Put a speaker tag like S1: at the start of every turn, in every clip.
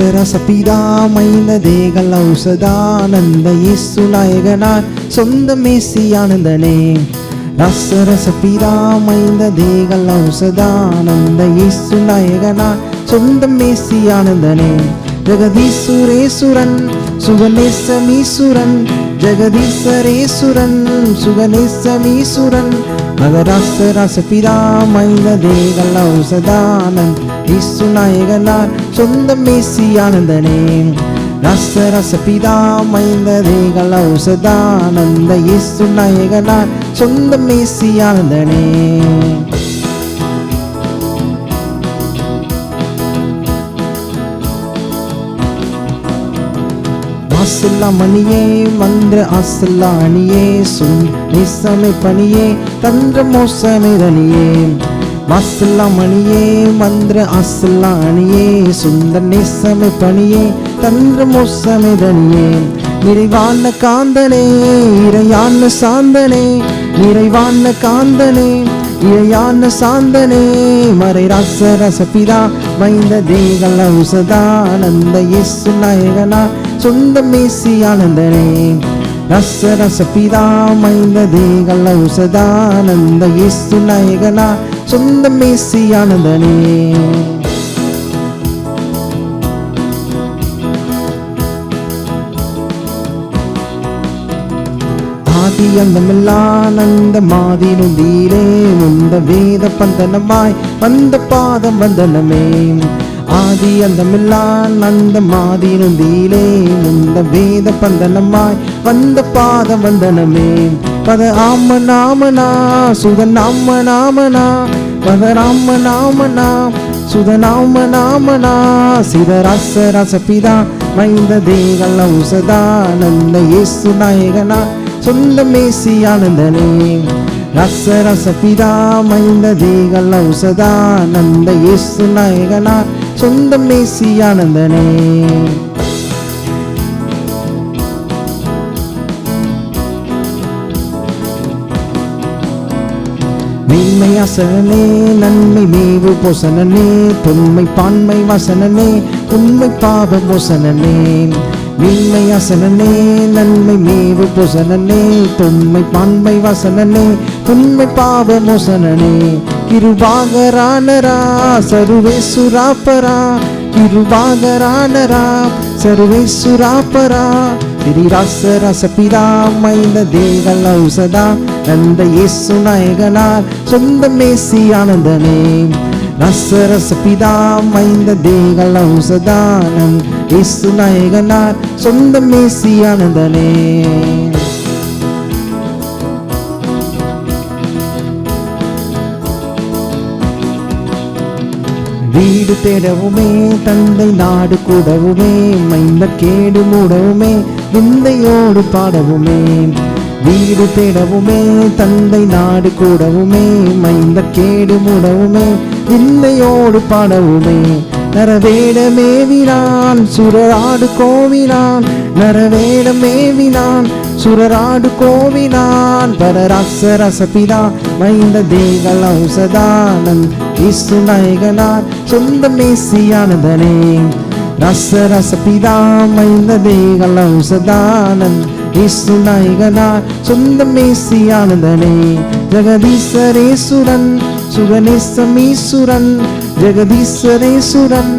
S1: ரசரசபிதா மைந்த தேகல் ஔஷதானந்த இயேசு நாயகனார் சொந்த மேசியானந்தனே. ரசரசபிதா மைந்த தேகல் ஔஷதானந்த இயேசு நாயகனார் சொந்த மேசியானந்தனே. ஜெகதீசுரேசுரன் சுகநேசமீசுரன் ஜெகதீசரேசுரன் சுகநேசமீசுரன் மகரசரசபிதா மைந்த தேகல் ஔஷதானந்த இயேசு நாயகனார் சொந்த மேசியானந்தனே. ரசரசபிதா மைந்த தேகல் ஔஷதானந்த இயேசு நாயகனார் சொந்த மேசியானந்தனே. அசல்லாமணியே மந்திர அசல்லாணியே சுன் நிசமை பணியே தந்திர மோசமிதனியே. மசல்லாமணியே மந்திர அசல்லாணியே சுந்தர் நிசமை பணியே தந்திர மோசமிதனியே. நிறைவான காந்தனே இறையான சாந்தனே நிறைவான காந்தனே இறையான சாந்தனே. மறை ரசரசபிதா மைந்த தேகல் ஔஷதானந்த இயேசு நாயகனார் சொந்த மேசியானந்தனே. ரசரசபிதா மைந்த தேகல் ஔஷதானந்த இயேசு நாயகனார் சொந்த மேசியானந்தனே. ஆதி அந்தமில்லானந்த மாதினுந்தீரே முந்த வேத பந்தனமாய் வந்த பாதம் வந்தனமே. ஆதி அந்தமில்லானந்த மாதினுந்தீரே முந்த வேத பந்தனமாய் வந்த பாதம் வந்தனமே. பத ஆம நாமனா சுதநாம நாமனா பத ராம நாமனா சுதநாம நாமனா. சிதரசரசபிதா மைந்த தேகல் ஔஷதானந்த இயேசு நாயகனார் சொந்த மேசியானந்தனே. ரசரசபிதா மைந்த தேகல் ஔஷதானந்த இயேசு நாயகனார் சொந்த மேசியானந்தனே. மேன்மை அசனே நன்மை மேவு போசனனே தொன்மை பான்மை வசனனே உண்மை பாவ மோசனனே. மேன்மை அசனனே நன்மை மேவு போசனனே தொன்மை பான்மை வசனனே உண்மை பாவ மோசனனே. கிருபாகரானரா சர்வேசுராபரா கிருபாகரானரா சர்வேசுராபரா. ரசரசபிதா மைந்த தேகல் ஔஷதானந்த இயேசு நாயகனார் சொந்த மேசியானந்தனே. ரசரசபிதா மைந்த தேகல் ஔஷதானந்த இயேசு நாயகனார் சொந்த மேசியானந்தனே. வீடு தேடவுமே தந்தை நாடு கூடவுமே மைந்த கேடு மூடவுமே விந்தையோடு பாடவுமே. வீடு தேடவுமே தந்தை நாடு கூடவுமே மைந்த கேடு மூடவுமே விந்தையோடு பாடவுமே. நரவேடமேவினான் சுரராடு கோவினான் நரவேடமேவினான் சுரராடு கோவினான். பரரசரசபிதா மைந்த தேகல் ஔஷதானந்த இயேசு நாயகனார் சொந்த மேசியானந்தனே. ரசரசபிதா மைந்த தேகல் ஔஷதானந்த இயேசு நாயகனார் சொந்த மேசியானந்தனே. ஜெகதீசரேசுரன் சுகநேசமீசுரன் ஜெகதீசரேசுரன்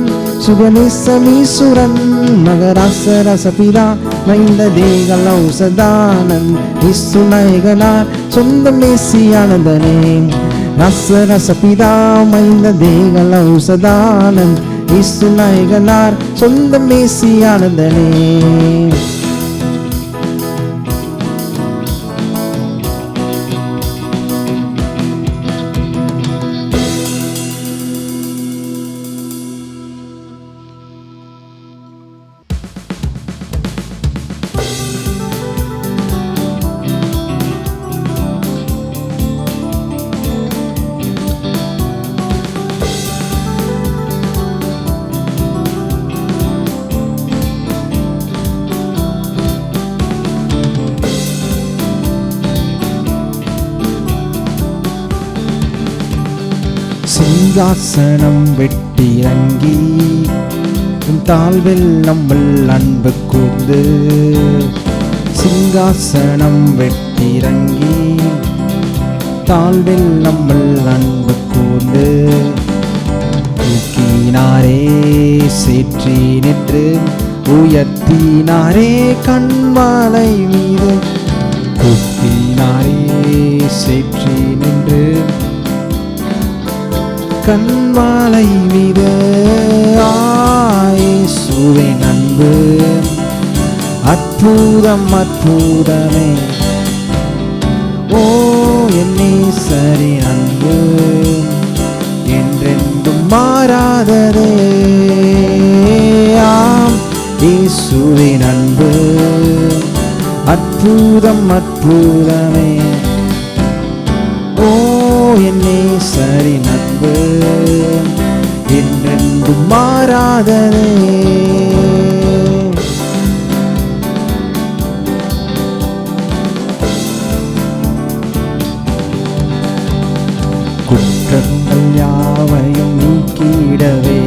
S1: சுகநேசமீசுரன் மகரசரசபிதா மைந்த தேகல் ஔஷதானந்த இயேசு நாயகனார் சொந்த மேசியானந்தனே. ரசரசபிதா மைந்த தேகல் ஔஷதானந்த இயேசு நாயகனார் சொந்த மேசியானந்தனே. சிங்காசனம் வெட்டிறங்கி நம் தாழ்வில் நம்மள் அன்பு கூர்ந்து சிங்காசனம் வெட்டிறங்கி தாழ்வில் நம்மள் அன்பு கூர்ந்து தூக்கினாரே சேற்றி நின்று உயர்த்தினாரே கண்மாலை மீது தூக்கினாரே சேற்றி நின்று கண்மாலை மீது இயேசுவின் அன்பு அற்புதம் அற்புதமே ஓ என் நேசரின் அன்பு என்றென்றும் மாறாததே ஆம் இயேசுவின் அன்பு அற்புதம் அற்புதமே ஓ என் நேசரின் அன்பு என்றென்றும் மாறாததே குற்றங்கள் யாவையும் நீக்கிடவே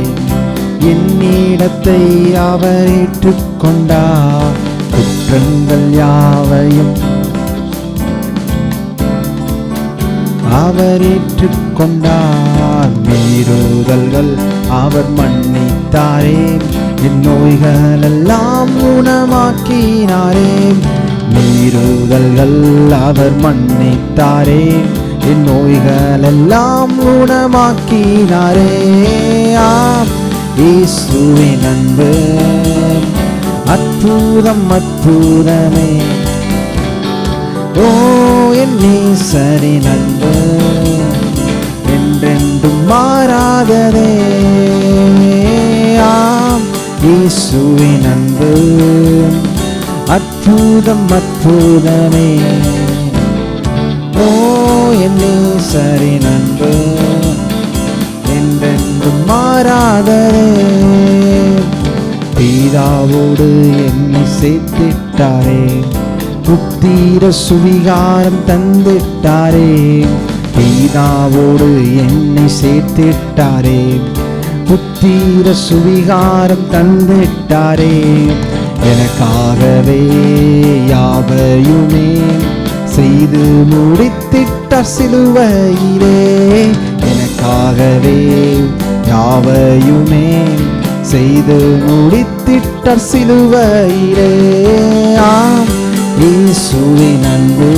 S1: என்னிடத்தை அவர் ஏற்றுக்கொண்டார் குற்றங்கள் யாவையும் அவர் ஏற்றுக்கொண்டார் மீறுதல்கள் அவர் மன்னித்தாரே என் நோய்கள் எல்லாம் குணமாக்கினாரே மீறுதல்கள் அவர் மன்னித்தாரே என் நோய்கள் எல்லாம் குணமாக்கினாரே ஆம் இயேசுவின் அன்பு அற்புதம் அற்புதமே ஓ என் நேசரின் அன்பு என்றென்றும் மாறாததே ஆம் இயேசுவின் அன்பு அற்புதம் அற்புதமே ஓ என் நேசரின் அன்பு என்றென்றும் மாறாததே பிதாவோடு என்னை சேர்த்திட்டாரே புத்திர சுவிகாரம் தந்திட்டாரே பிதாவோடு என்னை சேர்த்திட்டாரே புத்திர சுவிகாரம் தந்திட்டாரே எனக்காகவே யாவையுமே செய்து முடித்திட்ட சிலுவையிலே எனக்காகவே யாவையுமே செய்து முடித்திட்ட சிலுவையிலே ஆம் இயேசுவின் அன்பு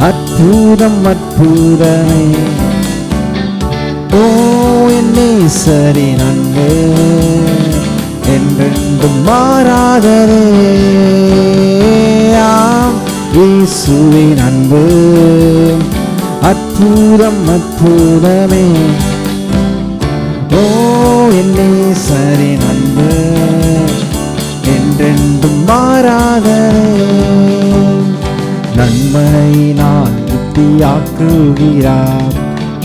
S1: அற்புதம் அற்புதமே ஓ என் நேசரின் அன்பு என்றென்றும் மாறாததே ஆம் இயேசுவின் அன்பு அற்புதம் அற்புதமே ஓ என் நேசரின் அன்பு என்றென்றும் மாறாததே நன்மையினால் திருப்தியாக்குகிறார்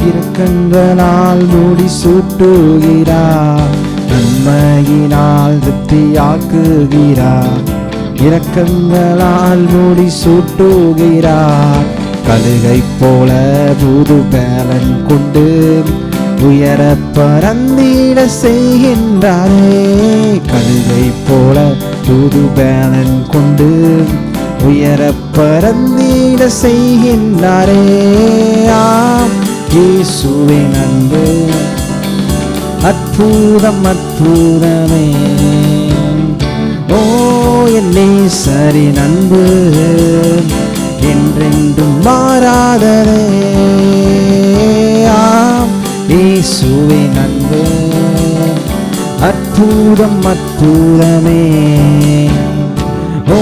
S1: இரக்கங்களால் மூடி சூட்டுகிறார் நன்மையினால் திருப்தியாக்குகிறார் இரக்கங்களால் மூடி சூட்டுகிறார் கழுகை போல புது பேலன் கொண்டு உயர பறந்திட செய்கின்றாரே கழுகை போல புது பேலன் கொண்டு உயர பறந்திட செய்கின்றாரே ஆம் இயேசுவின் அன்பு அற்புதம் அற்புதமே ஓ என் நேசரின் அன்பு என்றென்றும் மாறாததே ஆம் இயேசுவின் அன்பு அற்புதம் அற்புதமே ஓ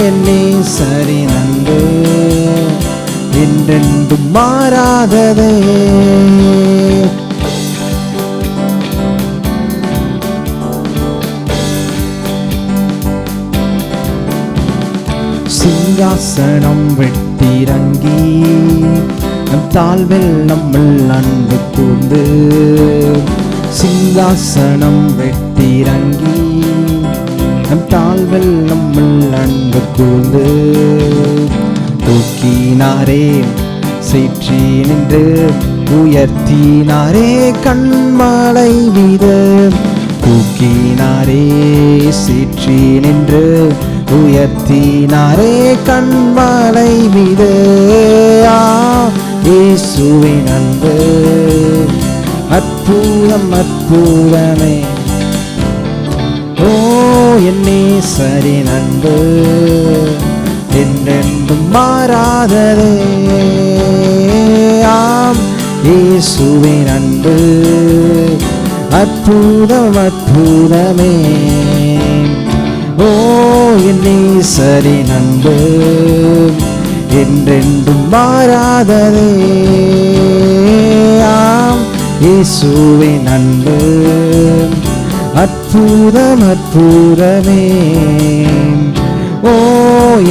S1: என் நேசரின் அன்பு என்றென்றும் மாறாததே சிங்காசனம் வெட்டிறங்கி நம் தாழ்வில் நம்மள் அன்பு கூர்ந்து சிங்காசனம் வெட்டிறங்கி நம் தாழ்வில் நம்மள் அன்பு கூர்ந்து தூக்கினாரே சேற்றி நின்று உயர்த்தினாரே கண்மலை மீது தூக்கி தேற்றினாரே, சீற்றி நின்று உயர்த்தினாரே கண்மலை மீது. இயேசுவின் அன்பு அற்புதம் அற்புதமே. ஓ என் நேசரின் அன்பு என்றென்றும் மாறாததே. ஆம், இயேசுவின் அன்பு அற்புதம் அற்புதமே. ஓ என் நேசரின் அன்பு என்றென்றும் மாறாததே. ஆம், இயேசுவின் அன்பு அற்புதம் அற்புதமே. ஓ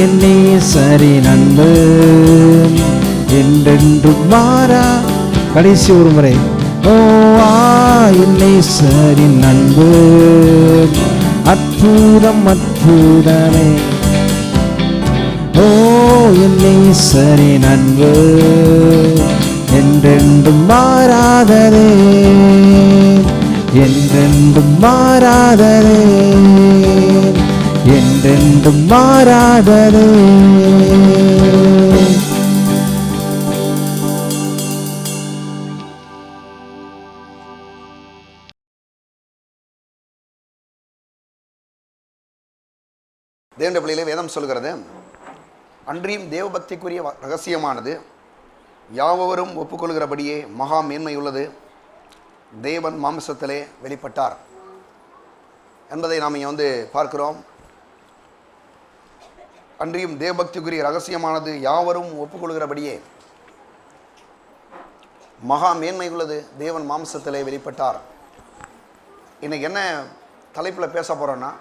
S1: என் நேசரின் அன்பு என்றென்றும் மாறா. கடைசி ஒரு முறை. ஓ என் நேசரின் அன்பு அற்புதம் அற்புதமே. ஓ என் நேசரின் அன்பு என்றென்றும் மாறாததே, என்றென்றும் மாறாததே, என்றென்றும் மாறாததே.
S2: தேவனுடைய பிள்ளைகளே, வேதம் சொல்கிறது, அன்றியும் தேவபக்திக்குரிய ரகசியமானது யாவரும் ஒப்புக்கொள்கிறபடியே மகா மேன்மையுள்ளது. தேவன் மாம்சத்திலே வெளிப்பட்டார் என்பதை நாம் இங்கே பார்க்கிறோம். அன்றியும் தேவபக்திக்குரிய ரகசியமானது யாவரும் ஒப்புக்கொள்கிறபடியே மகா மேன்மையுள்ளது. தேவன் மாம்சத்திலே வெளிப்பட்டார். இன்னைக்கு என்ன தலைப்பில் பேச போகிறோன்னா,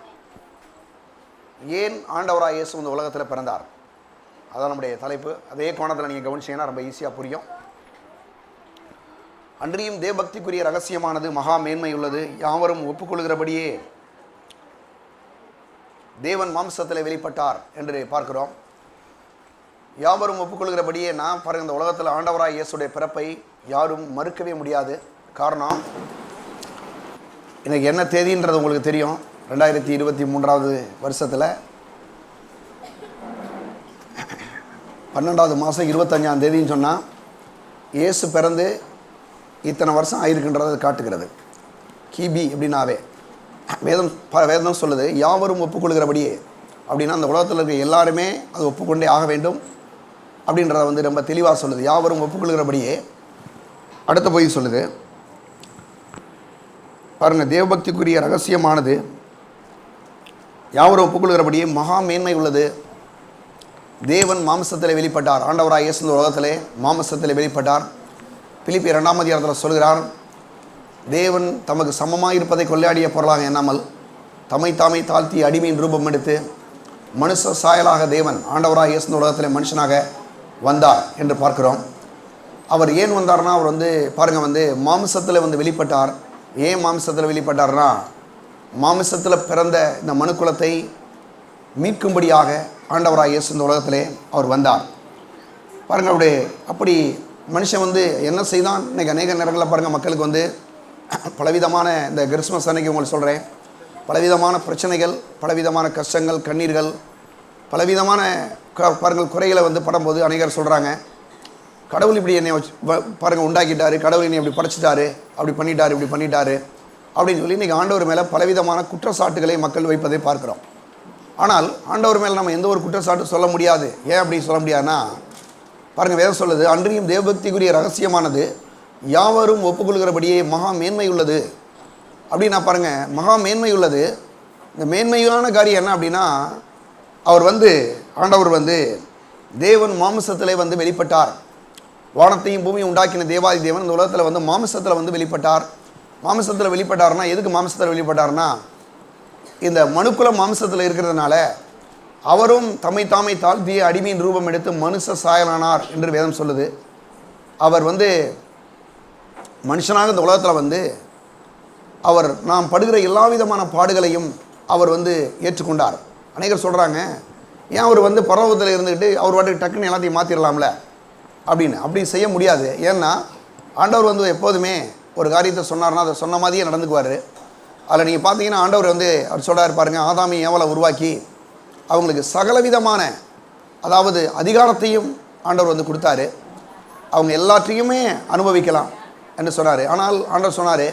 S2: ஏன் ஆண்டவராக இயேசு இந்த உலகத்தில் பிறந்தார். அதான் நம்முடைய தலைப்பு. அதே கோணத்தில் நீங்கள் கவனிச்சீங்கன்னா ரொம்ப ஈஸியாக புரியும். அன்றியும் தேவபக்திக்குரிய ரகசியமானது மகா மேன்மையுள்ளது, யாவரும் ஒப்புக்கொள்கிறபடியே தேவன் மாம்சத்தில் வெளிப்பட்டார் என்று பார்க்கிறோம். யாவரும் ஒப்புக்கொள்கிறபடியே நான் பாருங்கள், இந்த உலகத்தில் ஆண்டவராக இயேசுடைய பிறப்பை யாரும் மறுக்கவே முடியாது. காரணம், எனக்கு என்ன தேதின்றது உங்களுக்கு தெரியும். 2023 வருஷத்தில் 12வது மாதம் 25ஆம் தேதின்னு சொன்னால் இயேசு பிறந்து இத்தனை வருஷம் ஆயிருக்குன்றது காட்டுகிறது. கிபி அப்படின்னாவே வேதம் சொல்லுது, யாவரும் ஒப்புக்கொள்கிறபடியே. அப்படின்னா அந்த உலகத்தில் இருக்க எல்லாருமே அது ஒப்புக்கொண்டே ஆக வேண்டும் அப்படின்றத ரொம்ப தெளிவாக சொல்லுது. யாவரும் ஒப்புக்கொள்கிறபடியே. அடுத்த போய் சொல்லுது பாருங்கள், தேவபக்திக்குரிய ரகசியமானது யாவரும் ஒப்புக்கொள்கிறபடியே மகா மேன்மை உள்ளது. தேவன் மாம்சத்தில் வெளிப்பட்டார். ஆண்டவராக இயேசு இந்த உலகத்திலே மாம்சத்தில் வெளிப்பட்டார். பிலிப்பியர் 2ஆம் அதிகாரத்தில் சொல்கிறார், தேவன் தமக்கு சமமாக இருப்பதை கொள்ளையாடிய பொருளாக எண்ணாமல் தம்மை தாமே தாழ்த்தி அடிமையின் ரூபம் எடுத்து மனுஷ சாயலாக தேவன் ஆண்டவராக இயேசு இந்த உலகத்தில் மனுஷனாக வந்தார் என்று பார்க்கிறோம். அவர் ஏன் வந்தார்னா, அவர் பாருங்கள் மாம்சத்தில் வெளிப்பட்டார். ஏன் மாம்சத்தில் வெளிப்பட்டார்னா, மாம்சத்தில் பிறந்த இந்த மனுக்குலத்தை மீட்கும்படியாக ஆண்டவராக இயேசு இந்த உலகத்திலே அவர் வந்தார். பாருங்கள், அவருடைய அப்படி மனுஷன் என்ன செய்தான். இன்றைக்கி அநேக நேரங்களில் பாருங்கள், மக்களுக்கு பலவிதமான இந்த கிறிஸ்மஸ் அன்னைக்கு உங்களுக்கு சொல்கிறேன், பலவிதமான பிரச்சனைகள், பலவிதமான கஷ்டங்கள், கண்ணீர்கள், பலவிதமான பாருங்கள் குறைகளை படும்போது அநேகர் சொல்கிறாங்க, கடவுள் இப்படி என்னை பாருங்கள் உண்டாக்கிட்டாரு, கடவுள் என்னை இப்படி படைச்சிட்டாரு, அப்படி பண்ணிட்டாரு, இப்படி பண்ணிட்டாரு அப்படின்னு சொல்லி இன்றைக்கி ஆண்டவர் மேலே பலவிதமான குற்றச்சாட்டுகளை மக்கள் வைப்பதை பார்க்குறோம். ஆனால் ஆண்டவர் மேலே நம்ம எந்த ஒரு குற்றச்சாட்டு சொல்ல முடியாது. ஏன் அப்படி சொல்ல முடியாதுன்னா, பாருங்கள் வேதம் சொல்லுது, அன்றியும் தேவபக்திக்குரிய ரகசியமானது யாவரும் ஒப்புக்கொள்கிறபடியே மகா மேன்மை உள்ளது அப்படின்னா பாருங்கள், மகா மேன்மை உள்ளது. இந்த மேன்மையான காரியம் என்ன அப்படின்னா, அவர் ஆண்டவர் தேவன் மாம்சத்தில் வெளிப்பட்டார். வானத்தையும் பூமியும் உண்டாக்கின தேவாதி தேவன் இந்த உலகத்தில் மாம்சத்தில் வெளிப்பட்டார். மாம்சத்தில் வெளிப்பட்டார்னா, எதுக்கு மாம்சத்தில் வெளிப்பட்டார்னா, இந்த மனுக்குலம் மாம்சத்தில் இருக்கிறதுனால அவரும் தம்மை தாமை தாழ்த்திய அடிமையின் ரூபம் எடுத்து மனுஷ சாயலானார் என்று வேதம் சொல்லுது. அவர் மனுஷனாக இந்த உலகத்தில் அவர் நாம் படுகிற எல்லா விதமான பாடுகளையும் அவர் ஏற்றுக்கொண்டார். அநேகர் சொல்கிறாங்க, ஏன் அவர் பரவத்தில் இருந்துக்கிட்டு அவர் வாட்டுக்கு டக்குன்னு எல்லாத்தையும் மாற்றிடலாம்ல அப்படின்னு. அப்படி செய்ய முடியாது. ஏன்னா ஆண்டவர் எப்போதுமே ஒரு காரியத்தை சொன்னார்னா அதை சொன்ன மாதிரியே நடந்துக்குவார். அதில் நீங்கள் பார்த்தீங்கன்னா ஆண்டவர் வந்து அவர் சொல்கிறார் பாருங்க, ஆதாமி ஏவலை உருவாக்கி அவங்களுக்கு சகலவிதமான அதாவது அதிகாரத்தையும் ஆண்டவர் வந்து கொடுத்தாரு. அவங்க எல்லாத்தையுமே அனுபவிக்கலாம் என்று சொன்னார். ஆனால் ஆண்டவர் சொன்னார்,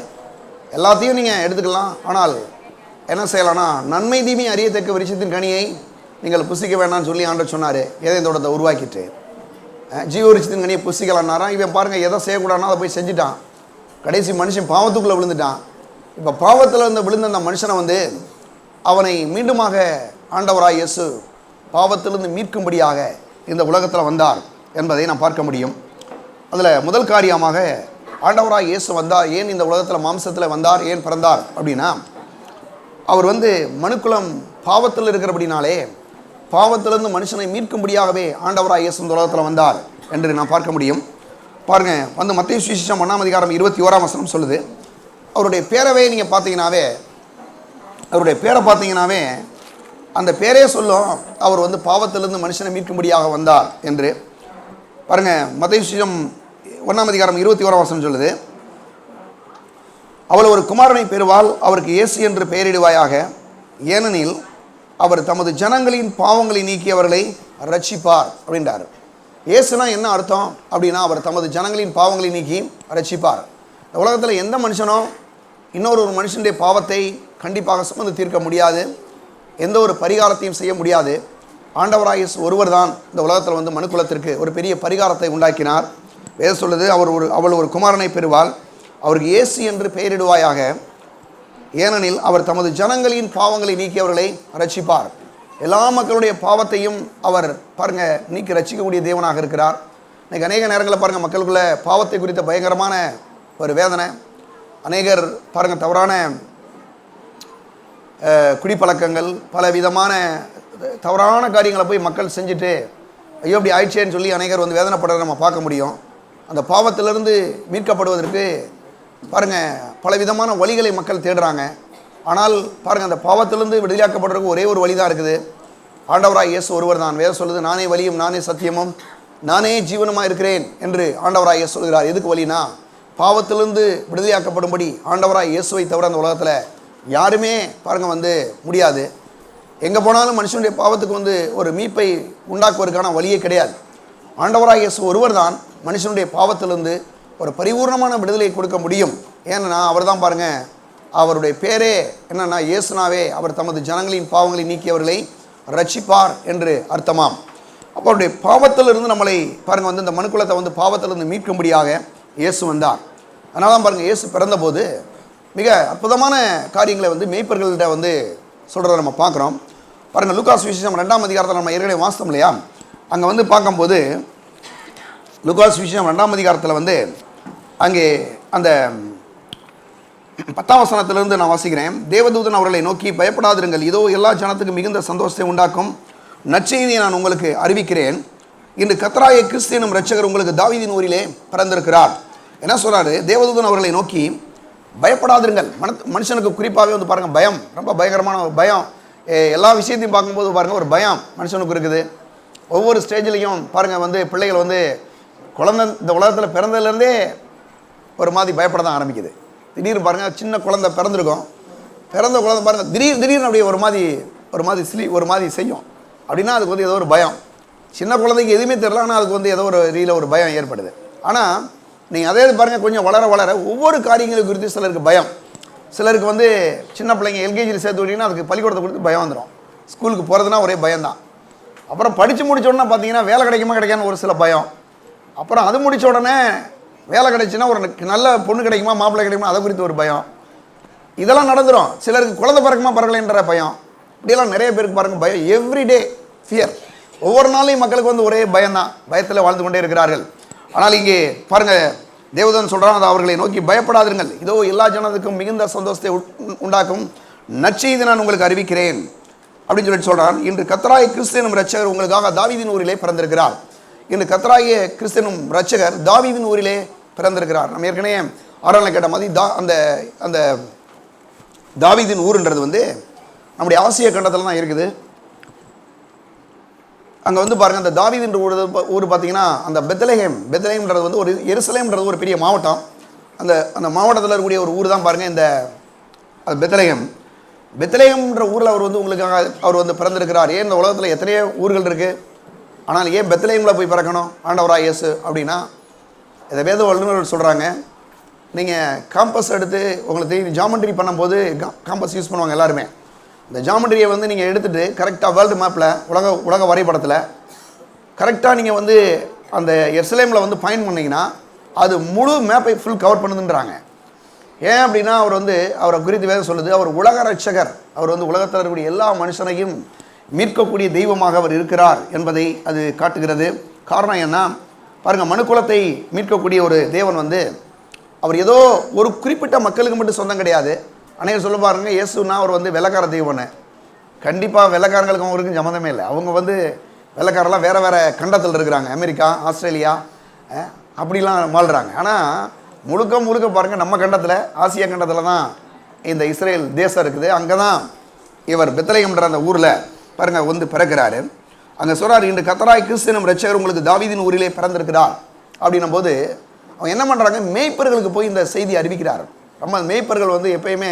S2: எல்லாத்தையும் நீங்கள் எடுத்துக்கலாம், ஆனால் என்ன செய்யலாம்னா நன்மை தீமை அறியத்தக்க விருட்சத்தின் கனியை நீங்கள் புசிக்க வேண்டாம்னு சொல்லி ஆண்டவர் சொன்னார். ஏதேன் தோட்டத்தை உருவாக்கிட்டு ஜீவ விருட்சத்தின் கனியை புசிக்கலான்னாரா. இவன் பாருங்கள் எதை செய்யக்கூடாதுன்னா அதை போய் செஞ்சுட்டான். கடைசி மனுஷன் பாவத்துக்குள்ளே விழுந்துட்டான். இப்போ பாவத்தில் வந்து விழுந்த அந்த மனுஷனை வந்து அவனை மீண்டுமாக ஆண்டவராய் இயேசு பாவத்திலிருந்து மீட்கும்படியாக இந்த உலகத்தில் வந்தார் என்பதை நாம் பார்க்க முடியும். அதில் முதல் காரியமாக ஆண்டவராய் இயேசு வந்தார். ஏன் இந்த உலகத்தில் மாம்சத்தில் வந்தார், ஏன் பிறந்தார் அப்படின்னா, அவர் வந்து மனுக்குலம் பாவத்தில் இருக்கிறபடினாலே பாவத்திலிருந்து மனுஷனை மீட்கும்படியாகவே ஆண்டவராய் இயேசு இந்த உலகத்தில் வந்தார் என்று நாம் பார்க்க முடியும். பாருங்கள், வந்து மத்தேயு சுவிசேஷம் 1ஆம் அதிகாரம் 21 சொல்லுது. அவருடைய பேரவே நீங்கள் பார்த்தீங்கன்னாவே, அவருடைய பேரை பார்த்தீங்கன்னாவே அந்த பேரே சொல்லும், அவர் வந்து பாவத்திலிருந்து மனுஷனை மீட்கும்படியாக வந்தார் என்று. பாருங்கள், மத்தேயு சுவிசேஷம் 1ஆம் அதிகாரம் 21 சொல்லுது, அவள் ஒரு குமாரனை பெறுவாள், அவருக்கு இயேசு என்று பெயரிடுவாயாக, ஏனெனில் அவர் தமது ஜனங்களின் பாவங்களை நீக்கி அவர்களை ரட்சிப்பார் அப்படின்றார். இயேசுனா என்ன அர்த்தம் அப்படின்னா, அவர் தமது ஜனங்களின் பாவங்களை நீக்கி ரட்சிப்பார். இந்த உலகத்தில் எந்த மனுஷனும் இன்னொரு மனுஷனுடைய பாவத்தை கண்டிப்பாக சுமந்து தீர்க்க முடியாது, எந்த ஒரு பரிகாரத்தையும் செய்ய முடியாது. ஆண்டவராய் இயேசு ஒருவர் தான் இந்த உலகத்தில் வந்து மனுக்குலத்திற்கு ஒரு பெரிய பரிகாரத்தை உண்டாக்கினார். வேதம் சொல்லுது, அவள் ஒரு குமாரனை பெறுவாள், அவருக்கு இயேசு என்று பெயரிடுவாயாக, ஏனெனில் அவர் தமது ஜனங்களின் பாவங்களை நீக்கி அவர்களை ரட்சிப்பார். எல்லா மக்களுடைய பாவத்தையும் அவர் பாருங்க நீக்கி ரட்சிக்கக்கூடிய தேவனாக இருக்கிறார். இன்றைக்கி அநேக நேரங்களில் பாருங்கள், மக்களுக்குள்ள பாவத்தை குறித்த பயங்கரமான ஒரு வேதனை. அநேகர் பாருங்கள் தவறான குடிப்பழக்கங்கள், பல விதமான தவறான காரியங்களை போய் மக்கள் செஞ்சுட்டு ஐயோ அப்படி ஆயிடுச்சேன்னு சொல்லி அநேகர் வந்து வேதனைப்படுறதை நம்ம பார்க்க முடியும். அந்த பாவத்திலிருந்து மீட்கப்படுவதற்கு பாருங்கள் பல விதமான வழிகளை மக்கள் தேடுறாங்க. ஆனால் பாருங்கள், அந்த பாவத்திலிருந்து விடுதலையாக்கப்படுறதுக்கு ஒரே ஒரு வழி தான் இருக்குது. ஆண்டவராய் இயேசு ஒருவர் தான். வேதம் சொல்லுது, நானே வழியும் நானே சத்தியமும் நானே ஜீவனமாக இருக்கிறேன் என்று ஆண்டவராய் இயேசு சொல்கிறார். எதுக்கு வழினா, பாவத்திலிருந்து விடுதலையாக்கப்படும்படி ஆண்டவராய் இயேசுவை தவிர அந்த உலகத்தில் யாருமே பாருங்கள் வந்து முடியாது. எங்கே போனாலும் மனுஷனுடைய பாவத்துக்கு வந்து ஒரு மீட்பை உண்டாக்குவதற்கான வழியே கிடையாது. ஆண்டவராய் இயேசு ஒருவர் தான் மனுஷனுடைய பாவத்திலிருந்து ஒரு பரிபூர்ணமான விடுதலையை கொடுக்க முடியும். ஏன்னா அவர் தான் பாருங்கள், அவருடைய பேரே என்னன்னா இயேசுனாவே அவர் தமது ஜனங்களின் பாவங்களை நீக்கியவர்களை ரட்சிப்பார் என்று அர்த்தமாம். அப்போ அவருடைய பாவத்திலிருந்து நம்மளை பாருங்கள் வந்து இந்த மனுக்குலத்தை வந்து பாவத்திலிருந்து மீட்கும்படியாக இயேசு வந்தார். அதனால தான் பாருங்கள், இயேசு பிறந்தபோது மிக அற்புதமான காரியங்களை வந்து மேய்ப்பர்கள்ட்ட வந்து சொல்கிறத நம்ம பார்க்குறோம். பாருங்கள், லூக்கா சுவிசேஷம் 2ஆம் அதிகாரத்தில் நம்ம ஏற்கனவே வாசித்தோம் இல்லையா? அங்கே வந்து பார்க்கும்போது லூக்கா சுவிசேஷம் 2ஆம் அதிகாரத்தில் வந்து அங்கே அந்த 10ஆம் வசனத்திலிருந்து நான் வாசிக்கிறேன். தேவதூதன் அவர்களை நோக்கி, பயப்படாதிருங்கள், இதோ எல்லா ஜனத்துக்கும் மிகுந்த சந்தோஷத்தை உண்டாக்கும் நற்செய்தியை நான் உங்களுக்கு அறிவிக்கிறேன். இன்று கர்த்தராகிய கிறிஸ்து எனும் இரட்சகர் உங்களுக்கு தாவீதின் ஊரிலே பிறந்திருக்கிறார். என்ன சொல்கிறாரு? தேவதூதன் அவர்களை நோக்கி பயப்படாதிருங்கள். மனுஷனுக்கு குறிப்பாகவே வந்து பாருங்கள், பயம் ரொம்ப பயங்கரமான ஒரு பயம். எல்லா விஷயத்தையும் பார்க்கும்போது பாருங்கள், ஒரு பயம் மனுஷனுக்கு இருக்குது. ஒவ்வொரு ஸ்டேஜ்லேயும் பாருங்கள் வந்து பிள்ளைகள் வந்து குழந்தை இந்த உலகத்தில் பிறந்ததுலேருந்தே ஒரு மாதிரி பயப்பட தான் ஆரம்பிக்குது. திடீர்னு பாருங்கள், சின்ன குழந்தை பிறந்திருக்கும், பிறந்த குழந்தை பாருங்கள் திடீர்னு அப்படியே ஒரு மாதிரி செய்யும். அப்படின்னா அதுக்கு வந்து ஏதோ ஒரு பயம். சின்ன குழந்தைக்கு எதுவுமே தெரியல, ஆனால் அதுக்கு வந்து ஏதோ ஒரு ரீதியில் ஒரு பயம் ஏற்படுது. ஆனால் நீங்கள் அதே பாருங்கள், கொஞ்சம் வளர வளர ஒவ்வொரு காரியங்களை குறித்து சிலருக்கு பயம். சிலருக்கு வந்து சின்ன பிள்ளைங்க எல்கேஜியில் சேர்த்து விட்டிங்கன்னா அதுக்கு பள்ளிக்கூடத்தை கொடுத்து பயம் வந்துடும். ஸ்கூலுக்கு போகிறதுனா ஒரே பயம்தான். அப்புறம் படித்து முடித்த உடனே பார்த்தீங்கன்னா வேலை கிடைக்குமா கிடைக்கான்னு ஒரு சில பயம். அப்புறம் அது முடித்த உடனே வேலை கிடைச்சுன்னா ஒரு நல்ல பொண்ணு கிடைக்குமா மாப்பிள்ளை கிடைக்குமா அதை குறித்து ஒரு பயம். இதெல்லாம் நடந்துடும். சிலருக்கு குழந்தை பிறக்குமா பிறக்கலைன்ற பயம். இப்படியெல்லாம் நிறைய பேருக்கு பாருங்கள் பயம். Everyday fear. ஒவ்வொரு நாளையும் மக்களுக்கு வந்து ஒரே பயம்தான், பயத்தில் வாழ்ந்து கொண்டே இருக்கிறார்கள். ஆனால் இங்கே பாருங்கள், தேவதூதன் சொல்கிறான், அது அவர்களை நோக்கி பயப்படாதிருங்கள், இதோ எல்லா ஜனத்துக்கும் மிகுந்த சந்தோஷத்தை உண்டாக்கும் நற்செய்தி நான் உங்களுக்கு அறிவிக்கிறேன் அப்படின்னு சொல்லிட்டு சொல்கிறான். இன்று கர்த்தராகிய கிறிஸ்து எனும் இரட்சகர் உங்களுக்காக தாவீதின் ஊரிலே பிறந்திருக்கிறார். இன்று கர்த்தராகிய கிறிஸ்து எனும் இரட்சகர் தாவீதின் ஊரிலே பிறந்திருக்கிறார். நம்ம ஏற்கனவே ஆராய்ச்சி கேட்ட மாதிரி அந்த தாவீதின் ஊருன்றது வந்து நம்முடைய ஆசிய கண்டத்தில் தான் இருக்குது. அங்கே வந்து பாருங்கள், அந்த தாவீதின் ஊர் பார்த்தீங்கன்னா அந்த பெத்லஹேம்ன்றது வந்து ஒரு எருசலேம்ன்றது ஒரு பெரிய மாவட்டம். அந்த மாவட்டத்தில் இருக்கக்கூடிய ஒரு ஊர் தான் பாருங்கள் இந்த அது பெத்லகேம். பெத்லகேம்ன்ற ஊரில் அவர் வந்து உங்களுக்காக அவர் வந்து பிறந்திருக்கிறார். ஏன் இந்த உலகத்தில் எத்தனையோ ஊர்கள் இருக்குது, ஆனால் ஏன் பெத்லகேமில் போய் பிறக்கணும் ஆண்டவராக இயேசு அப்படின்னா, இதை வேத வல்லுநர்கள் சொல்கிறாங்க. நீங்கள் காம்பஸ் எடுத்து உங்களுக்கு தெரியும், ஜாமெண்ட்ரி பண்ணும்போது காம்பஸ் யூஸ் பண்ணுவாங்க எல்லாருமே. இந்த ஜாமெண்ட்ரியை வந்து நீங்கள் எடுத்துகிட்டு கரெக்டாக வேர்ல்டு மேப்பில் உலக வரைபடத்தில் கரெக்டாக நீங்கள் வந்து அந்த எருசலேமில் வந்து பாயிண்ட் பண்ணிங்கன்னா அது முழு மேப்பை ஃபுல் கவர் பண்ணுதுன்றாங்க. ஏன் அப்படின்னா அவர் வந்து அவரை குறித்து வேதம் சொல்லுது, அவர் உலக ரட்சகர், அவர் வந்து உலகத்தில் இருக்கக்கூடிய எல்லா மனுஷனையும் மீட்கக்கூடிய தெய்வமாக அவர் இருக்கிறார் என்பதை அது காட்டுகிறது. காரணம் என்ன பாருங்கள், மனுக்குலத்தை மீட்கக்கூடிய ஒரு தேவன் வந்து அவர் ஏதோ ஒரு குறிப்பிட்ட மக்களுக்கு மட்டும் சொந்தம் கிடையாது. அநேகர் சொல்ல பாருங்கள், இயேசுனா அவர் வந்து வெள்ளைக்கார தெய்வம்னு. கண்டிப்பாக வெள்ளைக்காரங்களுக்கு அவங்களுக்கும் சம்மந்தமே இல்லை. அவங்க வந்து வெள்ளைக்காரெல்லாம் வேறு வேறு கண்டத்தில் இருக்கிறாங்க, அமெரிக்கா, ஆஸ்திரேலியா அப்படிலாம் வாழ்கிறாங்க. ஆனால் முழுக்க பாருங்கள் நம்ம கண்டத்தில், ஆசியா கண்டத்தில் தான் இந்த இஸ்ரேல் தேசம் இருக்குது. அங்கே தான் இவர் பெத்லகேம்ன்ற அந்த ஊரில் பாருங்கள் வந்து பிறக்கிறாரு. அங்கே சொல்கிறார், இன்று கர்த்தராகிய கிறிஸ்து எனும் இரட்சகர் உங்களுக்கு தாவீதின் ஊரிலே பிறந்திருக்கிறார் அப்படின்னும் போது அவங்க என்ன பண்ணுறாங்க, மேய்ப்பர்களுக்கு போய் இந்த செய்தி அறிவிக்கிறார். நம்ம மேய்ப்பர்கள் வந்து எப்பயுமே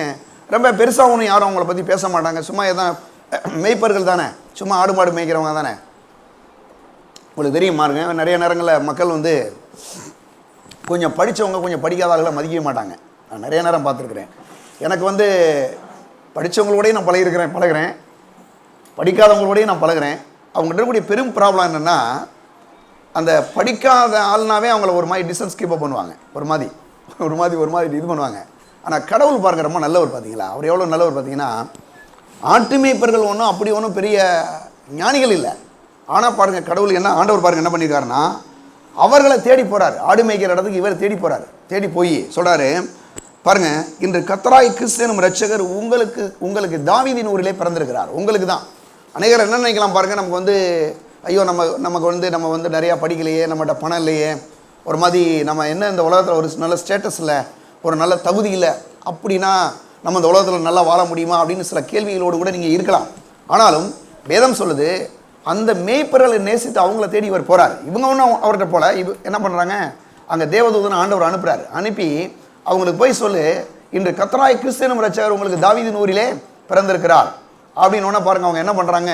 S2: ரொம்ப பெருசாக ஒன்றும் யாரும் அவங்கள பற்றி பேச மாட்டாங்க. சும்மா எதான் மேய்ப்பர்கள் தானே, சும்மா ஆடு மாடு மேய்க்கிறவங்க தானே. உங்களுக்கு தெரியும் பாருங்க, நிறைய நேரங்களில் மக்கள் வந்து கொஞ்சம் படித்தவங்க கொஞ்சம் படிக்காதவர்களை மதிக்கவே மாட்டாங்க. நான் நிறைய நேரம் பார்த்துருக்குறேன். எனக்கு வந்து படித்தவங்களோடையும் நான் பழகிறேன், படிக்காதவங்களோடையும் நான் பழகிறேன். அவங்ககிட்ட இருக்கக்கூடிய பெரும் ப்ராப்ளம் என்னென்னா, அந்த படிக்காத ஆள்னாவே அவங்கள ஒரு மாதிரி டிஸ்டன்ஸ் கீப் அப் பண்ணுவாங்க, ஒரு மாதிரி இது பண்ணுவாங்க. ஆனால் கடவுள் பாருங்கள் ரொம்ப நல்லவர். பார்த்தீங்களா அவர் எவ்வளோ நல்லவர் பார்த்தீங்கன்னா, ஆட்டு மேய்ப்பர்கள் ஒன்றும் அப்படி ஒன்றும் பெரிய ஞானிகள் இல்லை. ஆனால் பாருங்கள் கடவுள் என்ன, ஆண்டவர் பாருங்கள் என்ன பண்ணியிருக்காருன்னா, அவர்களை தேடி போகிறார். ஆடு மேய்க்கிற இடத்துக்கு இவர் தேடி போகிறார். தேடி போய் சொல்கிறாரு பாருங்கள், இன்று கர்த்தராகிய கிறிஸ்து எனும் இரட்சகர் உங்களுக்கு தாவீதின் ஊரிலே பிறந்திருக்கிறார். உங்களுக்கு தான். அநேகர் என்ன நினைக்கலாம் பாருங்கள், நமக்கு வந்து ஐயோ நம்ம வந்து நிறையா படிக்கலையே, நம்மகிட்ட பணம் இல்லையே, ஒரு மாதிரி நம்ம என்ன இந்த உலகத்தில் ஒரு நல்ல ஸ்டேட்டஸ் இல்லை, ஒரு நல்ல தகுதி இல்லை, அப்படின்னா நம்ம இந்த உலகத்தில் நல்லா வாழ முடியுமா அப்படின்னு சில கேள்விகளோடு கூட நீங்கள் இருக்கலாம். ஆனாலும் வேதம் சொல்லுது, அந்த மேய்ப்பர்களை நேசித்து அவங்கள தேடி இவர் போகிறார். இவங்க ஒன்றும் அவர்கிட்ட போல, என்ன பண்ணுறாங்க, அங்கே தேவதூதனை ஆண்டவர் அனுப்புகிறார். அனுப்பி அவங்களுக்கு போய் சொல்லு, இன்று கர்த்தராகிய கிறிஸ்து எனும் இரட்சகர் உங்களுக்கு தாவீதின் ஊரிலே பிறந்திருக்கிறார் அப்படின்னு ஒன்று பாருங்கள். அவங்க என்ன பண்ணுறாங்க,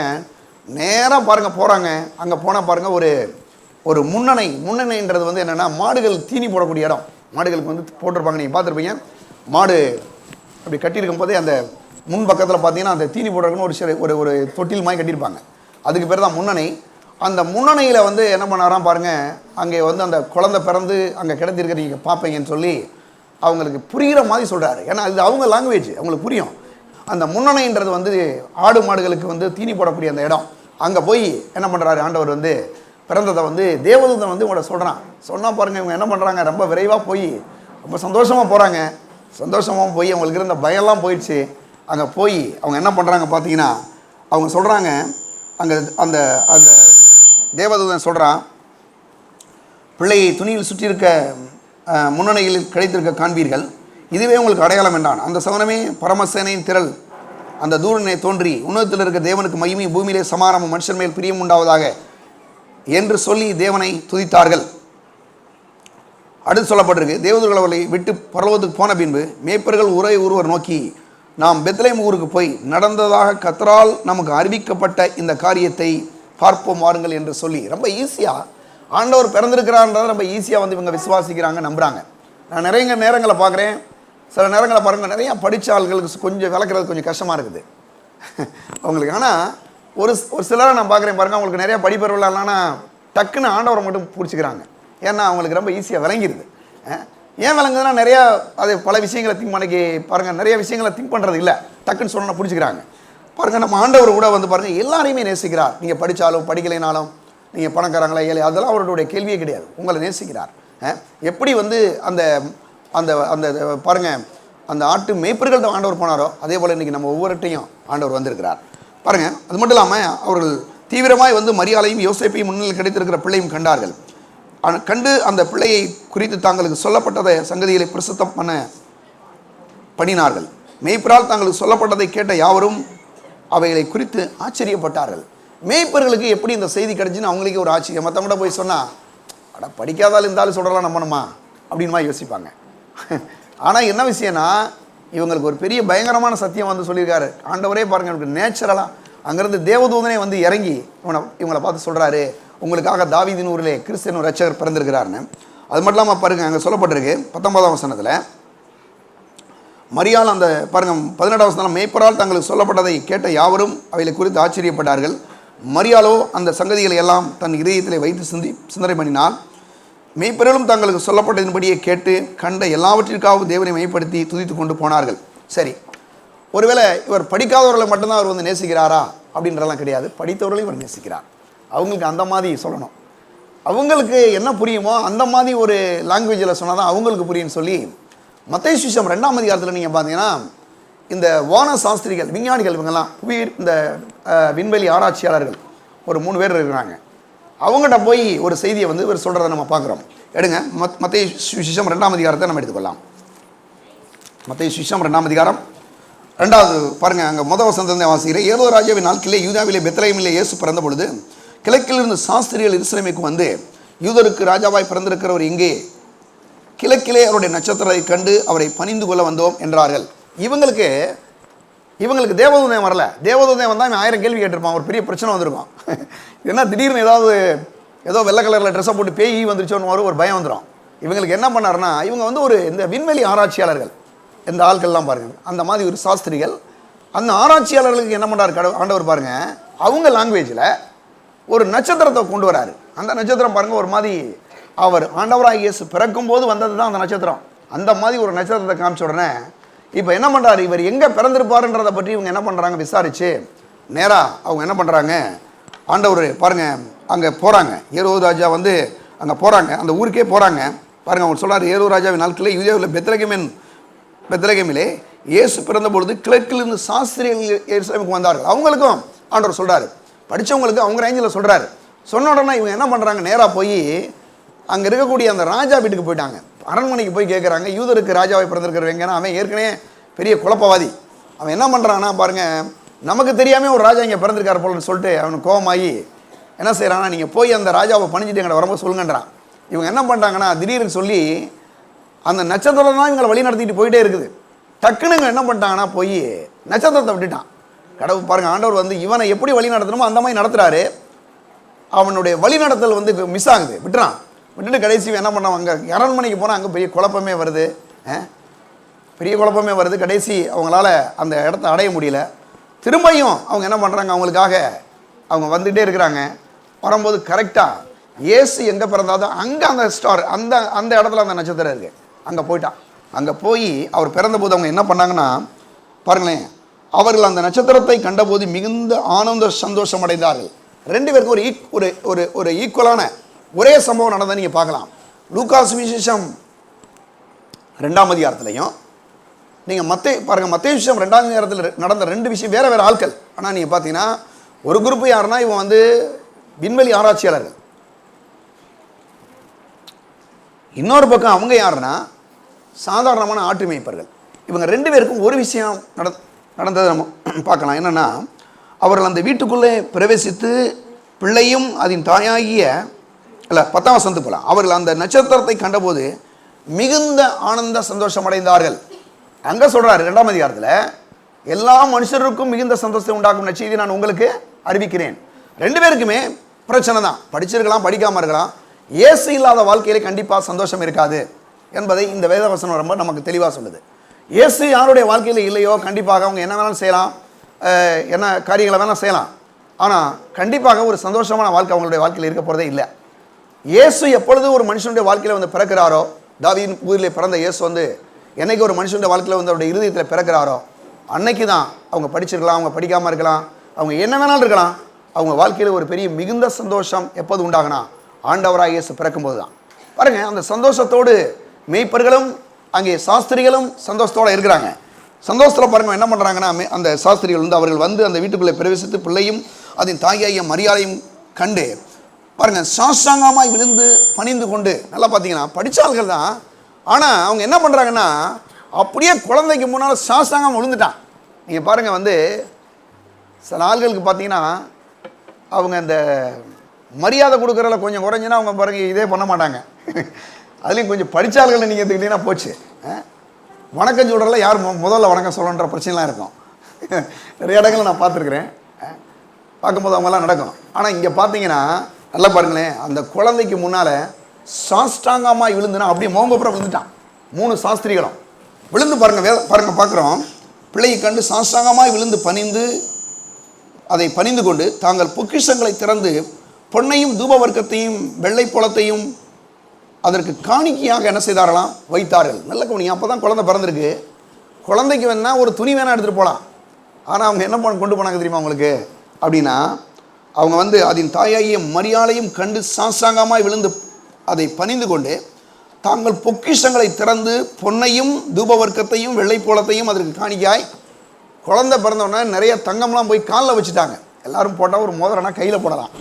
S2: நேராக பாருங்கள் போகிறாங்க. அங்கே போனால் பாருங்கள் ஒரு முன்னணைன்றது வந்து என்னென்னா, மாடுகள் தீனி போடக்கூடிய இடம். மாடுகளுக்கு வந்து போட்டிருப்பாங்க, நீங்கள் பார்த்துருப்பீங்க. மாடு அப்படி கட்டியிருக்கும் போதே அந்த முன் பக்கத்தில் பார்த்தீங்கன்னா அந்த தீனி போடுறதுக்குன்னு ஒரு தொட்டில் மாதிரி கட்டியிருப்பாங்க. அதுக்கு பேர் தான் முன்னணை. அந்த முன்னணையில் வந்து என்ன பண்ணாராம் பாருங்கள், அங்கே வந்து அந்த குழந்தை பிறந்து அங்கே கிடத்திருக்க நீங்கள் பார்ப்பீங்கன்னு சொல்லி அவங்களுக்கு புரிகிற மாதிரி சொல்கிறாரு. ஏன்னா அது அவங்க லாங்குவேஜ், அவங்களுக்கு புரியும். அந்த முன்னணைன்றது வந்து ஆடு மாடுகளுக்கு வந்து தீனி போடக்கூடிய அந்த இடம். அங்கே போய் என்ன பண்ணுறாரு ஆண்டவர் வந்து பிறந்ததை வந்து தேவதூதன் வந்து உங்களோட சொல்கிறான். சொன்னால் பாருங்கள் இவங்க என்ன பண்ணுறாங்க, ரொம்ப விரைவாக போய் ரொம்ப சந்தோஷமாக போகிறாங்க. சந்தோஷமாக போய் அவங்களுக்கு இருந்த பயம்லாம் போயிடுச்சு. அங்கே போய் அவங்க என்ன பண்ணுறாங்க பார்த்தீங்கன்னா, அவங்க சொல்கிறாங்க, அங்கே அந்த அந்த தேவதூதன் சொல்கிறான், பிள்ளையை துணியில் சுற்றியிருக்க முன்னணியில் கிடைத்திருக்க காண்பீர்கள், இதுவே உங்களுக்கு அடையாளம் என்றான். அந்த சவனமே பரமசேனையின் திரள் அந்த தூரனை தோன்றி உன்னதத்தில் இருக்க தேவனுக்கு மகிமை, பூமியிலே சமாதானமும் மனுஷன் மேல் பிரியம் உண்டாவதாக என்று சொல்லி தேவனை துதித்தார்கள். அடுத்து சொல்லப்பட்டிருக்கு, தேவதூதர்கள் அவர்களை விட்டு பரலோகத்துக்கு போன பின்பு மேய்ப்பர்கள் ஒருவர் நோக்கி, நாம் பெத்லகேம் ஊருக்கு போய் நடந்ததாக கர்த்தரால் நமக்கு அறிவிக்கப்பட்ட இந்த காரியத்தை பார்ப்போம் வாருங்கள் என்று சொல்லி ரொம்ப ஈஸியாக ஆண்டவர் பிறந்திருக்கிறான்றதை ரொம்ப ஈஸியாக வந்து இவங்க விசுவாசிக்கிறாங்க, நம்புகிறாங்க. நான் நிறைய நேரங்களை பார்க்குறேன், சில நேரங்களை பாருங்கள், நிறையா படித்த ஆள்களுக்கு கொஞ்சம் விளக்குறது கொஞ்சம் கஷ்டமாக இருக்குது அவங்களுக்கு. ஆனால் ஒரு சிலரை நான் பார்க்குறேன் பாருங்கள், அவங்களுக்கு நிறையா படிப்பறிவில்லைன்னா டக்குன்னு ஆண்டவரை மட்டும் பிடிச்சிக்கிறாங்க. ஏன்னா அவங்களுக்கு ரொம்ப ஈஸியாக விளங்கிடுது. ஏன் விளங்குதுன்னா, நிறையா அது பல விஷயங்களை திங்க் பண்ணிக்கு பாருங்கள், நிறைய விஷயங்களை திங்க் பண்ணுறது இல்லை, டக்குன்னு சொன்னால் பிடிச்சிக்கிறாங்க. பாருங்கள், நம்ம ஆண்டவர் கூட வந்து பாருங்கள் எல்லாரையுமே நேசிக்கிறார். நீங்கள் படித்தாலும் படிக்கலைனாலும், நீங்கள் பணக்காரங்களா ஏழை, அதெல்லாம் அவருடைய கேள்வியே கிடையாது. உங்களை நேசிக்கிறார். எப்படி வந்து அந்த அந்த அந்த பாருங்கள் அந்த ஆட்டு மேய்ப்பர்கள்ட்ட ஆண்டவர் போனாரோ, அதே போல் இன்றைக்கி நம்ம ஒவ்வொருட்டையும் ஆண்டவர் வந்திருக்கிறார். பாருங்கள், அது மட்டும் இல்லாமல் அவர்கள் தீவிரமாய் வந்து மரியாதையும் யோசேப்பையும் முன்னிலையில் கிடைத்திருக்கிற பிள்ளையும் கண்டார்கள். கண்டு அந்த பிள்ளையை குறித்து தாங்களுக்கு சொல்லப்பட்டதை சங்கதிகளை பிரசுத்தம் பண்ணினார்கள். மேய்ப்பரால் தாங்களுக்கு சொல்லப்பட்டதை கேட்ட யாவரும் அவைகளை குறித்து ஆச்சரியப்பட்டார்கள். மேய்ப்பர்களுக்கு எப்படி இந்த செய்தி கிடைச்சின்னு அவங்களுக்கே ஒரு ஆச்சரியம். மற்றவங்கள்ட்ட போய் சொன்னால், அட படிக்காதாலும் இருந்தாலும் சொல்கிறலாம் நம்பணுமா அப்படின்னு யோசிப்பாங்க. ஆனால் என்ன விஷயம்னா, இவங்களுக்கு ஒரு பெரிய பயங்கரமான சத்தியம் வந்து சொல்லியிருக்காரு. ஆண்டவரே பாருங்க, எனக்கு நேச்சுரலாக அங்கேருந்து தேவதூதனே வந்து இறங்கி இவங்களை பார்த்து சொல்கிறாரு, உங்களுக்காக தாவீதின் ஊரிலே கிறிஸ்தன் ரட்சகர் பிறந்திருக்கிறாருன்னு. அது மட்டும் இல்லாமல் பாருங்கள், அங்கே சொல்லப்பட்டிருக்கு 19ஆம் வசனத்தில் மரியாள் அந்த பாருங்கள் 18ஆம் வசனம், மேய்ப்பரால் தங்களுக்கு சொல்லப்பட்டதை கேட்ட யாவரும் அவைகளை குறித்து ஆச்சரியப்பட்டார்கள். மரியாளோ அந்த சங்கதிகளை எல்லாம் தன் இதயத்திலே வைத்து சிந்தனை பண்ணினார். மெய்ப்பர்களும் தங்களுக்கு சொல்லப்பட்டதின்படியே கேட்டு கண்ட எல்லாவற்றிற்காகவும் தேவனை மெய்ப்படுத்தி துதித்து கொண்டு போனார்கள். சரி, ஒருவேளை இவர் படிக்காதவர்களை மட்டும்தான் அவர் வந்து நேசிக்கிறாரா அப்படின்றலாம் கிடையாது, படித்தவர்களையும் இவர் நேசிக்கிறார். அவங்களுக்கு அந்த மாதிரி சொல்லணும், அவங்களுக்கு என்ன புரியுமோ அந்த மாதிரி ஒரு லாங்குவேஜில் சொன்னால் தான் அவங்களுக்கு புரியும்னு சொல்லி மத்தேயு சுவிசேஷம் 2ஆம் அதிகாரத்தில் நீங்கள் பார்த்தீங்கன்னா இந்த வான சாஸ்திரிகள், விஞ்ஞானிகள், இவங்கெல்லாம் இந்த விண்வெளி ஆராய்ச்சியாளர்கள் ஒரு 3 பேர் இருக்கிறாங்க. அவங்ககிட்ட போய் ஒரு செய்தியை வந்து இவர் சொல்கிறத நம்ம பார்க்குறோம். எடுங்க மத்தேயு சுவிசேஷம் 2ஆம் அதிகாரத்தை நம்ம எடுத்துக்கொள்ளலாம். மத்தேயு சுவிசேஷம் 2ஆம் அதிகாரம் 2வது பாருங்கள், அங்கே முதல் வசனத்தை வாசிக்கிறேன். ஏதோ ராஜாவின் நாட்களிலே யூதாவிலே பெத்லகேமிலே இயேசு பிறந்த பொழுது கிழக்கிலிருந்து சாஸ்திரிகள் எருசலேமுக்கு வந்து, யூதருக்கு ராஜாவாய் பிறந்திருக்கிறவர் எங்கே? கிழக்கிலே அவருடைய நட்சத்திரத்தை கண்டு அவரை பணிந்து கொள்ள வந்தோம் என்றார்கள். இவங்களுக்கு தேவதூதன் வரல. தேவதூதன் வந்தால் 1000 கேள்வி கேட்டிருப்பான், ஒரு பெரிய பிரச்சனை வந்திருக்கும். என்ன திடீர்னு ஏதோ வெள்ளை கலரில் ட்ரெஸ்ஸை போட்டு பேய் வந்துருச்சோன்னு ஒரு பயம் வந்துடும். இவங்களுக்கு என்ன பண்ணாருன்னா, இவங்க வந்து ஒரு இந்த விண்வெளி ஆராய்ச்சியாளர்கள், இந்த ஆட்கள்லாம் பாருங்கள், அந்த மாதிரி ஒரு சாஸ்திரிகள். அந்த ஆராய்ச்சியாளர்களுக்கு என்ன பண்ணுறாரு ஆண்டவர் பாருங்கள், அவங்க லாங்குவேஜில் ஒரு நட்சத்திரத்தை கொண்டு வராரு. அந்த நட்சத்திரம் பாருங்கள், ஒரு மாதிரி அவர் ஆண்டவராக இயேசு பிறக்கும் போது வந்தது தான் அந்த நட்சத்திரம். அந்த மாதிரி ஒரு நட்சத்திரத்தை காமிச்ச உடனே இப்போ என்ன பண்ணுறாரு, இவர் எங்கே பிறந்திருப்பாருன்றதை பற்றி இவங்க என்ன பண்ணுறாங்க, விசாரித்து நேராக அவங்க என்ன பண்ணுறாங்க, ஆண்டவர் பாருங்கள் அங்கே போகிறாங்க. ஏரோது ராஜா வந்து அங்கே போகிறாங்க, அந்த ஊருக்கே போகிறாங்க. பாருங்கள், அவங்க சொல்கிறார், ஏரோது ராஜாவின் நாட்களில் யூதேவில் பெத்லகேமிலே இயேசு பிறந்த பொழுது கிழக்கிலிருந்து சாஸ்திரிகள் எருசலேமுக்கு வந்தார்கள். அவங்களுக்கும் ஆண்டவர் சொல்கிறாரு, படித்தவங்களுக்கு அவங்க ரேஞ்சில் சொல்கிறாரு. சொன்ன உடனே இவங்க என்ன பண்ணுறாங்க, நேராக போய் அங்கே இருக்கக்கூடிய அந்த ராஜா வீட்டுக்கு போயிட்டாங்க. அரண்மனைக்கு போய் கேட்குறாங்க, யூதருக்கு ராஜாவை பிறந்திருக்கிறவங்கன்னா அவன் ஏற்கனவே பெரிய குழப்பவாதி. அவன் என்ன பண்ணுறான்னா பாருங்கள், நமக்கு தெரியாமல் ஒரு ராஜா இங்கே பிறந்திருக்காரு போலன்னு சொல்லிட்டு அவனுக்கு கோபமாகி என்ன செய்கிறான்னா, நீங்கள் போய் அந்த ராஜாவை பணிஞ்சிட்டு எங்களை வரும்போது சொல்லுங்கன்றான். இவங்க என்ன பண்ணுறாங்கன்னா, திடீர்னு சொல்லி அந்த நட்சத்திரம் தான் இவங்களை வழி நடத்திட்டு போயிட்டே இருக்குது. டக்குனுங்க என்ன பண்ணிட்டாங்கன்னா, போய் நட்சத்திரத்தை விட்டுட்டான். கடவுள் பாருங்கள், ஆண்டவர் வந்து இவனை எப்படி வழி நடத்தணுமோ அந்த மாதிரி நடத்துகிறாரு. அவனுடைய வழி நடத்தல் வந்து மிஸ் ஆகுது, விட்டுட்டு கடைசி என்ன பண்ணான், அங்கே அரண்மனைக்கு போனால் அங்கே பெரிய குழப்பமே வருது. கடைசி அவங்களால அந்த இடத்த அடைய முடியல. திரும்பியும் அவங்க என்ன பண்ணுறாங்க, அவங்களுக்காக அவங்க வந்துகிட்டே இருக்கிறாங்க. வரும்போது கரெக்டாக இயேசு எங்கே பிறந்தாதோ அங்கே அந்த ஸ்டார் அந்த இடத்துல அந்த நட்சத்திரம் இருக்குது. அங்கே போயிட்டான். அங்கே போய் அவர் பிறந்தபோது அவங்க என்ன பண்ணாங்கன்னா பாருங்களேன், அவர்கள் அந்த நட்சத்திரத்தை கண்டபோது மிகுந்த ஆனந்த சந்தோஷம் அடைந்தார்கள். 2 பேருக்கும் ஒரு ஈக்குவலான ஒரே சம்பவம் நடந்ததை நீங்கள் பார்க்கலாம். லூக்கா சுவிசேஷம் 2ஆம் அதிகாரத்துலையும் நீங்கள் மத்தேயு சுவிசேஷம் 2ஆம் அதிகாரத்தில் நடந்த 2 விஷயம் வேறு ஆட்கள். ஆனால் நீங்கள் பார்த்தீங்கன்னா ஒரு குரூப்பு யாருன்னா, இவன் வந்து விண்வெளி ஆராய்ச்சியாளர்கள். இன்னொரு பக்கம் அவங்க யாருன்னா சாதாரணமான ஆட்டு மேய்ப்பர்கள். இவங்க 2 பேருக்கும் ஒரு விஷயம் நடந்ததை நம்ம பார்க்கலாம். என்னென்னா, அவர்கள் அந்த வீட்டுக்குள்ளே பிரவேசித்து பிள்ளையும் அதன் தாயாகிய 10ஆம் வசனத்துக்கு போகலாம். அவர்கள் அந்த நட்சத்திரத்தை கண்டபோது மிகுந்த ஆனந்த சந்தோஷம் அடைந்தார்கள். அங்கே சொல்கிறாரு 2ஆம் அதிகாரத்தில், எல்லா மனுஷருக்கும் மிகுந்த சந்தோஷத்தை உண்டாக்கும் நற்செய்தியை நான் உங்களுக்கு அறிவிக்கிறேன். 2 பேருக்குமே பிரச்சனை தான், படிச்சிருக்கலாம் படிக்காமல் இருக்கலாம். இயேசு இல்லாத வாழ்க்கையிலே கண்டிப்பாக சந்தோஷம் இருக்காது என்பதை இந்த வேதவசனம் ரொம்ப நமக்கு தெளிவாக சொல்லுது. இயேசு யாருடைய வாழ்க்கையில் இல்லையோ கண்டிப்பாக அவங்க என்ன வேணாலும் செய்யலாம், என்ன காரியங்களை வேணால் செய்யலாம். ஆனால் கண்டிப்பாக ஒரு சந்தோஷமான வாழ்க்கை அவங்களுடைய வாழ்க்கையில் இருக்க போகிறதே இல்லை. இயேசு எப்பொழுது ஒரு மனுஷனுடைய வாழ்க்கையில் வந்து பிறக்கிறாரோ, தாவீதின் ஊரிலே பிறந்த இயேசு வந்து என்னைக்கு ஒரு மனுஷனுடைய வாழ்க்கையில் வந்து அவருடைய இருதயத்தில் பிறக்கிறாரோ அன்னைக்கு தான் அவங்க படிச்சிருக்கலாம், அவங்க படிக்காமல் இருக்கலாம், அவங்க என்ன வேணாலும் இருக்கலாம், அவங்க வாழ்க்கையில் ஒரு பெரிய மிகுந்த சந்தோஷம் எப்போது உண்டாகனா, ஆண்டவராக இயேசு பிறக்கும்போது தான். பாருங்கள், அந்த சந்தோஷத்தோடு மேய்ப்பர்களும் அங்கே சாஸ்திரிகளும் சந்தோஷத்தோடு இருக்கிறாங்க. சந்தோஷத்தில் பாருங்கள் என்ன பண்ணுறாங்கன்னா, அந்த சாஸ்திரிகள் வந்து அவர்கள் வந்து அந்த வீட்டுக்குள்ளே பிரவேசித்து பிள்ளையும் அதன் தாயாகிய மரியாதையும் கண்டு பாருங்கள் சாஷ்டாங்கமாய் விழுந்து பணிந்து கொண்டு, நல்லா பார்த்தீங்கன்னா படித்தாள்கள் தான். ஆனால் அவங்க என்ன பண்ணுறாங்கன்னா, அப்படியே குழந்தைக்கு முன்னால் சாஷ்டாங்கம் விழுந்துட்டான். நீங்கள் பாருங்கள், வந்து சில ஆள்களுக்கு பார்த்தீங்கன்னா அவங்க இந்த மரியாதை கொடுக்குறதுல கொஞ்சம் குறைஞ்சினா அவங்க பாருங்கள் இதே பண்ண மாட்டாங்க. அதுலேயும் கொஞ்சம் படித்தாள்களை நீங்கள் எடுத்துக்கிட்டீங்கன்னா போச்சு. வணக்கம் சொல்கிறல யார் முதல்ல வணக்கம் சொல்லணுன்ற பிரச்சனைலாம் இருக்கும். நிறைய இடங்களில் நான் பார்த்துருக்குறேன், பார்க்கும்போது அவங்கெல்லாம் நடக்கும். ஆனால் இங்கே பார்த்தீங்கன்னா நல்லா பாருங்களேன், அந்த குழந்தைக்கு முன்னால் சாஷ்டாங்கமாக விழுந்துனா அப்படியே மோங்கப்புறம் விழுந்துட்டான். 3 சாஸ்திரிகளும் விழுந்து பாருங்கள் பார்க்குறோம். பிள்ளையை கண்டு சாஷ்டாங்கமாக விழுந்து பணிந்து அதை பணிந்து கொண்டு தாங்கள் பொக்கிஷங்களை திறந்து பொன்னையும் தூபவர்க்கத்தையும் வெள்ளை புலத்தையும் அதற்கு காணிக்கையாக என்ன செய்தார்களாம், வைத்தார்கள். நல்ல கவனிங்க, அப்போ தான் குழந்தை பிறந்திருக்கு. குழந்தைக்கு வேணால் ஒரு துணி வேணால் எடுத்துகிட்டு போகலாம். ஆனால் அவங்க என்ன கொண்டு போனாங்க தெரியுமா உங்களுக்கு அப்படின்னா, அவங்க வந்து அதன் தாயாகிய மரியாளையும் கண்டு சாஷ்டாங்கமாய் விழுந்து அதை பணிந்து கொண்டு தாங்கள் பொக்கிஷங்களை திறந்து பொன்னையும் தூபவர்க்கத்தையும் வெள்ளை போலத்தையும் அதற்கு காணிக்காய். குழந்தை பிறந்தோடனே நிறைய தங்கம்லாம் போய் காலில் வச்சுட்டாங்க. எல்லாரும் போட்டால் ஒரு மோதிரம்னா கையில் போடலாம்,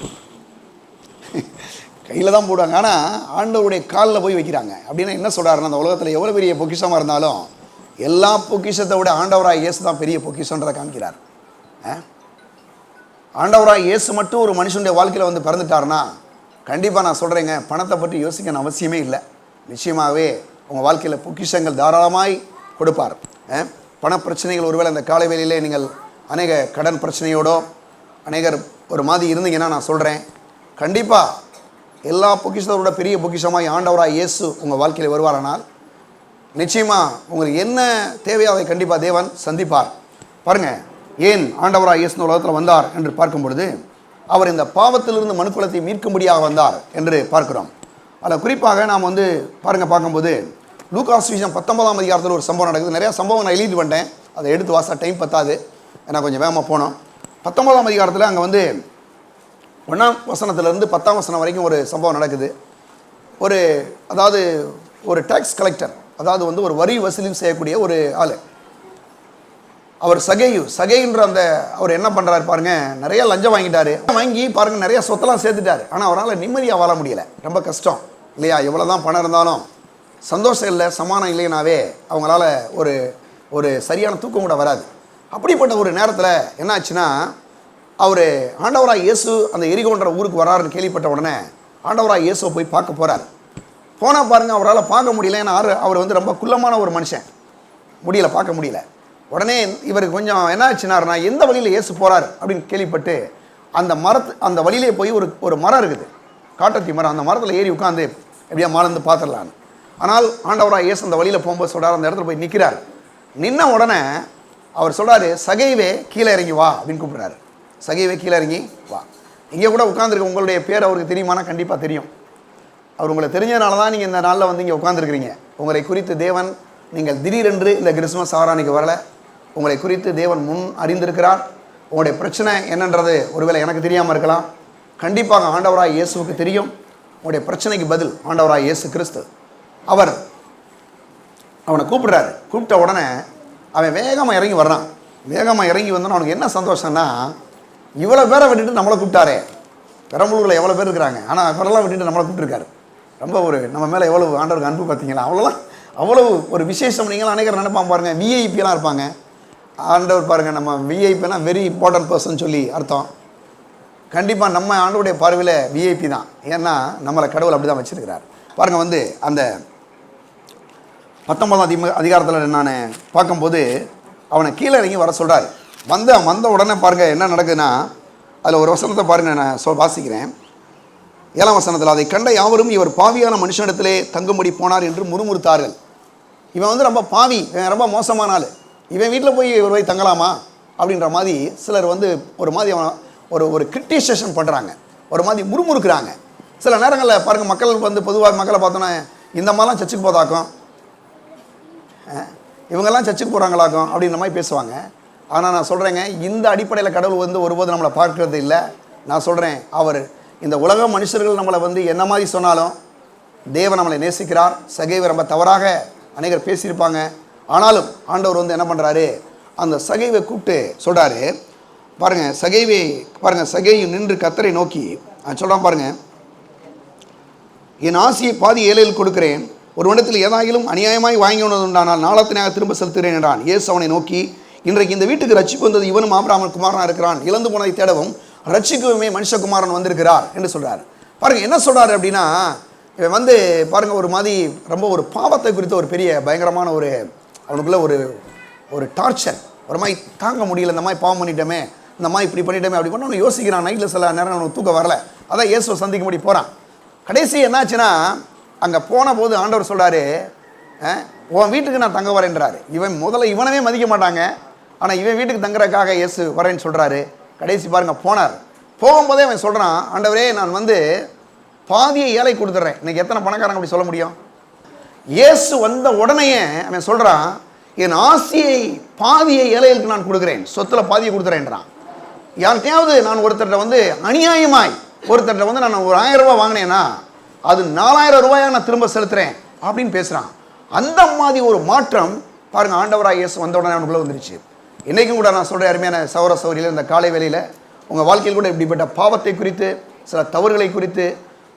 S2: கையில் தான் போடுவாங்க. ஆனால் ஆண்டவருடைய காலில் போய் வைக்கிறாங்க. அப்படின்னா என்ன சொல்கிறாருன்னா, அந்த உலகத்தில் எவ்வளோ பெரிய பொக்கிஷமாக இருந்தாலும் எல்லா பொக்கிஷத்தை விட ஆண்டவராக இயேசு தான் பெரிய பொக்கிஷன்றதை காமிக்கிறார். ஆண்டவராக இயேசு மட்டும் ஒரு மனுஷனுடைய வாழ்க்கையில் வந்து பிறந்துட்டாருன்னா கண்டிப்பாக நான் சொல்கிறேங்க, பணத்தை பற்றி யோசிக்கணும் அவசியமே இல்லை. நிச்சயமாகவே உங்கள் வாழ்க்கையில் பொக்கிஷங்கள் தாராளமாய் கொடுப்பார். பண பிரச்சனைகள் ஒருவேளை இந்த காலை வேளையிலே நீங்கள் அநேக கடன் பிரச்சனையோடோ அநேகர் ஒரு மாதிரி இருந்தீங்கன்னா நான் சொல்கிறேன், கண்டிப்பாக எல்லா பொக்கிஷத்தோட பெரிய பொக்கிஷமாய் ஆண்டவராக இயேசு உங்கள் வாழ்க்கையில் வருவாரானால் நிச்சயமாக உங்களுக்கு என்ன தேவையோ அதை கண்டிப்பாக தேவன் சந்திப்பார். பாருங்கள், ஏன் ஆண்டவராக இயேசு உலகத்தில் வந்தார் என்று பார்க்கும் பொழுது அவர் இந்த பாவத்திலிருந்து மனுக்குலத்தை மீட்கும்படியாக வந்தார் என்று பார்க்கிறோம். அதில் குறிப்பாக நாம் வந்து பார்க்கும்போது லூகாஸ் விசேஷம் 19ஆம் அதிகாரத்தில் ஒரு சம்பவம் நடக்குது. நிறையா சம்பவம் நான் எழுதிட்டு வந்துட்டேன், அதை எடுத்து வாசா டைம் பத்தாது, ஏன்னா கொஞ்சம் வேகமாக போனோம். 19ஆம் அதிகாரத்தில் அங்கே வந்து 1ஆம் வசனத்திலிருந்து 10ஆம் வசனம் வரைக்கும் ஒரு சம்பவம் நடக்குது. அதாவது ஒரு டேக்ஸ் கலெக்டர், அதாவது வந்து ஒரு வரி வசூலியும் செய்யக்கூடிய ஒரு ஆள், அவர் சகையுன்ற அந்த அவர் என்ன பண்ணுறாரு பாருங்க, நிறைய லஞ்சம் வாங்கி பாருங்க நிறைய சொத்தெல்லாம் சேர்த்துட்டாரு. ஆனால் அவரால் நிம்மதியாக வாழ முடியலை, ரொம்ப கஷ்டம் இல்லையா? எவ்வளோ தான் பணம் இருந்தாலும் சந்தோஷம் இல்லை, சமானம் இல்லைனாவே அவங்களால ஒரு சரியான தூக்கம் கூட வராது. அப்படிப்பட்ட ஒரு நேரத்தில் என்ன ஆச்சுன்னா, அவர் ஆண்டவராக இயேசு அந்த எரிகோன்ற ஊருக்கு வராருன்னு கேள்விப்பட்ட உடனே ஆண்டவராக இயேசுவை போய் பார்க்க போகிறார். போனால் பாருங்கள் அவரால் பார்க்க முடியல, ஏன்னா அவர் வந்து ரொம்ப குள்ளமான ஒரு மனுஷன், பார்க்க முடியல. உடனே இவருக்கு கொஞ்சம் என்ன ஆச்சுனாருன்னா, எந்த வழியில் இயேசு போகிறார் அப்படின்னு கேள்விப்பட்டு அந்த வழியிலே போய் ஒரு மரம் இருக்குது, காட்டத்தி மரம். அந்த மரத்தில் ஏறி உட்காந்து எப்படியா மறந்து பார்த்துடலான்னு. ஆனால் ஆண்டவராக இயேசு அந்த வழியில் போகும்போது சொல்கிறார், அந்த இடத்துல போய் நிற்கிறார். நின்ன உடனே அவர் சொல்கிறாரு, சகைவே கீழே இறங்கி வா அப்படின்னு கூப்பிட்றாரு. சகைவே கீழே இறங்கி வா. இங்கே கூட உட்காந்துருக்க உங்களுடைய பேர் அவருக்கு தெரியுமானா கண்டிப்பாக தெரியும். அவர் உங்களை தெரிஞ்சதுனால தான் நீங்கள் இந்த நாளில் வந்து இங்கே உட்காந்துருக்கிறீங்க. உங்களை குறித்து தேவன், நீங்கள் திடீரென்று இந்த கிறிஸ்துமஸ் ஆராதனைக்கு வரல, உங்களை குறித்து தேவன் முன் அறிந்திருக்கிறார். உங்களுடைய பிரச்சனை என்னன்றது ஒருவேளை எனக்கு தெரியாமல் இருக்கலாம், கண்டிப்பாக ஆண்டவராக இயேசுவுக்கு தெரியும். உங்களுடைய பிரச்சனைக்கு பதில் ஆண்டவராக இயேசு கிறிஸ்து. அவர் அவனை கூப்பிட்றாரு. கூப்பிட்ட உடனே அவன் வேகமாக இறங்கி வர்றான். வேகமாக இறங்கி வந்தோன்னா அவனுக்கு என்ன சந்தோஷம்னா, இவ்வளோ பேரை விட்டுட்டு நம்மளை கூப்பிட்டாரே. பெரம்பலூரில் எவ்வளோ பேர் இருக்கிறாங்க, ஆனால் அவரெல்லாம் விட்டுட்டு நம்மளை கூப்பிட்டுருக்காரு. ரொம்ப நம்ம மேலே எவ்வளோ ஆண்டவருக்கு அன்பு பார்த்தீங்களா? அவ்வளோ ஒரு விசேஷம். நீங்களும் அநேகர் நினைப்பான் பாருங்கள், விஐபியெல்லாம் இருப்பாங்க. ஆண்டவர் பாருங்கள், நம்ம விஐபிலாம் வெரி இம்பார்ட்டன்ட் பர்சன் சொல்லி அர்த்தம். கண்டிப்பாக நம்ம ஆண்டவருடைய பார்வையில் விஐபி தான், ஏன்னா நம்மளை கடவுள் அப்படி தான் வச்சுருக்கிறார். பாருங்கள், வந்து அந்த 19ஆம் அதிகாரத்தில் நான் பார்க்கும்போது அவனை கீழே இறங்கி வர சொல்கிறார். வந்த உடனே பாருங்கள் என்ன நடக்குதுன்னா, அதில் ஒரு வசனத்தை பாருங்கள், நான் வாசிக்கிறேன். 7ஆம் வசனத்தில், அதை கண்ட யாவரும் இவர் பாவியான மனுஷனிடத்திலே தங்கும்படி போனார் என்று முறுமுறுத்தார்கள். இவன் வந்து ரொம்ப பாவி, இவன் ரொம்ப மோசமான ஆள், இவன் வீட்டில் போய் இவர் போய் தங்கலாமா அப்படின்ற மாதிரி சிலர் வந்து ஒரு மாதிரி ஒரு கிரிட்டிசேஷன் பண்ணுறாங்க, ஒரு மாதிரி முறுமுறுக்கிறாங்க. சில நேரங்களில் பாருங்கள், மக்கள் வந்து பொதுவாக மக்களை பார்த்தோன்னா இந்த மாதிரிலாம் சர்ச்சுக்கு போதாக்கும், இவங்கெல்லாம் சர்ச்சுக்கு போகிறாங்களாக்கும் அப்படின்ற மாதிரி பேசுவாங்க. ஆனால் நான் சொல்கிறேங்க, இந்த அடிப்படையில் கடவுள் வந்து ஒருபோது நம்மளை பார்க்கறது இல்லை. நான் சொல்கிறேன், அவர் இந்த உலக மனுஷர்கள் நம்மளை வந்து என்ன மாதிரி சொன்னாலும் தேவன் நம்மளை நேசிக்கிறார். சகைவை ரொம்ப தவறாக அநேகர் பேசியிருப்பாங்க, ஆனாலும் ஆண்டவர் வந்து என்ன பண்ணுறாரு, அந்த சகைவை கூப்பிட்டு சொல்கிறாரு. பாருங்கள், சகையும் நின்று கர்த்தரை நோக்கி சொல்கிறான் பாருங்கள், என் ஆசியை பாதி ஏழையில் கொடுக்கிறேன், ஒரு இடத்தில் ஏதாயிலும் அநியாயமாய் வாங்கி உண்டானால் நாளத்தினாக திரும்ப செலுத்துகிறேன் என்றான். இயேசு அவனை நோக்கி, இன்றைக்கு இந்த வீட்டுக்கு ரட்சிப்பு வந்தது இவனும் ஆபிரகாமின் குமாரனாக இருக்கிறான், இழந்து போனதை தேடவும் ரட்சிக்கவுமே மனுஷகுமாரன் வந்திருக்கிறார் என்று சொல்கிறார். பாருங்கள் என்ன சொல்கிறாரு அப்படின்னா, இவன் வந்து பாருங்கள் ஒரு மாதிரி ரொம்ப ஒரு பாவத்தை குறித்த ஒரு பெரிய பயங்கரமான அவனுக்குள்ளே ஒரு ஒரு டார்ச்சர், ஒரு மாதிரி தாங்க முடியல, இந்த மாதிரி பாவம் பண்ணிட்டோமே, இந்த மாதிரி இப்படி பண்ணிட்டோமே அப்படி பண்ண அவன் யோசிக்கிறான். நைட்டில் சில நேரம் அவனுக்கு தூக்கம் வரல. அதான் இயேசுவை சந்திக்க முடி போகிறான். கடைசி என்னாச்சுன்னா, அங்கே போன போது ஆண்டவர் சொல்கிறாரு, உன் வீட்டுக்கு நான் தங்க வரேன்றாரு. இவன் முதல்ல இவனவே மதிக்க மாட்டாங்க, ஆனால் இவன் வீட்டுக்கு தங்குறதுக்காக இயேசு வரேன்னு சொல்கிறாரு. கடைசி பாருங்க போனார். போகும்போதே அவன் சொல்கிறான், ஆண்டவரே நான் வந்து பாதியை ஏழை கொடுத்துட்றேன். இன்னைக்கு எத்தனை பணக்காரங்க அப்படி சொல்ல முடியும்? இயேசு வந்த உடனேயே அவன் சொல்கிறான், என் ஆசியை பாதியை ஏழைகளுக்கு நான் கொடுக்குறேன், சொத்தில் பாதியை கொடுத்துறேன்றான். யார்கிட்டையாவது நான் ஒருத்தர்கிட்ட வந்து அநியாயமாய் ஒருத்தர்கிட்ட வந்து நான் ஒரு 1000 ரூபாய் வாங்கினேன்னா அது 4000 ரூபாயாக நான் திரும்ப செலுத்துறேன் அப்படின்னு பேசுகிறான். அந்த மாதிரி ஒரு மாற்றம் பாருங்கள் ஆண்டவராக இயேசு வந்த உடனே அவனுக்குள்ளே வந்துருச்சு. இன்றைக்கும் கூட நான் சொல்கிறேன் அருமையான சகோதர சகோதரியில், இந்த காலை வேளையில் உங்கள் வாழ்க்கையில் கூட இப்படிப்பட்ட பாவத்தை குறித்து, சில தவறுகளை குறித்து,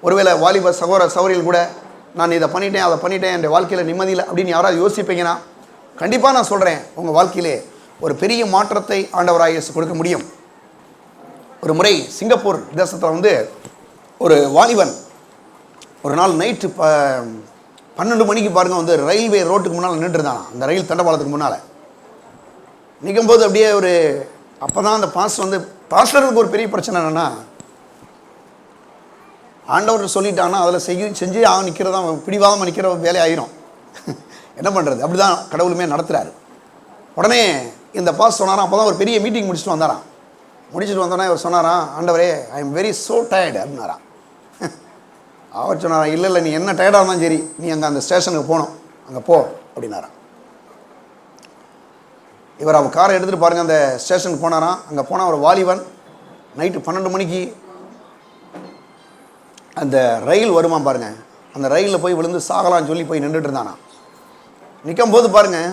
S2: ஒருவேளை வாலிப சகோதர சகோதரிகள் கூட நான் இதை பண்ணிட்டேன் அதை பண்ணிட்டேன் என் வாழ்க்கையில் நிம்மதியில் அப்படின்னு யாராவது யோசிப்பீங்கன்னா, கண்டிப்பாக நான் சொல்கிறேன் உங்கள் வாழ்க்கையிலே ஒரு பெரிய மாற்றத்தை ஆண்டவராக இயேசு கொடுக்க முடியும். ஒரு முறை சிங்கப்பூர் தேசத்தில் வந்து ஒரு வாலிபன் ஒரு நாள் நைட்டு 12 மணிக்கு பாருங்கள் வந்து ரயில்வே ரோட்டுக்கு முன்னால் நின்றுருந்தானா, அந்த ரயில் தண்டவாளத்துக்கு முன்னால் நிற்கும்போது அப்படியே ஒரு அப்போ தான் அந்த பாஸ்டருக்கு ஒரு பெரிய பிரச்சனை என்னென்னா, ஆண்டவர் சொல்லிட்டான்னா அதில் செஞ்சு அவன் நிற்கிறதா பிடிவாதமாக நிற்கிற வேலை ஆயிரும். என்ன பண்ணுறது? அப்படி தான் கடவுளுமே நடத்துகிறாரு. உடனே இந்த பாஸ் சொன்னாராம், அப்போ தான் ஒரு பெரிய மீட்டிங் முடிச்சுட்டு வந்தாராம். முடிச்சுட்டு வந்தோடனே அவர் சொன்னாராம், ஆண்டவரே I am very so tired அப்படின்னாராம். அவர் சொன்னாராம், இல்லை நீ என்ன டயர்டாக இருந்தாலும் சரி, நீ அங்கே அந்த ஸ்டேஷனுக்கு போகணும், அங்கே போ அப்படின்னாராம். இவர் அவர் காரை எடுத்துகிட்டு பாருங்கள் அந்த ஸ்டேஷனுக்கு போனாராம். அங்கே போனால் ஒரு வாலிபன் நைட்டு 12 மணிக்கு அந்த ரயில் வருமா பாருங்கள், அந்த ரயிலில் போய் விழுந்து சாகலான்னு சொல்லி போய் நின்றுட்டு இருந்தானா. நிற்கும்போது பாருங்கள்,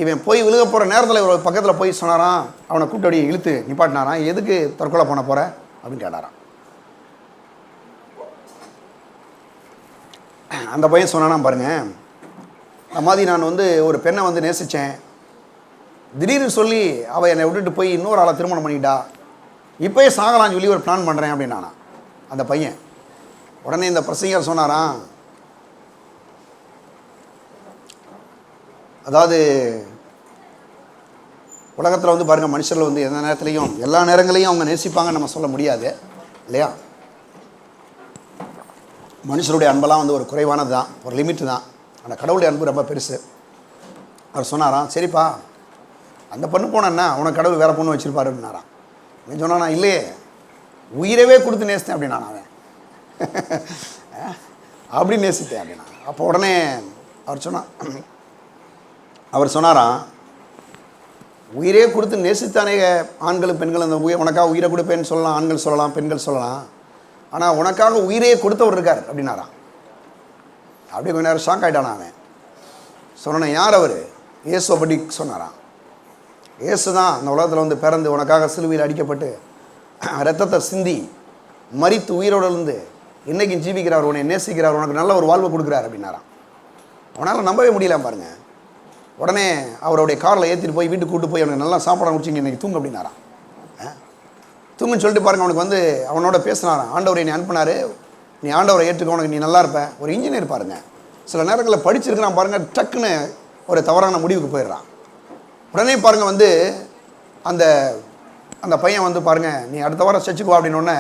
S2: இவன் போய் விழுக போகிற நேரத்தில் இவர் பக்கத்தில் போய் சொன்னாராம், அவனை கூப்பிட்டு அப்படியே இழுத்து நிப்பாட்டினாராம். எதுக்கு தற்கொலை பண்ண போகிற அப்படின்னு கேட்டாராம். அந்த பையன் சொன்னானா பாருங்கள், அந்த மாதிரி நான் வந்து ஒரு பெண்ணை வந்து நேசித்தேன், திடீர்னு சொல்லி அவள் என்னை விட்டுட்டு போய் இன்னொரு ஆளை திருமணம் பண்ணிக்கிட்டா, இப்போயே சாகலான்னு சொல்லி ஒரு பிளான் பண்ணுறேன் அப்படின்னானா அந்த பையன். உடனே இந்த பிரசங்கர் சொன்னாராம், அதாவது உலகத்தில் வந்து பாருங்கள், மனுஷர்கள் வந்து எந்த நேரத்துலையும் எல்லா நேரங்களையும் அவங்க நேசிப்பாங்கன்னு நம்ம சொல்ல முடியாது இல்லையா? மனுஷருடைய அன்பெல்லாம் வந்து ஒரு குறைவானது தான், ஒரு லிமிட்டு தான். ஆனால் கடவுளுடைய அன்பு ரொம்ப பெருசு. அவர் சொன்னாராம், சரிப்பா அந்த பொண்ணு போனேன்னா அவனை கடவுள் வேறு பொண்ணு வச்சுருப்பாருன்னாரான். நீ சொன்னானா, இல்லையே உயிரவே கொடுத்து நேசித்தேன் அப்படின்னா அவன் அப்படி நேசித்தேன் அப்படின்னா. அப்போ உடனே அவர் சொன்னாராம், உயிரே கொடுத்து நேசித்தானே ஆண்களும் பெண்களும் அந்த உனக்காக உயிரை கொடுப்பேன்னு சொல்லலாம், ஆண்கள் சொல்லலாம், பெண்கள் சொல்லலாம், ஆனால் உனக்காக உயிரே கொடுத்தவர் இருக்கார் அப்படின்னாராம். அப்படி கொஞ்ச நேரம் ஷாக் ஆகிட்டானா அவன். சொன்னேன், யார் அவர்? இயேசுவை பற்றி சொன்னாராம். இயேசு தான் அந்த உலகத்தில் வந்து பிறந்து உனக்காக சிலுவையில் அடிக்கப்பட்டு ரத்தத்தை சிந்தி மரித்து உயிரோடு இருந்து இன்றைக்கும் ஜீவிக்கிறார், உன்னை நேசிக்கிறார், உனக்கு நல்ல ஒரு வாழ்வு கொடுக்குறார் அப்படின்னாராம். அவனால் நம்பவே முடியல பாருங்கள். உடனே அவருடைய காரில் ஏற்றிட்டு போய் வீட்டுக்கு கூட்டு போய் அவனுக்கு நல்லா சாப்பாடு முடிச்சிங்க, இன்றைக்கி தூங்கு அப்படின்னாராம். தூங்குன்னு சொல்லிட்டு பாருங்கள், அவனுக்கு வந்து அவனோட பேசினாரான், ஆண்டவரை நீ அனுப்பினார், நீ ஆண்டவரை ஏற்றுக்க, உனக்கு நீ நல்லா இருப்ப. ஒரு இன்ஜினியர் பாருங்கள், சில நேரங்களில் படிச்சிருக்கிறான் பாருங்கள், டக்குன்னு ஒரு தவறான முடிவுக்கு போயிடுறான். உடனே பாருங்கள் வந்து அந்த அந்த பையன் வந்து பாருங்கள், நீ அடுத்த வாரம் சர்ச்சுக்கு வா அப்படின்னோடனே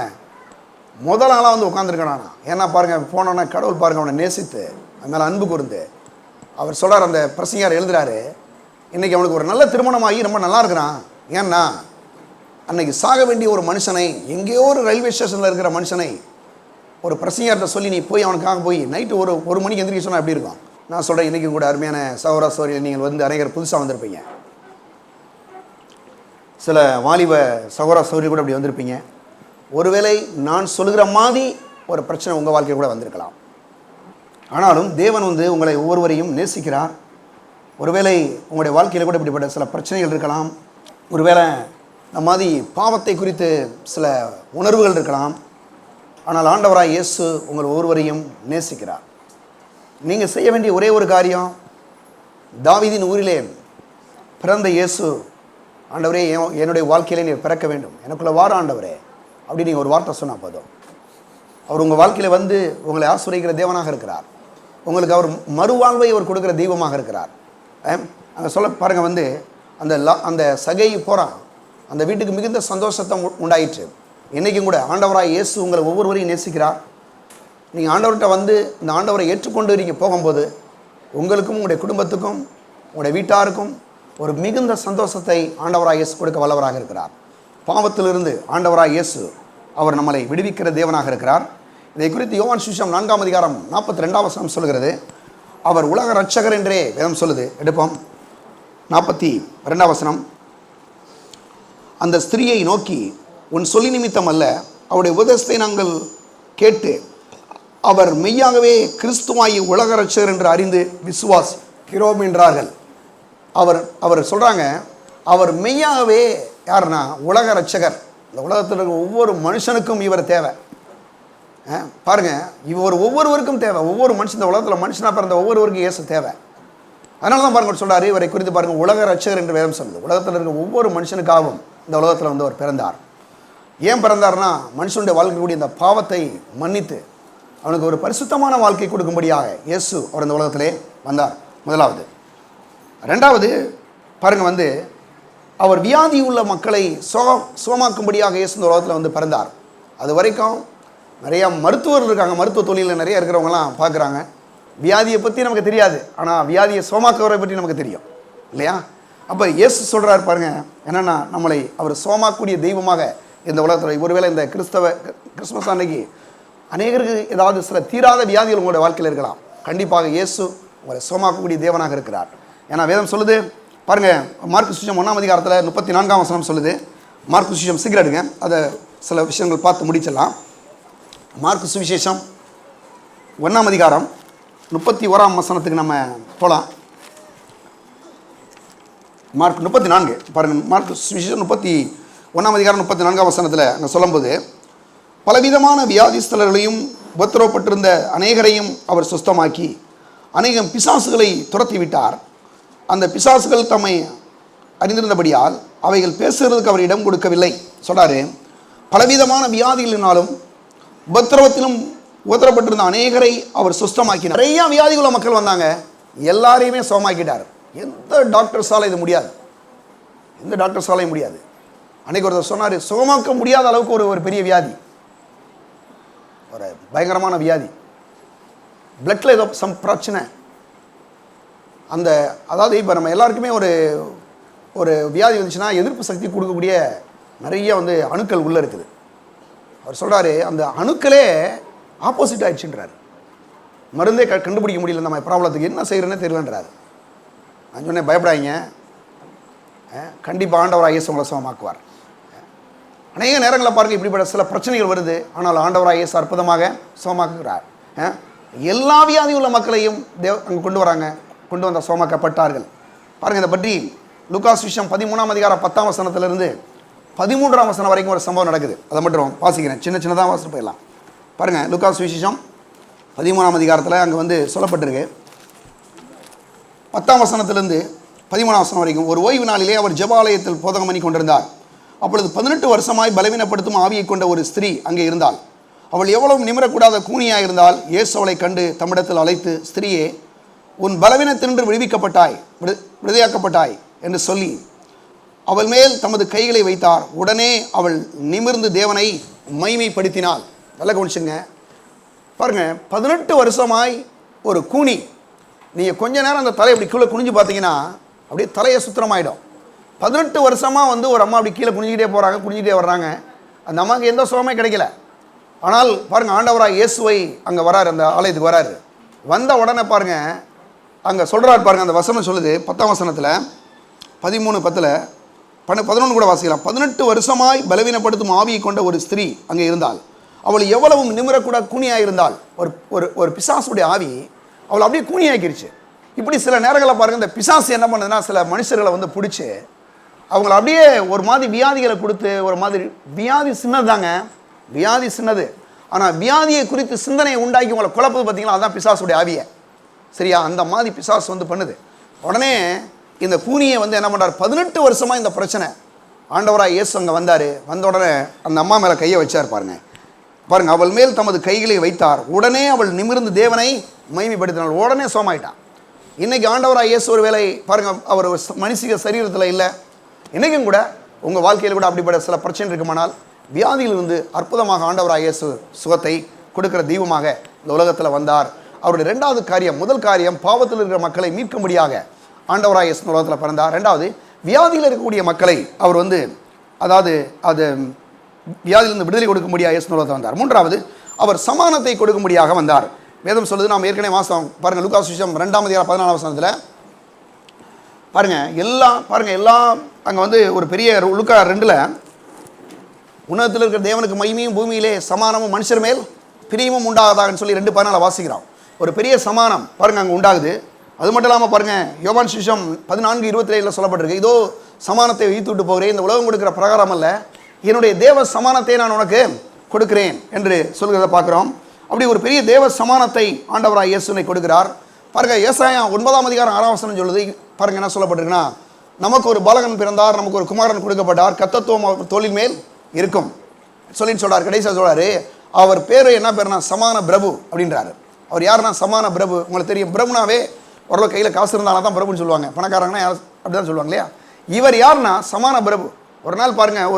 S2: முதல் நாளாக வந்து உட்காந்துருக்கானா. ஏன்னா பாருங்கள், போனோன்னே கடவுள் பாருங்கள் அவனை நேசித்து அது மேலே அன்பு கூர்ந்து அவர் சொல்கிறார், அந்த பிரசங்கியார் எழுதுகிறாரு, இன்றைக்கி அவனுக்கு ஒரு நல்ல திருமணமாகி ரொம்ப நல்லா இருக்கிறான். ஏன்னா அன்றைக்கி சாக வேண்டிய ஒரு மனுஷனை, எங்கேயோ ஒரு ரயில்வே ஸ்டேஷனில் இருக்கிற மனுஷனை ஒரு பிரசங்கியார்கிட்ட சொல்லி நீ போய் அவனுக்காக போய் நைட்டு ஒரு மணிக்கு எந்திரிக்க சொன்னால் எப்படி இருக்கும்? நான் சொல்கிறேன், இன்றைக்கும் கூட அருமையான சகோதர சகோதரிகள் நீங்கள் வந்து அநேகர் புதுசாக வந்திருப்பீங்க, சில வாலிப சகோதர சகோதரி கூட அப்படி வந்திருப்பீங்க. ஒருவேளை நான் சொல்லுகிற மாதிரி ஒரு பிரச்சனை உங்கள் வாழ்க்கையில் கூட வந்திருக்கலாம். ஆனாலும் தேவன் வந்து உங்களை ஒவ்வொருவரையும் நேசிக்கிறார். ஒருவேளை உங்களுடைய வாழ்க்கையில் கூட இப்படிப்பட்ட சில பிரச்சனைகள் இருக்கலாம், ஒருவேளை இந்த மாதிரி பாவத்தை குறித்து சில உணர்வுகள் இருக்கலாம். ஆனால் ஆண்டவராய் இயேசு உங்கள் ஒவ்வொருவரையும் நேசிக்கிறார். நீங்கள் செய்ய வேண்டிய ஒரே ஒரு காரியம், தாவீதின் ஊரிலே பிறந்த இயேசு, ஆண்டவரே என்னுடைய வாழ்க்கையிலே நீர் பிறக்க வேண்டும், எனக்குள்ள வார ஆண்டவரே அப்படி நீங்கள் ஒரு வார்த்தை சொன்னால் போதும். அவர் உங்கள் வாழ்க்கையில் வந்து உங்களை ஆசீர்வதிக்கிற தேவனாக இருக்கிறார். உங்களுக்கு அவர் மறுவாழ்வை அவர் கொடுக்குற தெய்வமாக இருக்கிறார். அங்கே சொல்ல பாருங்கள் வந்து அந்த சகை போகிறான், அந்த வீட்டுக்கு மிகுந்த சந்தோஷத்தை உண்டாயிற்று. இன்றைக்கும் கூட ஆண்டவராக இயேசு உங்களை ஒவ்வொருவரையும் நேசிக்கிறார். நீங்கள் ஆண்டவர்கிட்ட வந்து இந்த ஆண்டவரை ஏற்றுக்கொண்டு நீங்கள் போகும்போது உங்களுக்கும் உங்களுடைய குடும்பத்துக்கும் உங்களுடைய வீட்டாருக்கும் ஒரு மிகுந்த சந்தோஷத்தை ஆண்டவராக இயேசு கொடுக்க வல்லவராக இருக்கிறார். பாவத்திலிருந்து ஆண்டவராக இயேசு அவர் நம்மளை விடுவிக்கிற தேவனாக இருக்கிறார். இதை குறித்து யோவான் சுவிசேஷம் 4ஆம் அதிகாரம் 42ஆம் வசனம் சொல்கிறது. அவர் உலக இரட்சகர் என்றே வேதம் சொல்லுது. எடுப்போம் 42ஆம் வசனம். அந்த ஸ்திரியை நோக்கி, உன் சொல்லி நிமித்தம் அல்ல, அவருடைய உபதேசத்தை நாங்கள் கேட்டு அவர் மெய்யாகவே கிறிஸ்துவாயி உலக இரட்சகர் என்று அறிந்து விசுவாசிக்கிறோம் என்றார்கள். அவர் சொல்கிறாங்க, அவர் மெய்யாகவே யாருன்னா உலக இரட்சகர். இந்த உலகத்தில் இருக்கிற ஒவ்வொரு மனுஷனுக்கும் இவர் தேவை. பாருங்கள், இவர் ஒவ்வொருவருக்கும் தேவை. ஒவ்வொரு மனுஷன் இந்த உலகத்தில் மனுஷனாக பிறந்த ஒவ்வொருவருக்கும் இயேசு தேவை. அதனால தான் பாருங்கள் சொல்கிறார், இவரை குறித்து பாருங்கள் உலக இரட்சகர் என்று வேதம் சொல்லுது. உலகத்தில் இருக்கிற ஒவ்வொரு மனுஷனுக்காகவும் இந்த உலகத்தில் வந்து அவர் பிறந்தார். ஏன் பிறந்தார்னா மனுஷனுடைய வாழ்க்கைக்கூடிய இந்த பாவத்தை மன்னித்து அவனுக்கு ஒரு பரிசுத்தமான வாழ்க்கை கொடுக்கும்படியாக இயேசு அவர் இந்த உலகத்திலே வந்தார். முதலாவது. ரெண்டாவது பாருங்கள் வந்து அவர் வியாதி உள்ள மக்களை சுகமாக்கும்படியாக இயேசு இந்த உலகத்தில் வந்து பிறந்தார். அது வரைக்கும் நிறையா மருத்துவர்கள் இருக்காங்க, மருத்துவ தொழிலில் நிறைய இருக்கிறவங்களாம் பார்க்குறாங்க. வியாதியை பற்றி நமக்கு தெரியாது, ஆனால் வியாதியை சுகமாக்குவரை பற்றி நமக்கு தெரியும் இல்லையா? அப்போ இயேசு சொல்கிறார் பாருங்கள், என்னென்னா நம்மளை அவர் சுகமாக்கக்கூடிய தெய்வமாக இந்த உலகத்தில். ஒருவேளை இந்த கிறிஸ்மஸ் அன்னைக்கு அநேகருக்கு ஏதாவது சில தீராத வியாதிகள் உங்களுடைய வாழ்க்கையில் இருக்கலாம். கண்டிப்பாக இயேசு உங்களை சுகமாக்கக்கூடிய தேவனாக இருக்கிறார். ஏன்னா வேதம் சொல்லுது பாருங்கள், மார்க்கு சுவிசேஷம் 1ஆம் அதிகாரத்தில் 34ஆம் வசனம் சொல்லுது. மார்க்கு சுவிசேஷம் சீக்கிரம் எடுங்க, அதை சில விஷயங்கள் பார்த்து முடிச்சிடலாம். மார்க்கு சுவிசேஷம் 1ஆம் அதிகாரம் 31ஆம் வசனத்துக்கு நம்ம போகலாம். மார்க் 34 பாருங்கள். மார்க்கு சுவிசேஷம் 31ஆம் அதிகாரம் 34ஆம் வசனத்தில் அங்கே சொல்லும்போது, பலவிதமான வியாதிஸ்தலர்களையும் உபத்திரவப்பட்டிருந்த அநேகரையும் அவர் சுஸ்தமாக்கி அநேகம் பிசாசுகளை துரத்தி விட்டார். அந்த பிசாசுகள் தம்மை அறிந்திருந்தபடியால் அவைகள் பேசுகிறதுக்கு அவர் இடம் கொடுக்கவில்லை. சொல்கிறாரு, பலவிதமான வியாதிகளினாலும் உபத்திரவத்திலும் உபத்திரப்பட்டிருந்த அநேகரை அவர் சுஸ்தமாக்கினார். நிறையா வியாதிகள மக்கள் வந்தாங்க, எல்லாரையுமே சுகமாக்கிட்டார். எந்த டாக்டர்ஸால் இது முடியாது, எந்த டாக்டர்ஸாலையும் முடியாது. அன்றைக்கு ஒருத்தர் சொன்னார், சுகமாக்க முடியாத அளவுக்கு ஒரு பெரிய வியாதி, ஒரு பயங்கரமான வியாதி, பிளட்டில் ஏதோ பிரச்சனை. அந்த அதாவது இப்போ நம்ம எல்லாருக்குமே ஒரு வியாதி வந்துச்சுன்னா எதிர்ப்பு சக்தி கொடுக்கக்கூடிய நிறைய வந்து அணுக்கள் உள்ளே இருக்குது. அவர் சொல்கிறாரு, அந்த அணுக்களே ஆப்போசிட் ஆயிடுச்சுன்றார். மருந்தே கண்டுபிடிக்க முடியல நம்ம ப்ராப்ளத்துக்கு, என்ன செய்கிறேன்னே தெரியலன்றார். நான் சொன்னேன், பயப்படாதீங்க, கண்டிப்பாக ஆண்டவராக இயேசு உங்களை சுகமாக்குவார். அநேக நேரங்களில் பாருங்கள், இப்படிப்பட்ட சில பிரச்சனைகள் வருது, ஆனால் ஆண்டவராக இயேசு அற்புதமாக சுகமாக்குகிறார். எல்லா வியாதி உள்ள மக்களையும் அங்கே கொண்டு வந்த சுகமாக்கப்பட்டார்கள். பாருங்கள், இதை பற்றி லூக்கா சுவிசேஷம் 13ஆம் அதிகாரம் 10ஆம் வசனத்திலிருந்து 13ஆம் வசனம் வரைக்கும் ஒரு சம்பவம் நடக்குது. அதை மட்டும் வாசிக்கிறேன், சின்னதாக வாசிட்டு போயிடலாம். பாருங்கள், லூக்கா சுவிசேஷம் 13ஆம் அதிகாரத்தில் அங்கே வந்து சொல்லப்பட்டிருக்கு. 10ஆம் வசனத்திலிருந்து 13ஆம் வசனம் வரைக்கும். ஒரு ஓய்வு நாளிலே அவர் ஜெபாலயத்தில் போதகம் பண்ணி கொண்டிருந்தார். அப்பொழுது 18 வருஷமாய் பலவீனப்படுத்தும் ஆவியை கொண்ட ஒரு ஸ்திரீ அங்கே இருந்தாள். அவள் எவ்வளவு நிமிரக்கூடாத கூனியாக இருந்தால் இயேசு அவளை கண்டு தம்மிடத்தில் அழைத்து, ஸ்திரீயே, உன் பலவீனத்தினின்று விடுதலையாக்கப்பட்டாய் என்று சொல்லி அவள் மேல் தமது கைகளை வைத்தார். உடனே அவள் நிமிர்ந்து தேவனை மகிமைப்படுத்தினாள். நல்ல கவனிச்சுங்க பாருங்கள், 18 வருஷமாய் ஒரு கூனி. நீங்கள் கொஞ்ச நேரம் அந்த தலையை அப்படி கீழே குனிஞ்சு பார்த்தீங்கன்னா அப்படியே தலையை சுத்தமாயிடும். 18 வருஷமாக வந்து ஒரு அம்மா அப்படி கீழே குனிஞ்சிக்கிட்டே வர்றாங்க. அந்த அம்மாவுக்கு எந்த சுகமே கிடைக்கல. ஆனால் பாருங்கள், ஆண்டவராக இயேசுவை அங்கே வராரு, அந்த ஆலயத்துக்கு வராரு. வந்த உடனே பாருங்கள், அங்கே சொல்கிறார் பாருங்கள், அந்த வசனம் சொல்லுது 10ஆம் வசனத்தில் 13:10 11 கூட வாசிக்கலாம். 18 வருஷமாய் பலவீனப்படுத்தும் ஆவியை கொண்ட ஒரு ஸ்திரீ அங்கே இருந்தாள். அவள் எவ்வளவு நிமிரக்கூட கூனியாக இருந்தாள். ஒரு பிசாசுடைய ஆவி அவள் அப்படியே கூனியாக்கிருச்சு. இப்படி சில நேரங்களில் பாருங்கள், இந்த பிசாசு என்ன பண்ணுதுன்னா சில மனுஷர்களை வந்து பிடிச்சி அவங்கள அப்படியே ஒரு மாதிரி வியாதிகளை கொடுத்து, ஒரு மாதிரி வியாதி சின்னது தாங்க, வியாதி சின்னது, ஆனால் வியாதியை குறித்து சிந்தனையை உண்டாக்கி உங்களை குழப்பது பார்த்தீங்களா, அதுதான் பிசாசுடைய ஆவியை. சரியா? அந்த மாதிரி பிசாசு வந்து பண்ணுது. உடனே இந்த கூனியை வந்து என்ன பண்ணுறார், 18 வருஷமாக இந்த பிரச்சனை. ஆண்டவராக இயேசு அங்கே வந்தார். வந்த உடனே அந்த அம்மா மேலே கையை வச்சார். பாருங்க, அவள் மேல் தமது கைகளை வைத்தார். உடனே அவள் நிமிர்ந்து தேவனை மகிமைப்படுத்தினாள். உடனே சோமாயிட்டான். இன்றைக்கி ஆண்டவராக இயேசு ஒரு வேளை பாருங்கள், அவர் மனுஷிக சரீரத்தில் இல்லை. இன்றைக்கும் கூட உங்கள் வாழ்க்கையில் கூட அப்படிப்பட்ட சில பிரச்சனை இருக்குமானால், வியாதியிலிருந்து அற்புதமாக ஆண்டவராக இயேசு சுகத்தை கொடுக்குற தெய்வமாக இந்த உலகத்தில் வந்தார். அவருடைய ரெண்டாவது காரியம், முதல் காரியம் பாவத்தில் இருக்கிற மக்களை மீட்கும்படியாக ஆண்டவராக இயேசு உலகத்தில் பிறந்தார். ரெண்டாவது, வியாதியில் இருக்கக்கூடிய மக்களை அவர் அதாவது அது வியாதியிலிருந்து விடுதலை கொடுக்கும்படியாக இயேசு உலகத்தில் வந்தார். மூன்றாவது, அவர் சமானத்தை கொடுக்கும்படியாக வந்தார். வேதம் சொல்லுது, நாம் ஏற்கனவே வாசம் பாருங்கள், லூக்கா சுவிசேஷம் 2:14 வசனத்தில் பாருங்கள் எல்லாம் அங்கே ஒரு பெரிய லூக்கா 2ல் உன்னதத்தில் இருக்கிற தேவனுக்கு மகிமையும் பூமியிலே சமானமும் மனுஷர் மேல் பிரியமும் உண்டாகுதான்னு சொல்லி 2:14 வாசிக்கிறோம். ஒரு பெரிய சமானம் பாருங்கள் அங்கே உண்டாகுது. அது மட்டும் இல்லாமல் பாருங்கள், யோவான் சுவிசேஷம் 14:27 சொல்லப்பட்டிருக்கு, இதோ சமானத்தை வைத்து விட்டு போகிறேன், இந்த உலகம் கொடுக்குற பிரகாரம் அல்ல, என்னுடைய தேவ சமானத்தை நான் உனக்கு கொடுக்கிறேன் என்று சொல்கிறத பார்க்குறோம். அப்படி ஒரு பெரிய தேவ சமானத்தை ஆண்டவராக இயேசுவை கொடுக்கிறார். பாருங்கள், ஏசாயா 9:6 சொல்லுது. பாருங்கள் என்ன சொல்லப்பட்டிருக்குன்னா, நமக்கு ஒரு பாலகன் பிறந்தார், நமக்கு ஒரு குமாரன் கொடுக்கப்பட்டார், கர்த்தத்துவம் அவர் தோளின் மேல் இருக்கும் சொல்லின்னு சொல்கிறார். கடைசியாக சொல்கிறாரு, அவர் பேர் என்ன பேருனா சமான பிரபு அப்படின்றாரு. அவர் யாருன்னா சமான பிரபு. உங்களுக்கு தெரியும், பிரபுனாவே ஓரளவு கையில் காசு இருந்தாலும் தான் பிரபுன்னு சொல்லுவாங்க. பணக்காரங்கன்னா யார் அப்படி தான் சொல்லுவாங்க இல்லையா? இவர் யாருன்னா சமான பிரபு. ஒரு நாள் பாருங்கள்,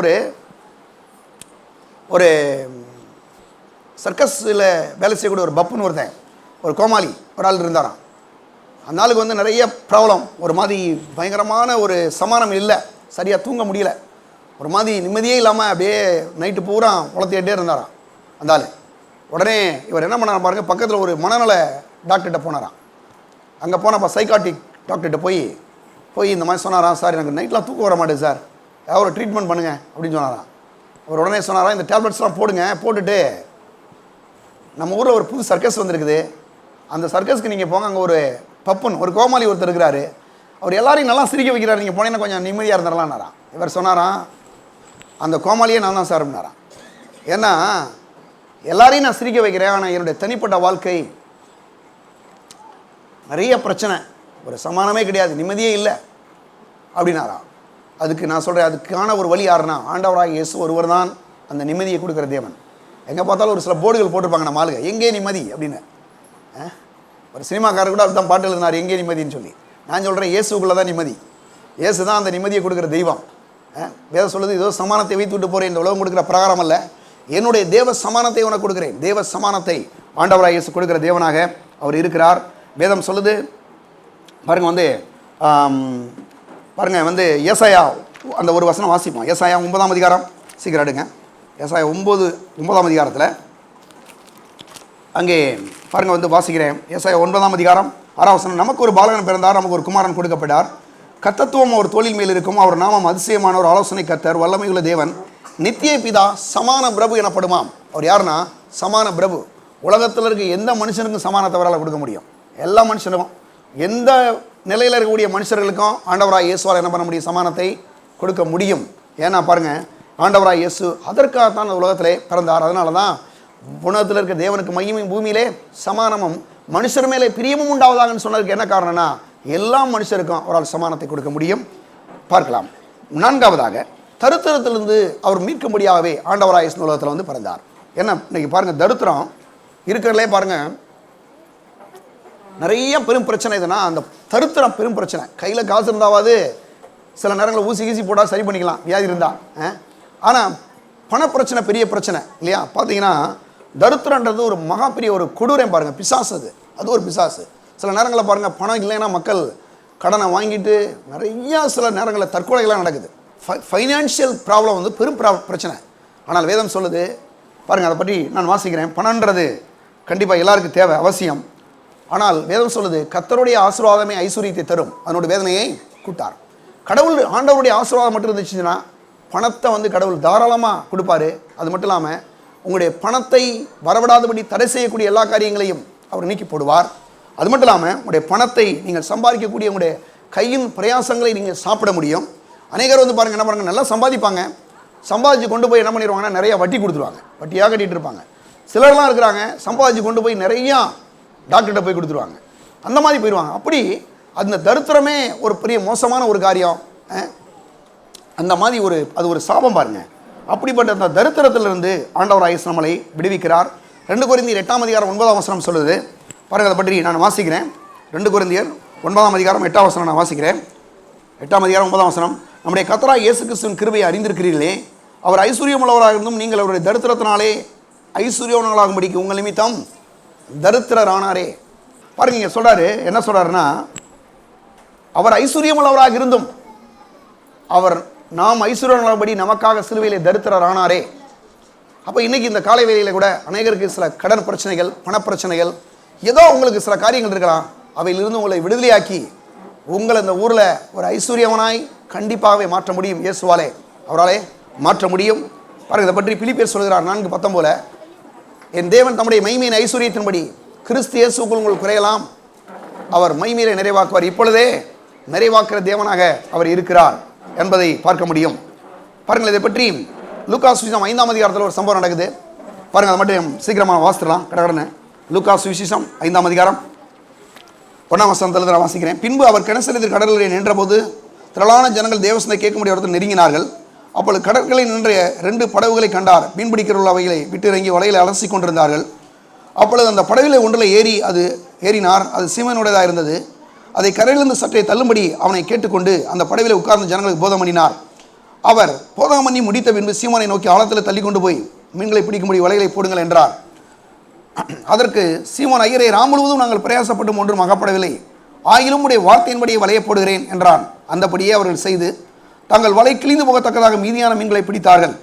S2: ஒரு சர்க்கஸில் வேலை செய்யக்கூடிய ஒரு பப்புன்னு ஒருத்தன், ஒரு கோமாளி ஒரு ஆள் இருந்தாராம். அந்த ஆளுக்கு நிறைய ப்ராப்ளம், ஒரு மாதிரி பயங்கரமான ஒரு சமானம் இல்லை, சரியாக தூங்க முடியல, ஒரு மாதிரி நிம்மதியே இல்லாமல் அப்படியே நைட்டு பூரா உளத்திட்டே இருந்தாராம் அந்த ஆள். உடனே இவர் என்ன பண்ணார் பாருங்கள், பக்கத்தில் ஒரு மனநல டாக்டர்கிட்ட போனாராம். அங்கே போனப்போ சைக்காட்டிக் டாக்டர்கிட்ட போய் இந்த மாதிரி சொன்னாராம், சார் எனக்கு நைட்லாம் தூக்கம் வர மாட்டேது சார், ஏதாவது ஒரு ட்ரீட்மெண்ட் பண்ணுங்கள் அப்படின்னு சொன்னாராம். அவர் உடனே சொன்னாராம், இந்த டேப்லெட்ஸ்லாம் போடுங்க, போட்டுட்டு நம்ம ஊரில் ஒரு புது சர்க்கஸ் வந்திருக்குது, அந்த சர்க்கஸ்க்கு நீங்கள் போங்க, அங்கே ஒரு பப்புன்னு ஒரு கோமாளி ஒருத்தர் இருக்கிறாரு, அவர் எல்லாரையும் நல்லா சிரிக்க வைக்கிறார், நீங்கள் போனீங்கன்னா கொஞ்சம் நிம்மதியாக இருந்துடலாம்னாராம். இவர் சொன்னாராம், அந்த கோமாளியே நான் தான் சார் அப்படின்னாராம். ஏன்னா எல்லாரையும் நான் சிரிக்க வைக்கிறேன், ஆனால் என்னுடைய தனிப்பட்ட வாழ்க்கை நிறைய பிரச்சனை, ஒரு சமானமே கிடையாது, நிம்மதியே இல்லை அப்படின்னாராம். அதுக்கு நான் சொல்கிறேன், அதுக்கான ஒரு வழி யாருன்னா ஆண்டவராக இயேசு ஒருவர் தான் அந்த நிம்மதியை கொடுக்குற தேவன். எங்கே பார்த்தாலும் ஒரு சில போர்டுகள் போட்டிருப்பாங்க நம்ம ஆளுங்க, எங்கே நிம்மதி அப்படின்னு. ஒரு சினிமாக்காரர் கூட அப்படி தான் பாட்டு எழுதினார், எங்கே நிம்மதின்னு சொல்லி. நான் சொல்கிறேன், இயேசுக்குள்ளே தான் நிம்மதி. இயேசு தான் அந்த நிம்மதியை கொடுக்குற தெய்வம். வேதம் சொல்லுது, இதோ சமானத்தை வைத்து விட்டு போகிறேன், இந்த உலகம் கொடுக்குற பிரகாரம் அல்ல, என்னுடைய தேவ சமானத்தை உனக்கு கொடுக்குறேன். தேவ சமானத்தை ஆண்டவராக இயேசு கொடுக்குற தேவனாக அவர் இருக்கிறார். வேதம் சொல்லுது பாருங்கள், பாருங்கள் ஏசாயா அந்த ஒரு வசனம் வாசிப்போம். ஏசாயா 9ஆம் அதிகாரம், சீக்கிரம் எடுங்க. ஏசாயா 9ஆம் அதிகாரத்தில் அங்கே பாருங்கள் வாசிக்கிறேன். ஏசாயா 9ஆம் அதிகாரம் 6ஆம் வசனம், நமக்கு ஒரு பாலகன் பிறந்தார், நமக்கு ஒரு குமாரன் கொடுக்கப்பட்டார், கர்த்தத்துவம் அவர் தோளின் மேல் இருக்கும், அவர் நாமம் அதிசயமான ஒரு ஆலோசனை கர்த்தர், வல்லமையுள்ள தேவன், நித்திய பிதா, சமான பிரபு எனப்படுமாம். அவர் யாருன்னா சமான பிரபு. உலகத்தில் இருக்க எந்த மனுஷனுக்கும் சமானத்தை அவரால் கொடுக்க முடியும். எல்லா மனுஷனுக்கும், எந்த நிலையில் இருக்கக்கூடிய மனுஷர்களுக்கும் ஆண்டவராக இயேசுவால் என்ன பண்ண முடியும், சமானத்தை கொடுக்க முடியும். ஏன்னா பாருங்கள், ஆண்டவராக இயேசு அதற்காகத்தான் அந்த உலகத்திலே பிறந்தார். அதனால தான் உலகத்தில் இருக்க தேவனுக்கு மகிமையும் பூமியிலே சமானமும் மனுஷர் மேலே பிரியமும் உண்டாவதாகன்னு சொன்னதுக்கு என்ன காரணம்னா, எல்லா மனுஷருக்கும் அவரால் சமானத்தை கொடுக்க முடியும். பார்க்கலாம். நான்காவதாக, தருத்திரத்திலிருந்து அவர் மீட்கும்படியாகவே ஆண்டவராக இயேசு உலகத்தில் பிறந்தார். என்ன இன்னைக்கு பாருங்கள், தரித்திரம் இருக்கிறதுலே பாருங்கள் நிறைய பெரும் பிரச்சனை. இதுனா அந்த தருத்திரம் பெரும் பிரச்சனை. கையில் காசு இருந்தாவது சில நேரங்களில் ஊசி கீசி போட்டால் சரி பண்ணிக்கலாம், வியாதி இருந்தால். ஆனால் பணப்பிரச்சனை பெரிய பிரச்சனை இல்லையா? பார்த்தீங்கன்னா தரித்திரன்றது ஒரு மகா பெரிய ஒரு கொடூரம் பாருங்கள், பிசாசு. அது ஒரு பிசாசு. சில நேரங்களில் பாருங்கள், பணம் இல்லைன்னா மக்கள் கடனை வாங்கிட்டு நிறையா சில நேரங்களில் தற்கொலைகள்லாம் நடக்குது. ஃபைனான்ஷியல் ப்ராப்ளம் பெரும் பிரச்சனை. ஆனால் வேதம் சொல்லுது பாருங்கள், அதை பற்றி நான் வாசிக்கிறேன். பணன்றது கண்டிப்பாக எல்லாருக்கும் தேவை, அவசியம். ஆனால் வேதம் சொல்லுது, கர்த்தருடைய ஆசீர்வாதமே ஐஸ்வரியத்தை தரும், அதனோட வேதனையை கூட்டார். கடவுள் ஆண்டவருடைய ஆசீர்வாதம் மட்டும் இருந்துச்சுன்னா பணத்தை கடவுள் தாராளமாக கொடுப்பாரு. அது மட்டும் இல்லாமல் உங்களுடைய பணத்தை வரவிடாதபடி தடை செய்யக்கூடிய எல்லா காரியங்களையும் அவர் நீக்கி போடுவார். அது மட்டும் இல்லாமல் உங்களுடைய பணத்தை நீங்கள் சம்பாதிக்கக்கூடிய உங்களுடைய கையின் பிரயாசங்களை நீங்கள் சாப்பிட முடியும். அநேகர் பாருங்கள் என்ன பாருங்கள், நல்லா சம்பாதிப்பாங்க, சம்பாதிச்சு கொண்டு போய் என்ன பண்ணிடுவாங்கன்னா நிறையா வட்டி கொடுத்துருவாங்க, வட்டியாக கட்டிகிட்டு இருப்பாங்க. சிலர்லாம் இருக்கிறாங்க, சம்பாதிச்சு கொண்டு போய் நிறையா டாக்டர்கிட்ட போய் கொடுத்துருவாங்க, அந்த மாதிரி போயிடுவாங்க. அப்படி அந்த தரித்திரமே ஒரு பெரிய மோசமான ஒரு காரியம். அந்த மாதிரி அது ஒரு சாபம் பாருங்கள். அப்படிப்பட்ட அந்த தரித்திரத்திலிருந்து ஆண்டவராகிய இயேசு நம்மளை விடுவிக்கிறார். 2 கொரிந்தியர் 8ஆம் அதிகாரம் 9ஆம் வசனம் சொல்லுது பாருங்கள், அதை பற்றி நான் வாசிக்கிறேன். 2 கொரிந்தியர் 9ஆம் அதிகாரம் 8ஆம் வசனம் நான் வாசிக்கிறேன். 8ஆம் அதிகாரம் 9ஆம் வசனம். நம்முடைய கர்த்தராகிய இயேசு கிறிஸ்துவின் கிருபையை அறிந்திருக்கிறீர்களே, அவர் ஐஸ்வர்யமுள்ளவராக இருந்தும் நீங்கள் அவருடைய தரித்திரத்தினாலே ஐஸ்வர்யவான்களாகும்படிக்கு உங்கள் நிமித்தம் தரித்திரர் ஆனாரே. பாருங்க, இங்க சொல்றாரு, என்ன சொல்றாருன்னா, அவர் ஐஸ்வர்யமுள்ளவராக இருந்தும் அவர் நாம் ஐஸ்வர்யமுள்ளபடி நமக்காக சிலுவையிலே தரித்திரர் ஆனாரே. அப்போ இன்னைக்கு இந்த காலை வேளையில கூட அநேகருக்கு சில கடன் பிரச்சனைகள், பணப்பிரச்சனைகள், ஏதோ உங்களுக்கு சில காரியங்கள் இருக்கலாம். அவையிலிருந்து உங்களை விடுதலையாக்கி உங்களை இந்த ஊரில் ஒரு ஐஸ்வர்யவனாய் கண்டிப்பாகவே மாற்ற முடியும். இயேசுவாலே அவராலே மாற்ற முடியும். பாருங்க, இதை பற்றி பிலிப்பியர் சொல்கிறார் 4:19, என் தேவன் தம்முடைய மகிமையின் ஐஸ்வர்யத்தின்படி கிறிஸ்து இயேசுக்குள் உங்களுக்கு குறையலாம், அவர் மகிமையை நிறைவாக்குவார். இப்பொழுதே நிறைவாக்குற தேவனாக அவர் இருக்கிறார் என்பதை பார்க்க முடியும். பாருங்கள், இதை பற்றி லூக்கா சுவிசேஷம் 5ஆம் அதிகாரத்தில் ஒரு சம்பவம் நடக்குது. பாருங்கள், அதை மட்டும் சீக்கிரமாக வாசிடலாம் கடகடன்னு. லூக்கா சுவிசேஷம் 5ஆம் அதிகாரம் 1ஆம் வசனத்தில் நான் வாசிக்கிறேன். பின்பு அவர் கிணசலத்தில் கடலில் நின்றபோது திரளான ஜனங்கள் தேவசனத்தை கேட்கும்படி இடத்தில் நெருங்கினார்கள். அப்பொழுது கடற்கரையில் நின்ற 2 படகுகளை கண்டார். மீன்பிடிக்கிற அவைகளை விட்டு இறங்கி வலையில் அலசி கொண்டிருந்தார்கள். அப்பொழுது அந்த படகுகளை ஒன்றில் ஏறினார். அது சீமனுடையதாக இருந்தது. அதை கரையிலிருந்து சற்றே தள்ளும்படி அவனை கேட்டுக்கொண்டு அந்த படவிலே உட்கார்ந்த ஜனங்களுக்கு போதம் பண்ணினார். அவர் போதகம் பண்ணி முடித்த பின்பு சீமனை நோக்கி ஆழத்தில் தள்ளி கொண்டு போய் மீன்களை பிடிக்கும்படி வலைகளை போடுங்கள் என்றார். அதற்கு சீமோன், ஐயரே, ராம் முழுவதும் நாங்கள் பிரயாசப்பட்டு ஒன்றும் அகப்படவில்லை, ஆகிலும் உடைய வார்த்தையின்படியே வலையை போடுகிறேன் என்றான். அந்தபடியே அவர்கள் செய்து தங்கள் வலை கிழிந்து போகத்தக்கதாக மீதியான மீன்களை பிடித்தார்கள்.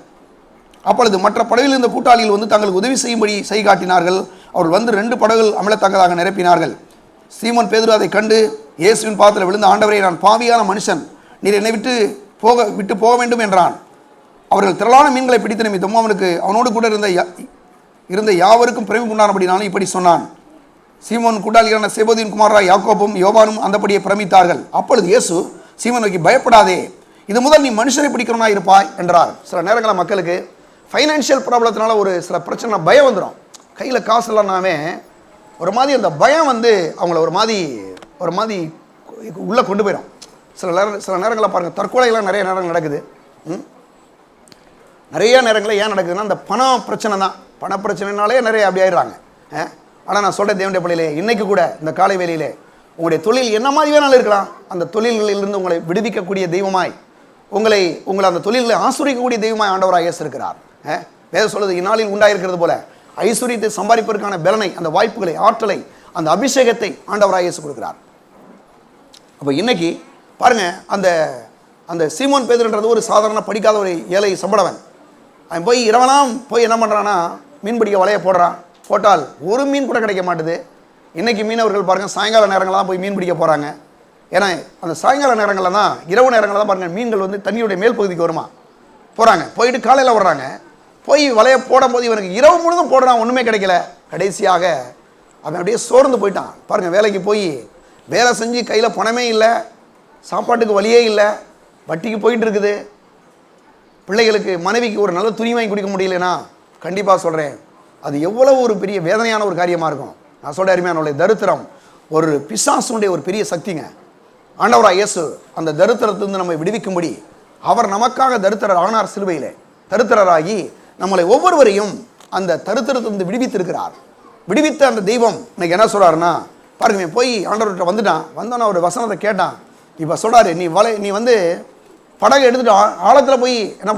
S2: அப்பொழுது மற்ற படவில் இருந்த கூட்டாளிகள் வந்து தங்களுக்கு உதவி செய்யும்படி செய்காட்டினார்கள். அவர்கள் வந்து 2 படகுகள் அமிழத்தக்கதாக நிரப்பினார்கள். சீமோன் பேதுரு அதை கண்டு இயேசுவின் பாதத்தில் விழுந்த, ஆண்டவரே, நான் பாவியான மனுஷன், நீர் என்னை விட்டு போக வேண்டும் என்றான். அவர்கள் திரளான மீன்களை பிடித்த நிமித்தமும் அவனோடு கூட இருந்த யாவருக்கும் பிரமிப்பு உண்டானபடினாலும் இப்படி சொன்னான். சீமோன் கூட்டாளிகளான செபோதியின் குமாரராய் யாக்கோபும் யோவானும் அந்தபடியே பிரமித்தார்கள். அப்பொழுது இயேசு சீமோன் நோக்கி, பயப்படாதே, இது முதல் நீ மனுஷரை பிடிக்கிறவனாக இருப்பாய் என்றார். சில நேரங்களில் மக்களுக்கு ஃபைனான்ஷியல் ப்ராப்ளத்தினால ஒரு சில பிரச்சனை, பயம் வந்துடும். கையில் காசு இல்லைனாவே ஒரு மாதிரி அந்த பயம் வந்து அவங்கள ஒரு மாதிரி உள்ளே கொண்டு போயிடும். சில நேரங்களில் பாருங்கள், தற்கொலைகள்லாம் நிறைய நேரங்கள் நடக்குது. நிறைய நேரங்களில் ஏன் நடக்குதுன்னா அந்த பண பிரச்சனை தான். பண பிரச்சனைனாலே நிறைய அப்படி ஆயிடுறாங்க. ஆனால் நான் சொல்கிறேன், தேவனுடைய பிள்ளையிலே, இன்றைக்கு கூட இந்த காலை வேளையிலே உங்களுடைய தொழில் என்ன மாதிரி வேணாலும் இருக்கலாம், அந்த தொழில்களிலிருந்து உங்களை விடுவிக்கக்கூடிய தெய்வமாய், உங்களை அந்த தொழில்களை ஆசீர்வதிக்கக்கூடிய தெய்வமாய் ஆண்டவராக இயேசு இருக்கிறார். வேதம் சொல்லுது, இந்நாளில் உண்டாயிருக்கிறது போல ஐஸ்வர்யத்தை சம்பாதிப்பதற்கான பலனை, அந்த வாய்ப்புகளை, ஆற்றலை, அந்த அபிஷேகத்தை ஆண்டவராக இயேசு கொடுக்கிறார். அப்போ இன்னைக்கு பாருங்க, அந்த சீமோன் பேதுருன்றது ஒரு சாதாரண படிக்காத ஒரு ஏழை சம்பளவன். அவன் போய் இரவெல்லாம் போய் என்ன பண்ணுறான்னா, மீன் பிடிக்க வலையை போட்டால் ஒரு மீன் கூட கிடைக்க மாட்டுது. இன்றைக்கி மீனவர்கள் பாருங்கள், சாயங்கால நேரங்களில் தான் போய் மீன் பிடிக்க போகிறாங்க. ஏன்னா அந்த சாயங்கால நேரங்களில் தான், இரவு நேரங்களில் தான் பாருங்கள், மீன்கள் வந்து தண்ணியுடைய மேல் பகுதிக்கு வருமா போகிறாங்க. போயிட்டு காலையில் வர்றாங்க. போய் வலையை போடும்போது இவனுக்கு இரவு முழுதும் போடுறான், ஒன்றுமே கிடைக்கல. கடைசியாக அவன் அப்படியே சோர்ந்து போயிட்டான். பாருங்கள், வேலைக்கு போய் வேலை செஞ்சு கையில் பணமே இல்லை, சாப்பாட்டுக்கு வழியே இல்லை, வட்டிக்கு போயிட்டு இருக்குது. பிள்ளைகளுக்கு, மனைவிக்கு ஒரு நல்ல துணி வாங்கி கொடுக்க முடியலன்னா கண்டிப்பாக சொல்கிறேன், அது எவ்வளவு ஒரு பெரிய வேதனையான ஒரு காரியமாக இருக்கும். நான் சொல்கிற அருமையானவர்களே, தரித்திரம் ஒரு பிசாசுடைய ஒரு பெரிய சக்திங்க. ஆண்டவராக இயேசு அந்த தரித்திரத்திலிருந்து நம்மை விடுவிக்கும்படி அவர் நமக்காக தரித்திரர் ஆனார். சிலுவையிலே தரித்திரராகி நம்மளை ஒவ்வொருவரையும் அந்த தரித்திரத்திலிருந்து விடுவித்திருக்கிறார். விடுவித்த அந்த தெய்வம் இன்னைக்கு என்ன சொல்கிறாருன்னா, பாருங்க, போய் ஆண்டவர்கிட்ட வந்தோன்னா ஒரு வசனத்தை கேட்டான். இப்போ சொல்கிறாரு, நீ வந்து படகை எடுத்துட்டு ஆழத்தில்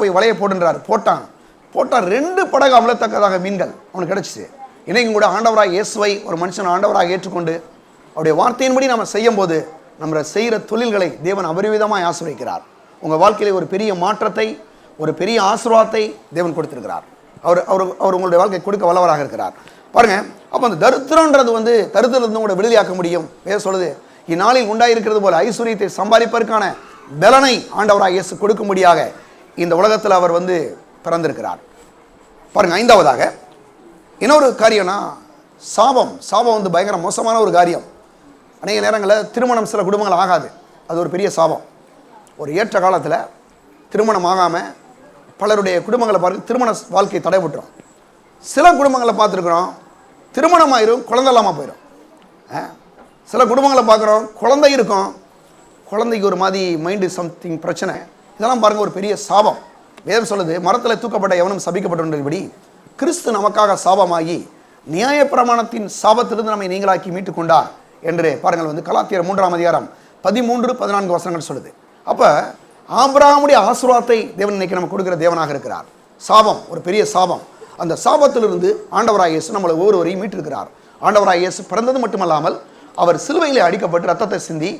S2: போய் வலையை போடுன்றார். போட்டான் 2 படகு அமலத்தக்கதாக மீன்கள் அவனுக்கு கிடச்சிச்சு. இன்றைக்கும் கூட ஆண்டவராக இயேசுவை ஒரு மனுஷன் ஆண்டவராக ஏற்றுக்கொண்டு அவருடைய வார்த்தையின்படி நம்ம செய்யும் போது நம்ம செய்கிற தொழில்களை தேவன் அபரிவிதமாக ஆசீர்வதிக்கிறார். உங்கள் வாழ்க்கையிலே ஒரு பெரிய மாற்றத்தை, ஒரு பெரிய ஆசீர்வாதத்தை தேவன் கொடுத்திருக்கிறார். அவர் உங்களுடைய வாழ்க்கை கொடுக்க வல்லவராக இருக்கிறார். பாருங்கள், அப்போ அந்த தரித்திரன்றது வந்து தரித்திரத்திலிருந்து உங்களை விடுதலையாக்க முடியும். வேதம் சொல்லுது, இந்நாளில் உண்டாயிருக்கிறது போல ஐஸ்வர்யத்தை சம்பாதிப்பதற்கான பலனை ஆண்டவராக இயேசு கொடுக்கும்படியாக இந்த உலகத்தில் அவர் வந்து பிறந்திருக்கிறார். பாருங்க, 5ஆவதாக இன்னொரு காரியம்னா சாபம். வந்து பயங்கர மோசமான ஒரு காரியம். அநேக நேரங்களில் திருமணம் சில குடும்பங்கள் ஆகாது, அது ஒரு பெரிய சாபம். ஒரு ஏற்ற காலத்தில் திருமணம் ஆகாமல் பலருடைய குடும்பங்களை பார்த்து திருமண வாழ்க்கை தடைபட்டுரும். சில குடும்பங்களை பார்த்துருக்குறோம், திருமணம் ஆயிரும், குழந்தை இல்லாமல் போயிடும். சில குடும்பங்களை பார்க்குறோம், குழந்தை இருக்கும், குழந்தைக்கு ஒரு மாதிரி மைண்டு சம்திங் பிரச்சனை. இதெல்லாம் பாருங்கள், ஒரு பெரிய சாபம். வேதம் சொல்லுது, மரத்தில் தூக்கப்பட்ட எவனும் சபிக்கப்பட்டபடி கிறிஸ்து நமக்காக சாபமாகி நியாயப்பிரமாணத்தின் சாபத்திலிருந்து நம்மை நீங்களாக்கி மீட்டு கொண்டார் என்று பாருங்கள் வந்து கலாத்தியர் 3ஆம் அதிகாரம் 13-14 வசனங்கள் சொல்லுது. அப்போ ஆபிரகாமுடைய ஆசீர்வாதத்தை தேவன் இன்னைக்கு நம்ம கொடுக்கிற தேவனாக இருக்கிறார். சாபம் ஒரு பெரிய சாபம், அந்த சாபத்திலிருந்து ஆண்டவராகிய இயேசு நம்மளை ஒவ்வொருவரையும் மீட்டிருக்கிறார். ஆண்டவராகிய இயேசு பிறந்தது மட்டுமல்லாமல் அவர் சிலுவையிலே அடிக்கப்பட்டு ரத்தத்தை சிந்தி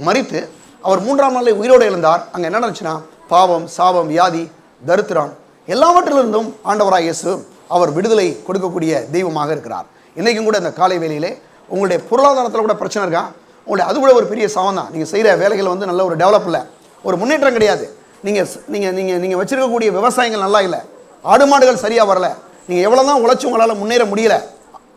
S2: மரித்து அவர் 3ஆம் நாளில் உயிரோடு எழுந்தார். அங்கே என்ன நடந்துச்சுன்னா பாவம், சாபம், வியாதி, தரித்திரம் எல்லாவற்றிலிருந்தும் ஆண்டவராகிய இயேசு அவர் விடுதலை கொடுக்கக்கூடிய தெய்வமாக இருக்கிறார். இன்றைக்கும் கூட இந்த காலை வேளையிலே உங்களுடைய பொருளாதாரத்தில் கூட பிரச்சனை இருக்கா? உங்களுடைய அது கூட ஒரு பெரிய சாபம் தான். நீங்கள் செய்கிற வேலைகள் வந்து நல்ல ஒரு டெவலப் இல்லை, ஒரு முன்னேற்றம் கிடையாது. நீங்கள் வச்சிருக்கக்கூடிய விவசாயங்கள் நல்லா இல்லை, ஆடு மாடுகள் சரியாக வரல, நீங்கள் எவ்வளோ தான் உழைச்சி உங்களால் முன்னேற முடியல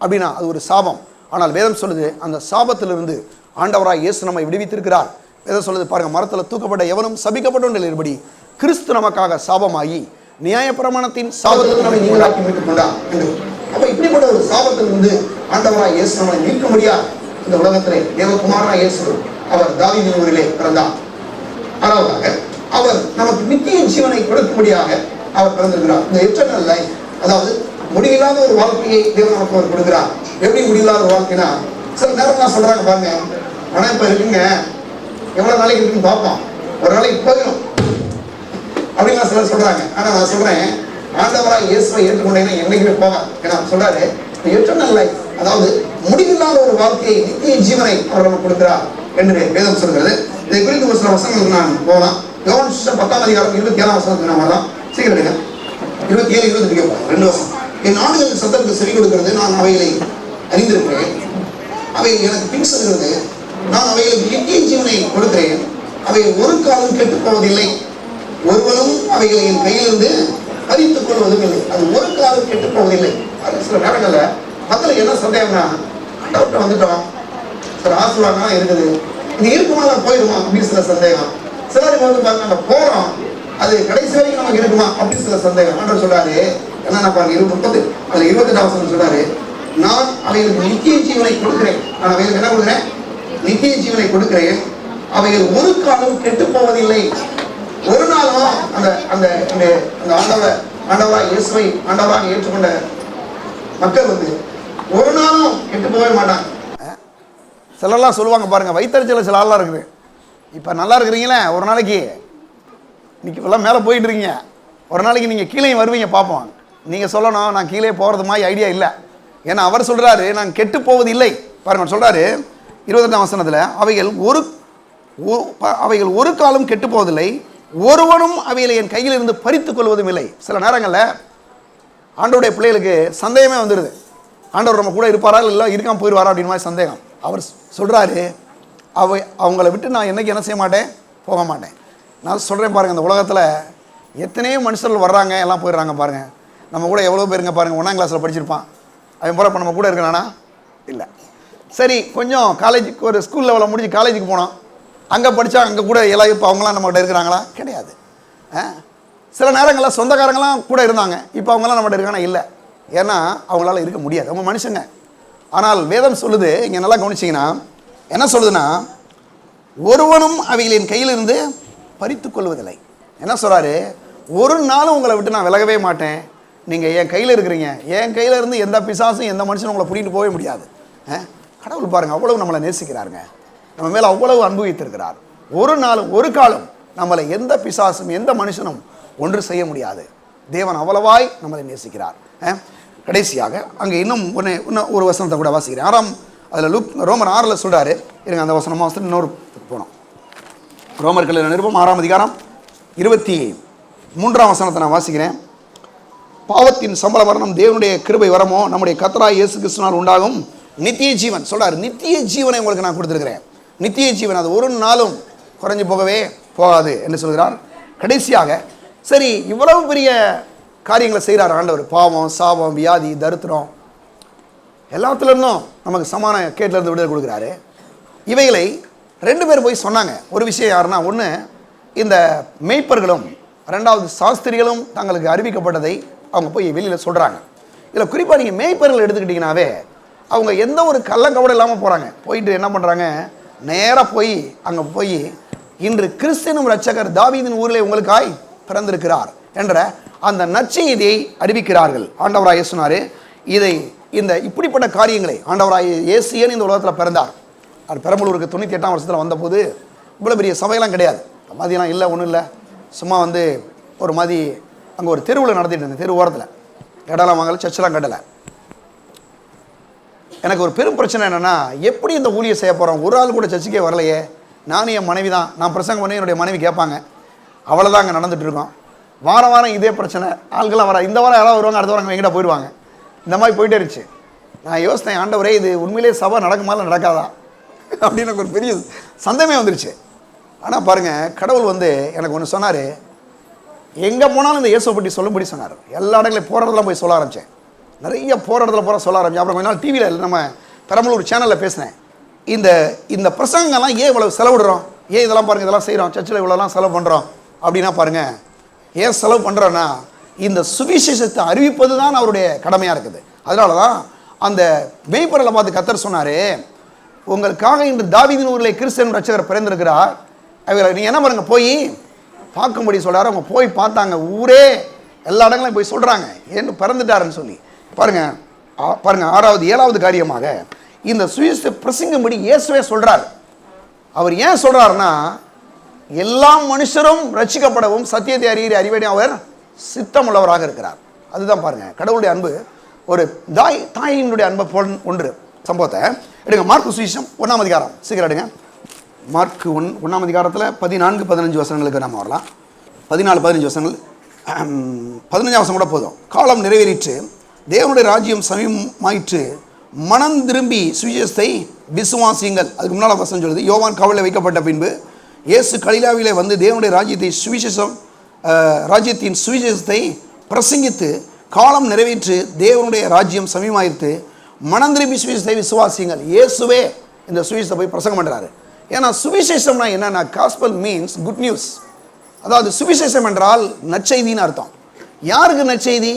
S2: அப்படின்னா அது ஒரு சாபம். ஆனால் வேதம் சொல்லுது அந்த சாபத்திலிருந்து ஆண்டவராய் இயேசு நம்மை விடுவித்திருக்கிறார். வேதம் சொல்லுது பாருங்கள், மரத்தில் தூக்கப்பட்ட எவனும் சபிக்கப்பட்ட இருபடி கிறிஸ்து நமக்காக சாபமாகி நியாயப்பிரமாணத்தின் சாபத்தில் நம்மை நீங்களாக்கி மீட்டுக் கொண்டார் என்று. அப்போ இப்படிப்பட்ட ஒரு சாபத்திலிருந்து ஆண்டவராய் இயேசு நம்மை மீட்க முடியாது. இந்த உலகத்திலே தேவகுமாரனாய் இயேசு அவர் தாவீதின் ஊரிலே பிறந்தார். அதாவது அவர் நமக்கு நித்திய ஜீவனை கொடுக்கும்படியாக அவர் பிறந்திருக்கிறார். இந்த எட்டர்னல் லைஃப், அதாவது முடிவில்லாத ஒரு வாழ்க்கையை தேவன் நமக்கு அவர் கொடுக்கிறார். எப்படி முடிவில்லாத ஒரு வாழ்க்கைனா, சில நேரம்லாம் சொல்றாங்க பாருங்க, ஆனால் இப்போ இருக்குங்க எவ்வளோ நாளைக்கு இருக்குன்னு பார்ப்போம், ஒரு நாளைக்கு போயிடும் அப்படின்லாம் சிலர் சொல்றாங்க. ஆனால் நான் சொல்றேன், ஆண்டவராக இயேசுவை ஏற்றுக்கொண்டேன்னா என்னைக்குமே போவேன். ஏன்னா சொல்றாரு எட்டர்னல் லைஃப், அதாவது முடிவில்லாத ஒரு வாழ்க்கையை நித்திய ஜீவனை அவர் நமக்கு கொடுக்கிறார் என்று வேதம் சொல்கிறது. இதை குறித்து ஒரு சில வசனங்களுக்கு நான் போகலாம். யோவான் சுவிசேஷம் 10ஆம் அதிகாரம் 27ஆம் வசனத்துக்கு நான் வரலாம். சீக்கிரம் 27, 28 2 வருஷம். என் ஆடுகளின் சத்தத்துக்கு செவி கொடுக்கிறது, நான் அவைகளை அறிந்திருக்கிறேன், அவை எனக்கு பின் செல்கிறது, நான் அவைகளுக்கு நித்திய ஜீவனை கொடுக்கிறேன், அவை ஒரு காலம் கெட்டு போவதில்லை, ஒருவனும் அவைகளை என் கையிலிருந்து பறித்துக் கொள்வதும் இல்லை. அது ஒரு காலம் கெட்டு போவதில்லை. அது சில நேரங்களில் மக்களுக்கு என்ன சந்தேகம்னா, ஆண்டவர்கிட்ட வந்துட்டோம், சில ஆசீர்வாதம் இருக்குது, இது இருக்குமா போயிடுமா அப்படின்னு சில சந்தேகம். சிலருக்கு வந்து பாருங்க, நம்ம போறோம் அது கடைசி வரைக்கும் நமக்கு இருக்குமா அப்படின்னு சில சந்தேகம். ஆண்டவர் சொல்றாரு என்னன்னா பாருங்க 30 அதுல 28ஆம் வசனம் சொல்றாரு, நான் அவைகளுக்கு நித்திய ஜீவனை கொடுக்கிறேன், நான் அவைகளுக்கு என்ன கொடுக்கிறேன், நித்திய ஜீவனை கொடுக்கிறேன், அவைகள் ஒரு காலம் கெட்டு போவதில்லை. ஒரு நாளும் அந்த அந்த அந்த ஆண்டவராக இயேசுவை ஆண்டவராக ஏற்றுக்கொண்ட மக்கள் வந்து ஒரு நாளும் கெட்டு போகவே மாட்டாங்க. சிலர்லாம் சொல்லுவாங்க பாருங்க, வயிற்றுச்சல சில ஆள்லாம் இருக்குது, இப்போ நல்லா இருக்கிறீங்களே ஒரு நாளைக்கு இன்னைக்கு எல்லாம் மேலே போயிட்டு இருக்கீங்க, ஒரு நாளைக்கு நீங்கள் கீழே வருவீங்க பார்ப்போம். நீங்கள் சொல்லணும் நான் கீழே போகிறது மாதிரி ஐடியா இல்லை. ஏன்னா அவர் சொல்கிறாரு நான் கெட்டு போவது இல்லை. பாருங்க சொல்கிறாரு 28ஆம் வசனத்தில், அவைகள் ஒரு காலம் கெட்டு போவதில்லை, ஒருவனும் அவைகளை என் கையில் இருந்து பறித்துக் கொள்வதும் இல்லை. சில நேரங்களில் ஆண்டவருடைய பிள்ளைகளுக்கு சந்தேகமே வந்துடுது, ஆண்டவர் நம்ம கூட இருப்பாரா இல்லை இருக்காம போயிடுவாரா அப்படின்னு மாதிரி சந்தேகம். அவர் சொல்கிறாரு அவங்கள விட்டு நான் என்னைக்கு என்ன செய்ய மாட்டேன், போக மாட்டேன். நான் சொல்கிறேன் பாருங்கள், இந்த உலகத்தில் எத்தனையோ மனுஷர்கள் வர்றாங்க, எல்லாம் போயிடுறாங்க பாருங்கள். நம்ம கூட எவ்வளோ பேருங்க பாருங்கள் 1ஆம் கிளாஸில் படிச்சிருப்பான், அவன் போல இப்போ நம்ம கூட இருக்கிறானா இல்லை. சரி கொஞ்சம் காலேஜுக்கு ஒரு ஸ்கூல் லெவலில் முடிஞ்சு காலேஜுக்கு போனோம், அங்கே படித்தா அங்கே கூட எல்லாம் இப்போ அவங்களாம் நம்மகிட்ட இருக்கிறாங்களா, கிடையாது. சில நேரங்களில் சொந்தக்காரங்களாம் கூட இருந்தாங்க, இப்போ அவங்களாம் நம்மகிட்ட இருக்கானா, இல்லை. ஏன்னா அவங்களால இருக்க முடியாது, அவங்க மனுஷங்க. ஆனால் வேதம் சொல்லுது, இங்கே நல்லா கவனிச்சிங்கன்னா என்ன சொல்லுதுன்னா, ஒருவனும் அவைகளின் கையிலிருந்து பறித்து கொள்வதில்லை. என்ன சொல்கிறாரு, ஒரு நாளும் உங்களை விட்டு நான் விலகவே மாட்டேன், நீங்கள் என் கையில் இருக்கிறீங்க, என் கையில் இருந்து எந்த பிசாசும் எந்த மனுஷனும் உங்களை பிடிக்கிட்டு போகவே முடியாது. கடவுள் பாருங்கள் அவ்வளவு நம்மளை நேசிக்கிறாருங்க, நம்ம மேலே அவ்வளவு அனுபவித்திருக்கிறார். ஒரு நாளும் ஒரு காலம் நம்மளை எந்த பிசாசும் எந்த மனுஷனும் ஒன்று செய்ய முடியாது. தேவன் அவ்வளவாய் நம்மளை நேசிக்கிறார். கடைசியாக அங்கே இன்னும் ஒரு வசனத்தை கூட வாசிக்கிறேன். 6ஆம் அதில் ரோமர் 6 சொல்கிறாரு, இருங்க அந்த வசனமாக இன்னொரு போனோம். ரோமர்கள் நிருபம் 6ஆம் அதிகாரம் 23ஆம் வசனத்தை நான் வாசிக்கிறேன். பாவத்தின் சம்பள மரணம் தேவனுடைய கிருபை வரமோ நம்முடைய கர்த்தராகிய இயேசு கிறிஸ்துவினால் உண்டாகும் நித்திய ஜீவன். சொல்றாரு நித்திய ஜீவனை உங்களுக்கு நான் கொடுத்துருக்கிறேன், நித்திய ஜீவன் அது ஒரு நாளும் குறைஞ்சு போகவே போகாது என்று சொல்கிறார். கடைசியாக சரி இவ்வளவு பெரிய காரியங்களை செய்கிறார் ஆண்டவர், பாவம், சாபம், வியாதி, தரித்திரம் எல்லாத்துலேருந்தும் நமக்கு சமான கேட்டிலேருந்து விடுதலை கொடுக்குறாரு. இவைகளை 2 பேர் போய் சொன்னாங்க. ஒரு விஷயம் யாருன்னா, ஒன்று இந்த மேய்ப்பர்களும் 2வது சாஸ்திரிகளும் தங்களுக்கு அறிவிக்கப்பட்டதை அவங்க போய் வெளியில் சொல்கிறாங்க. இதில் குறிப்பாக நீங்கள் மேய்ப்பர்கள் எடுத்துக்கிட்டிங்கனாவே அவங்க எந்த ஒரு கள்ளங்கவடம் இல்லாமல் போகிறாங்க. போயிட்டு என்ன பண்ணுறாங்க, நேராக போய் அங்கே போய் இன்று கிறிஸ்தனும் இரட்சகர் தாவீதின் ஊரிலே உங்களுக்காய் பிறந்திருக்கிறார் என்ற அந்த நற்செய்தியை அறிவிக்கிறார்கள். ஆண்டவராக இயேசு சொன்னார், இதை இந்த இப்படிப்பட்ட காரியங்களை ஆண்டவராக இயேசு ஏன் இந்த உலகத்தில் பிறந்தார், அது பெரம்பலூருக்கு 98ஆம் வருஷத்தில் வந்தபோது இவ்வளோ பெரிய சபையெல்லாம் கிடையாது, மாதிரியெல்லாம் இல்லை, ஒன்றும் இல்லை. சும்மா வந்து ஒரு மாதிரி அங்கே ஒரு தெருவில் நடத்திட்டு இருந்தேன். தெரு ஓரத்தில் இடம்லாம் வாங்கலை, சர்ச்செல்லாம் கட்டலை. எனக்கு ஒரு பெரும் பிரச்சனை என்னென்னா, எப்படி இந்த ஊழியை செய்ய போகிறோம், ஒரு ஆள் கூட சர்ச்சுக்கே வரலையே. நானும் என் மனைவி தான், நான் பிரசங்கம் பண்ணி என்னுடைய மனைவி கேட்பாங்க, அவ்வளோதான் அங்கே நடந்துகிட்டு இருக்கோம். வாரம் வாரம் இதே பிரச்சனை, ஆள்கள்லாம் வர, இந்த வாரம் யாராவது வருவாங்க, அடுத்த வாரம் எங்கிட்ட போயிடுவாங்க. இந்த மாதிரி போயிட்டே இருந்துச்சு. நான் யோசித்தேன், ஆண்டவரே இது உண்மையிலே சபை நடக்குமா இல்லை நடக்காதா அப்படின்னு எனக்கு ஒரு பெரிய சந்தேகமே வந்துருச்சு. ஆனால் பாருங்கள், கடவுள் வந்து எனக்கு ஒன்று சொன்னார். எங்கே போனாலும் இந்த இயேசுவை பற்றி சொல்லும்படி சொன்னார். எல்லா இடங்களையும் போகிற இடத்துல போய் சொல்ல ஆரம்பித்தேன். நிறைய போகிற இடத்துல போகிற சொல்ல ஆரம்பித்தேன். அப்புறம் கொஞ்ச நாள் டிவியில் நம்ம பெரம்பலூர் சேனலில் பேசினேன். இந்த பிரசங்கெல்லாம் ஏன் இவ்வளோ செலவிடுறோம், ஏன் இதெல்லாம் பாருங்கள், இதெல்லாம் செய்கிறோம், சர்ச்சில் இவ்வளோலாம் செலவு பண்ணுறோம் அப்படின்னா பாருங்கள், ஏன் செலவு பண்ணுறோன்னா இந்த சுவிசேஷத்தை அறிவிப்பது தான் அவருடைய கடமையாக இருக்குது. அதனால தான் அந்த மெய்ப்பொருளை பார்த்து கர்த்தர் சொன்னார், உங்களுக்காக இன்று தாவீதின் ஊரிலே கிறிஸ்து ரட்சகர் பிறந்திருக்கிறார். அவரை நீங்கள் என்ன பாருங்க போய் பார்க்கும்படி சொல்கிறார். அவங்க போய் பார்த்தாங்க, ஊரே எல்லா இடங்களையும் போய் சொல்கிறாங்க ஏன்னு பிறந்துட்டாருன்னு சொல்லி. பாருங்கள் 7வது காரியமாக இந்த சுவிசேஷத்தை பிரசங்கும்படி இயேசுவே சொல்கிறார். அவர் ஏன் சொல்கிறாருன்னா, எல்லா மனுஷரும் ரட்சிக்கப்படவும் சத்தியத்தை அறிகிற அறிவையும் அவர் சித்தமுள்ளவராக இருக்கிறார். அதுதான் பாருங்கள் கடவுளுடைய அன்பு. ஒரு தாயினுடைய அன்பை போல் ஒன்று சம்பவத்தை எடுங்க. மார்க்கு சுவிசேஷம் 1ஆம் அதிகாரம், சீக்கிரம் எடுங்க. மார்க்கு 1ஆம் அதிகாரத்தில் 14-15 வசனங்களுக்கு நம்ம வரலாம். 14-15 வசனங்கள், 15ஆம் வசனம் கூட போதும். காலம் நிறைவேறிற்று, தேவனுடைய ராஜ்யம் சமீபமாயிற்று, மனம் திரும்பி சுவிசேஷத்தை விசுவாசியுங்கள். அதுக்கு முன்னால் வசனம் சொல்லுது, யோவான் காவலில் வைக்கப்பட்ட பின்பு இயேசு கலிலாவிலே வந்து தேவனுடைய ராஜ்யத்தின் சுவிசேஷத்தை பிரசங்கித்து, காலம் நிறைவேற்று, தேவனுடைய ராஜ்யம் சமீபமாயிற்று, மனம் திரும்பி சுவிசேஷத்தை விசுவாசியுங்கள். இயேசுவே இந்த சுவிசேஷத்தை போய் பிரசங்கம் பண்ணுறாரு. ஏன்னா சுவிசேஷம்னா என்னன்னா, காஸ்பல் மீன்ஸ் குட் நியூஸ். அதாவது சுவிசேஷம் என்றால் நற்செய்தின்னு அர்த்தம். யாருக்கு நற்செய்தி?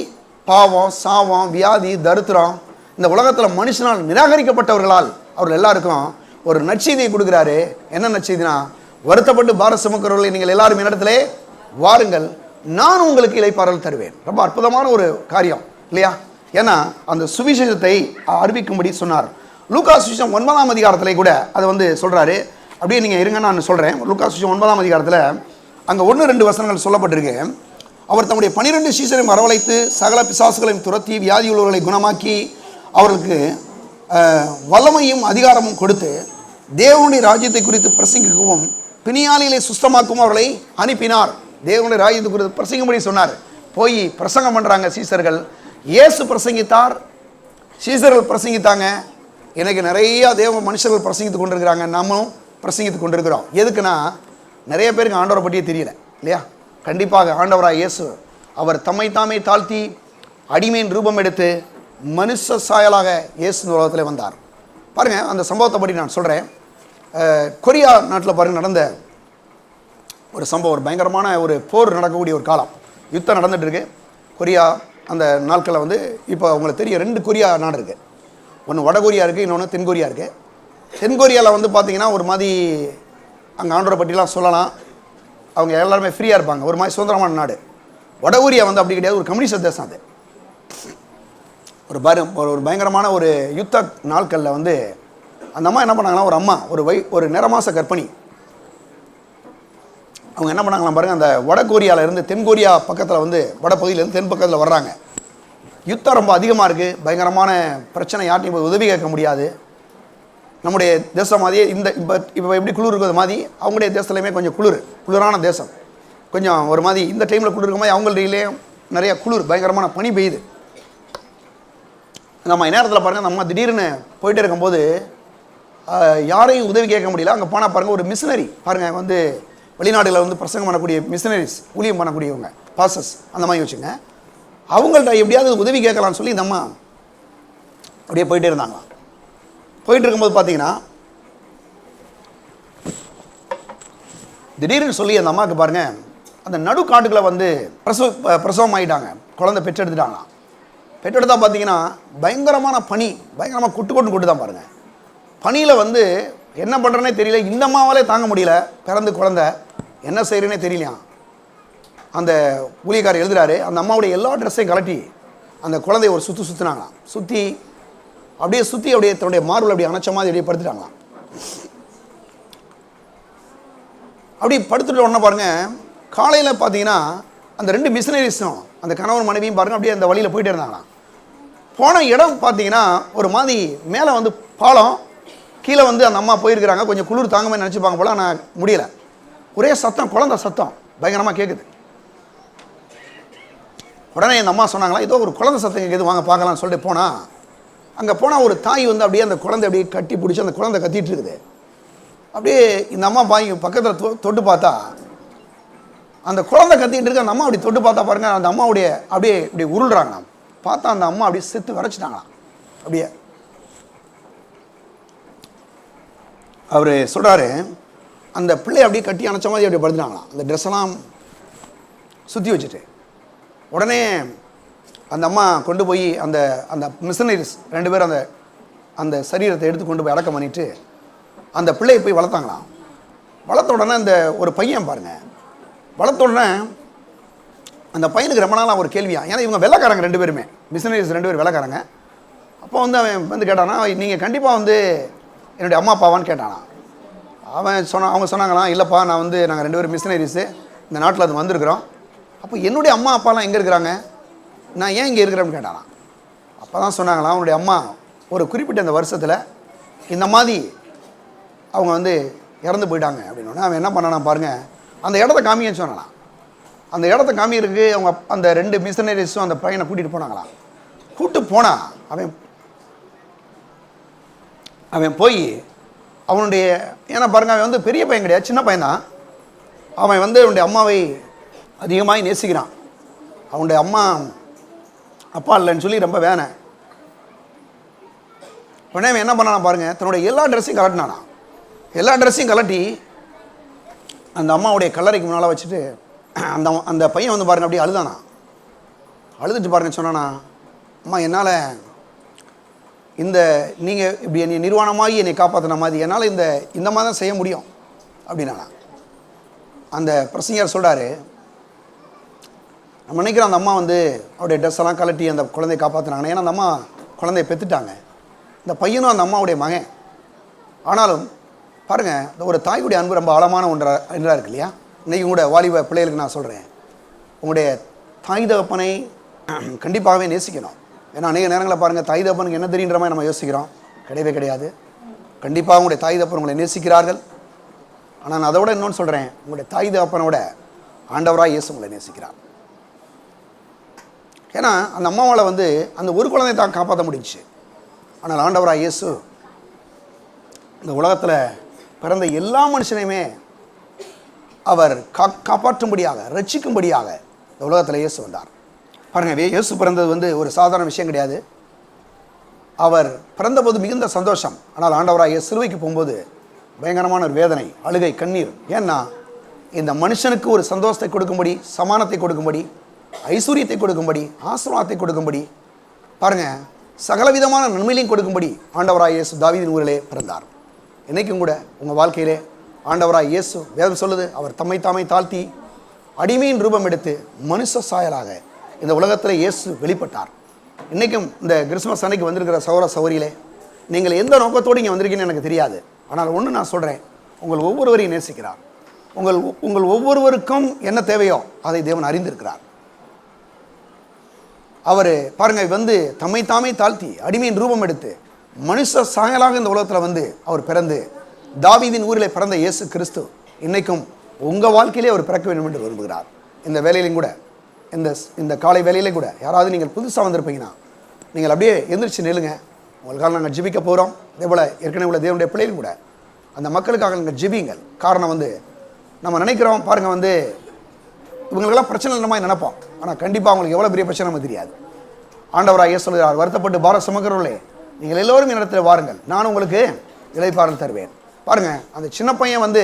S2: பாவம், சாவம், வியாதி, தரித்திரம், இந்த உலகத்தில் மனுஷனால் நிராகரிக்கப்பட்டவர்களால் அவர்கள் எல்லாருக்கும் ஒரு நற்செய்தியை கொடுக்குறாரு. என்ன நற்செய்தினா, வருத்தப்பட்டு பாரத் சுமக்கிறவர்களை நீங்கள் எல்லாரும் என்னிடத்திலே வாருங்கள், நான் உங்களுக்கு இளைப்பாறல் தருவேன். ரொம்ப அற்புதமான ஒரு காரியம் இல்லையா? ஏன்னா அந்த சுவிசேஷத்தை அறிவிக்கும்படி சொன்னார். லூக்கா சுவிசேஷம் 9ஆம் அதிகாரத்திலே கூட அதை வந்து சொல்கிறாரு. அப்படியே நீங்கள் இருங்க, நான் சொல்கிறேன். லூக்கா சுவிசேஷம் 9ஆம் அதிகாரத்தில் அங்கே 1-2 வசனங்கள் சொல்லப்பட்டிருக்கு. அவர் தம்முடைய 12 சீசரையும் வரவழைத்து சகல பிசாசுகளையும் துரத்தி வியாதியுள்ளவர்களை குணமாக்கி அவர்களுக்கு வல்லமையும் அதிகாரமும் கொடுத்து தேவனுடைய ராஜ்யத்தை குறித்து பிரசங்கிக்கவும் பிணியாளிகளை சுத்தமாக்கவும் அவர்களை அனுப்பினார். தேவனுடைய ராஜ்யத்தை குறித்து பிரசங்கும்படி சொன்னார். போய் பிரசங்கம் பண்ணுறாங்க சீசர்கள். இயேசு பிரசங்கித்தார், சீசர்கள் பிரசங்கித்தாங்க. எனக்கு நிறைய தேவ மனுஷர்கள் பிரசங்கித்து கொண்டிருக்கிறாங்க, நாமும் பிரசங்கித்து கொண்டிருக்கிறோம். எதுக்குன்னா, நிறைய பேருக்கு ஆண்டவரை பற்றியே தெரியல இல்லையா? கண்டிப்பாக ஆண்டவராக இயேசு அவர் தம்மை தாமே தாழ்த்தி அடிமையின் ரூபம் எடுத்து மனுஷ சாயலாக இயேசு உலகத்தில் வந்தார். பாருங்கள், அந்த சம்பவத்தை பற்றி நான் சொல்கிறேன். கொரியா நாட்டில் பாருங்கள் நடந்த ஒரு சம்பவம், ஒரு பயங்கரமான ஒரு போர் நடக்கக்கூடிய ஒரு காலம், யுத்தம் நடந்துகிட்ருக்கு கொரியா. அந்த நாட்களில் வந்து இப்போ உங்களுக்கு தெரியும் 2 கொரியா நாடு இருக்குது. ஒன்று வடகொரியா இருக்குது, இன்னொன்று தென்கொரியா இருக்குது. தென்கொரியாவில் வந்து பார்த்திங்கன்னா ஒரு மாதிரி அங்கே ஆண்டவரை பற்றிலாம் சொல்லலாம், அவங்க எல்லாருமே ஃப்ரீயாக இருப்பாங்க, ஒரு மாதிரி சுதந்திரமான நாடு. வடகொரியா வந்து அப்படி கிடையாது, ஒரு கம்யூனிஸ்ட் தேசம். அது ஒரு பயங்கரமான ஒரு யுத்த நாட்களில் வந்து அந்த அம்மா என்ன பண்ணாங்கன்னா, ஒரு அம்மா ஒரு நிறமாச கர்ப்பிணி, அவங்க என்ன பண்ணாங்களாம் பாருங்கள், அந்த வடகொரியாவில் இருந்து தென்கொரியா பக்கத்தில் வந்து வடப்பகுதியிலேருந்து தென் பக்கத்தில் வர்றாங்க. யுத்தம் ரொம்ப அதிகமாக இருக்குது, பயங்கரமான பிரச்சனை, யார்ட்டையும் போய் உதவி கேட்க முடியாது. நம்முடைய தேசம் மாதிரியே இப்போ எப்படி குளிர் இருக்கிறது மாதிரி அவங்களுடைய தேசத்துலையுமே கொஞ்சம் குளிரான தேசம். கொஞ்சம் ஒரு மாதிரி இந்த டைமில் குளிர் இருக்க மாதிரி அவங்கள்டையிலே நிறையா குளிர், பயங்கரமான பனி பெய்யுது. நம்ம நேரத்தில் பாருங்கள், நம்ம திடீர்னு போயிட்டே இருக்கும்போது யாரையும் உதவி கேட்க முடியல. அங்கே போனால் பாருங்கள், ஒரு மிஷினரி பாருங்கள் வந்து வெளிநாடுகளில் வந்து பிரசங்கம் பண்ணக்கூடிய மிஷினரிஸ், ஊழியம் பண்ணக்கூடியவங்க, பாசஸ் அந்த மாதிரி வச்சுங்க. அவங்கள்ட்ட எப்படியாவது உதவி கேட்கலான்னு சொல்லி இந்த அம்மா அப்படியே போயிட்டே இருந்தாங்களாம். போயிட்டு இருக்கும்போது பார்த்தீங்கன்னா திடீர்னு சொல்லி அந்த அம்மாவுக்கு பாருங்கள், அந்த நடு காட்டுக்குள்ளே வந்து பிரசவம் ஆகிட்டாங்க, குழந்தை பெற்றெடுத்துட்டாங்களாம். பெற்றெடுத்தா பார்த்தீங்கன்னா பயங்கரமான பனி, பயங்கரமாக கொட்டு தான் பாருங்கள். பனியில் வந்து என்ன பண்ணுறேன்னே தெரியல. இந்த அம்மாவாலே தாங்க முடியல, பிறந்து குழந்தை என்ன செய்கிறேன்னே தெரியலையா. அந்த ஊழியக்காரர் எழுதுகிறாரு, அந்த அம்மாவுடைய எல்லா ட்ரெஸ்ஸையும் கலட்டி அந்த குழந்தைய ஒரு சுற்றினாங்களாம். சுற்றி அப்படியே தன்னுடைய மார்பில் அப்படியே அணைச்ச மாதிரி அப்படியே படுத்துட்டாங்களாம். அப்படி படுத்துட்டு உடனே பாருங்கள், காலையில் பார்த்தீங்கன்னா அந்த 2 மிஷினரிஸும் அந்த கணவன் மனைவியும் பாருங்கள் அப்படியே அந்த வழியில் போயிட்டே இருந்தாங்களாம். போன இடம் பார்த்தீங்கன்னா ஒரு மாதிரி மேலே வந்து பாலம், கீழே வந்து அந்த அம்மா போயிருக்கிறாங்க. கொஞ்சம் குளிர் தாங்கமே நினச்சிப்பாங்க போல, ஆனால் முடியலை. ஒரே சத்தம், குழந்தை சத்தம் பயங்கரமாக கேட்குது. உடனே இந்த அம்மா சொன்னாங்களா, ஏதோ ஒரு குழந்தை சத்தம் கேட்குது, வாங்க பார்க்கலாம்னு சொல்லிட்டு போனால், அங்கே போனால் ஒரு தாய் வந்து அப்படியே அந்த குழந்தை அப்படியே கட்டி பிடிச்சி அந்த குழந்தை கத்திட்டு இருக்குது. அப்படியே இந்த அம்மா பக்கத்தில் தொட்டு பார்த்தா அந்த குழந்தை கத்திக்கிட்டு இருக்கு. அந்த அம்மா அப்படி தொட்டு பார்த்தா பாருங்கள், அந்த அம்மாவுடைய அப்படியே இப்படி உருள்றாங்க. பார்த்தா அந்த அம்மா அப்படியே செத்து வரைச்சிட்டாங்களாம். அப்படியே அவர் சொல்கிறாரு, அந்த பிள்ளை அப்படியே கட்டி அணைச்ச மாதிரி அப்படியே படுத்துட்டாங்களாம், அந்த ட்ரெஸ்ஸெல்லாம் சுற்றி வச்சுட்டு. உடனே அந்த அம்மா கொண்டு போய் அந்த அந்த மிஷனரிஸ் 2 பேர் அந்த சரீரத்தை எடுத்து கொண்டு போய் அடக்கம் பண்ணிவிட்டு அந்த பிள்ளையை போய் வளர்த்தாங்களாம். வளர்த்த உடனே அந்த ஒரு பையன் பாருங்கள், வளர்த்த உடனே அந்த பையனுக்கு ரொம்ப நாளாக ஒரு கேள்வியா, ஏன்னா இவங்க வெள்ளைக்காரங்க 2 பேருமே, மிஷனரிஸ் 2 பேர் வெள்ளைக்காரங்க. அப்போ வந்து அவன் வந்து கேட்டானா, நீங்கள் கண்டிப்பாக வந்து என்னுடைய அம்மா அப்பாவான்னு கேட்டானா. அவங்க சொன்னாங்களாம், இல்லைப்பா நான் வந்து நாங்கள் 2 பேரும் மிஷனரிஸு, இந்த நாட்டில் அது வந்திருக்கிறோம். அப்போ என்னுடைய அம்மா அப்பாலாம் எங்கே இருக்கிறாங்க, நான் ஏன் இங்கே இருக்கிறேன்னு கேட்டானா. அப்போ தான் சொன்னாங்களாம், அவனுடைய அம்மா ஒரு குறிப்பிட்ட அந்த வருஷத்தில் இந்த மாதிரி அவங்க வந்து இறந்து போயிட்டாங்க அப்படின்னு. அவன் என்ன பண்ணானா பாருங்கள், அந்த இடத்த காமின்னு சொன்னானா. அந்த இடத்த காமியிருக்கு. அவங்க அந்த 2 மிஷனரிஸும் அந்த பையனை கூட்டிகிட்டு போனாங்களாம். கூப்பிட்டு போனால் அவன் போய் அவனுடைய, ஏன்னா பாருங்கள் அவன் வந்து பெரிய பையன் கிடையாது, சின்ன பையன் தான். அவன் வந்து அவனுடைய அம்மாவை அதிகமாக நேசிக்கிறான். அவனுடைய அம்மா அப்பா இல்லைன்னு சொல்லி ரொம்ப வேணை. உடனே அவன் என்ன பண்ணானா பாருங்கள், தன்னுடைய எல்லா ட்ரெஸ்ஸையும் கலட்டினானா. எல்லா ட்ரெஸ்ஸையும் கலட்டி அந்த அம்மாவுடைய கல்லறைக்கு முன்னால் வச்சுட்டு அந்த பையன் வந்து பாருங்கள் அப்படியே அழுதானா. அழுதுட்டு பாருங்க சொன்னானா, அம்மா என்னால் நீங்கள் இப்படி என்னை நிர்வாணமாகி என்னை காப்பாற்றின மாதிரி என்னால் இந்த மாதிரி தான் செய்ய முடியும் அப்படின்னா. அந்த பிரசங்கர் சொல்கிறாரு, நம்ம நினைக்கிறோம் அந்த அம்மா வந்து அவருடைய ட்ரெஸ்ஸெல்லாம் கலட்டி அந்த குழந்தையை காப்பாற்றினாங்க. ஏன்னா அந்த அம்மா குழந்தையை பெற்றுட்டாங்க. இந்த பையனும் அந்த அம்மாவுடைய மகன். ஆனாலும் பாருங்கள், இந்த ஒரு தாயுடைய அன்பு ரொம்ப ஆழமான ஒன்றாக இருக்கு இல்லையா. இன்றைக்கும் கூட வாலிப பிள்ளைகளுக்கு நான் சொல்கிறேன், உங்களுடைய தாய் தகப்பனை கண்டிப்பாகவே நேசிக்கணும். ஏன்னா அநேக நேரங்களில் பாருங்கள், தாய் தகப்பனுக்கு என்ன தெரியுன்ற மாதிரி நம்ம யோசிக்கிறோம். கிடையவே கிடையாது. கண்டிப்பாக உங்களுடைய தாய் தகப்பன் உங்களை நேசிக்கிறார்கள். ஆனால் நான் அதை விட இன்னொன்று சொல்கிறேன், உங்களுடைய தாய் தகப்பனோட ஆண்டவராக இயேசு உங்களை நேசிக்கிறார். ஏன்னா அந்த அம்மாவால் வந்து அந்த ஒரு குழந்தையை தான் காப்பாற்ற முடிஞ்சிச்சு. ஆனால் ஆண்டவராக இயேசு இந்த உலகத்தில் பிறந்த எல்லா மனுஷனையுமே அவர் காப்பாற்றும்படியாக, ரட்சிக்கும்படியாக இந்த உலகத்தில் இயேசு வந்தார். பாருங்கள், இயேசு பிறந்தது வந்து ஒரு சாதாரண விஷயம் கிடையாது. அவர் பிறந்தபோது மிகுந்த சந்தோஷம். ஆனால் ஆண்டவராக இயேசு சிலுவைக்கு போகும்போது பயங்கரமான ஒரு வேதனை, அழுகை, கண்ணீர். ஏன்னா இந்த மனுஷனுக்கு ஒரு சந்தோஷத்தை கொடுக்கும்படி, சமானத்தை கொடுக்கும்படி, ஐஸ்வர்யத்தை கொடுக்கும்படி, ஆசீர்வாதத்தை கொடுக்கும்படி, பாருங்கள் சகலவிதமான நன்மையிலையும் கொடுக்கும்படி ஆண்டவராக இயேசு தாவீதின் ஊரிலே பிறந்தார். இன்றைக்கும் கூட உங்கள் வாழ்க்கையிலே ஆண்டவராக இயேசு, வேதம் சொல்லுது, அவர் தம்மை தாமே தாழ்த்தி அடிமையின் ரூபம் எடுத்து மனுஷ சாயலாக இந்த உலகத்தில் இயேசு வெளிப்பட்டார். இன்றைக்கும் இந்த கிறிஸ்மஸ் அன்னைக்கு வந்திருக்கிற சகோதர சகோதரிகளே, நீங்கள் எந்த நோக்கத்தோடு இங்கே வந்திருக்கீங்கன்னு எனக்கு தெரியாது. ஆனால் ஒன்று நான் சொல்கிறேன், உங்கள் ஒவ்வொருவரையும் நேசிக்கிறார். உங்கள் ஒவ்வொருவருக்கும் என்ன தேவையோ அதை தேவன் அறிந்திருக்கிறார். அவர் பாருங்கள் வந்து தம்மை தாமே தாழ்த்தி அடிமையின் ரூபம் எடுத்து மனுஷ சாயலாக இந்த உலகத்தில் வந்து அவர் பிறந்து தாவீதின் ஊரிலே பிறந்த இயேசு கிறிஸ்து இன்றைக்கும் உங்கள் வாழ்க்கையிலே அவர் பிறக்க வேண்டும் என்று விரும்புகிறார். இந்த வேலையிலையும் கூட, இந்த காலை வேலையிலே கூட யாராவது நீங்கள் புதுசாக வந்திருப்பீங்கன்னா நீங்கள் அப்படியே எந்திரிச்சு நில்லுங்க. உங்களுக்காக நாங்கள் ஜெபிக்க போகிறோம். அதே போல் ஏற்கனவே உள்ள தேவனுடைய பிள்ளைகளும் கூட அந்த மக்களுக்காக நீங்கள் ஜெபிங்கள். காரணம் வந்து நம்ம நினைக்கிறோம் பாருங்கள், வந்து இவங்களுக்கெல்லாம் பிரச்சனை இல்லைமா நினைப்போம். ஆனால் கண்டிப்பாக அவங்களுக்கு எவ்வளோ பெரிய பிரச்சனை நமக்கு தெரியாது. ஆண்டவராக இயேசு சொல்கிறார், வருத்தப்பட்டு பாரம் சுமக்கிறவர்களே நீங்கள் எல்லோரும் என்னிடத்தில் வாருங்கள், நான் உங்களுக்கு இளைப்பாறுதல் தருவேன். பாருங்கள், அந்த சின்ன பையன் வந்து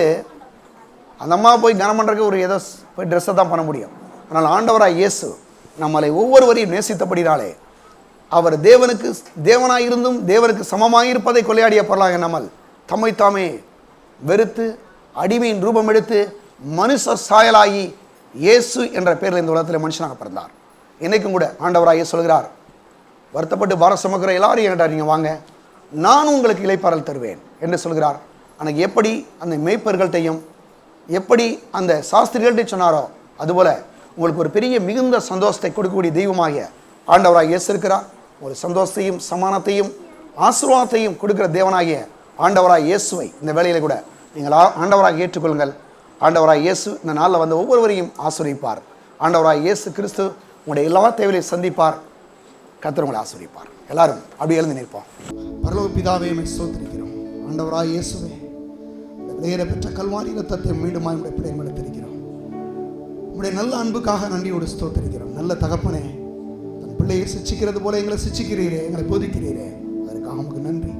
S2: அந்த அம்மா போய் கனம் பண்ணுறதுக்கு ஒரு ஏதோ போய் ட்ரெஸ்ஸை தான் பண்ண முடியும். ஆனால் ஆண்டவராக இயேசு நம்மளை ஒவ்வொருவரையும் நேசித்தபடினாலே அவர் தேவனாக இருந்தும் தேவனுக்கு சமமாக இருப்பதை கொள்ளையாடிய பொருளாக நம்மள் தம்மை தாமே வெறுத்து அடிமையின் ரூபம் எடுத்து மனுஷ சாயலாகி இயேசு என்ற பேரில் இந்த உலகத்தில் மனுஷனாக பிறந்தார். இன்றைக்கும் கூட ஆண்டவராக இயேசு சொல்கிறார், வருத்தப்பட்டு பாரம் சுமக்கிற எல்லாரும் என்கிட்ட நீங்கள் வாங்க, நான் உங்களுக்கு இளைப்பாறல் தருவேன் என்று சொல்கிறார். அன்னைக்கு எப்படி அந்த மேய்ப்பர்கள்ட்டையும் எப்படி அந்த சாஸ்திரிகள்கிட்ட சொன்னாரோ அதுபோல் உங்களுக்கு ஒரு பெரிய மிகுந்த சந்தோஷத்தை கொடுக்கக்கூடிய தெய்வமாகிய ஆண்டவராக இயேசு இருக்கிறார். ஒரு சந்தோஷத்தையும் சமானத்தையும் ஆசீர்வாதத்தையும் கொடுக்கிற தேவனாகிய ஆண்டவராக இயேசுவை இந்த வேளையில் கூட நீங்கள் ஆண்டவராக ஏற்றுக்கொள்ளுங்கள். ஆண்டவராக இயேசு இந்த நாளில் வந்து ஒவ்வொருவரையும் ஆசீர்வதிப்பார். ஆண்டவராக இயேசு கிறிஸ்து உங்களுடைய எல்லா தேவைகளையும் சந்திப்பார். கர்த்தர் உங்களை ஆசீர்வதிப்பார். எல்லாரும் அப்படி எழுந்து நிற்போம். பரலோக பிதாவே உம்மை ஸ்தோத்திரிக்கிறோம். ஆண்டவராக இயேசுவே, இந்த விலையேற பெற்ற கல்வாரி இரத்தத்தை மீண்டும் உம்முடைய பிள்ளைகள் எடுத்திருக்கிறோம். உம்முடைய நல்ல அன்புக்காக நன்றியோடு ஸ்தோத்திரிக்கிறோம். நல்ல தகப்பனே, தன் பிள்ளையை சிச்சிக்கிறது போல எங்களை சிச்சிக்கிறீரே, எங்களை போதிக்கிறீரே, அதற்காக உமக்கு நன்றி.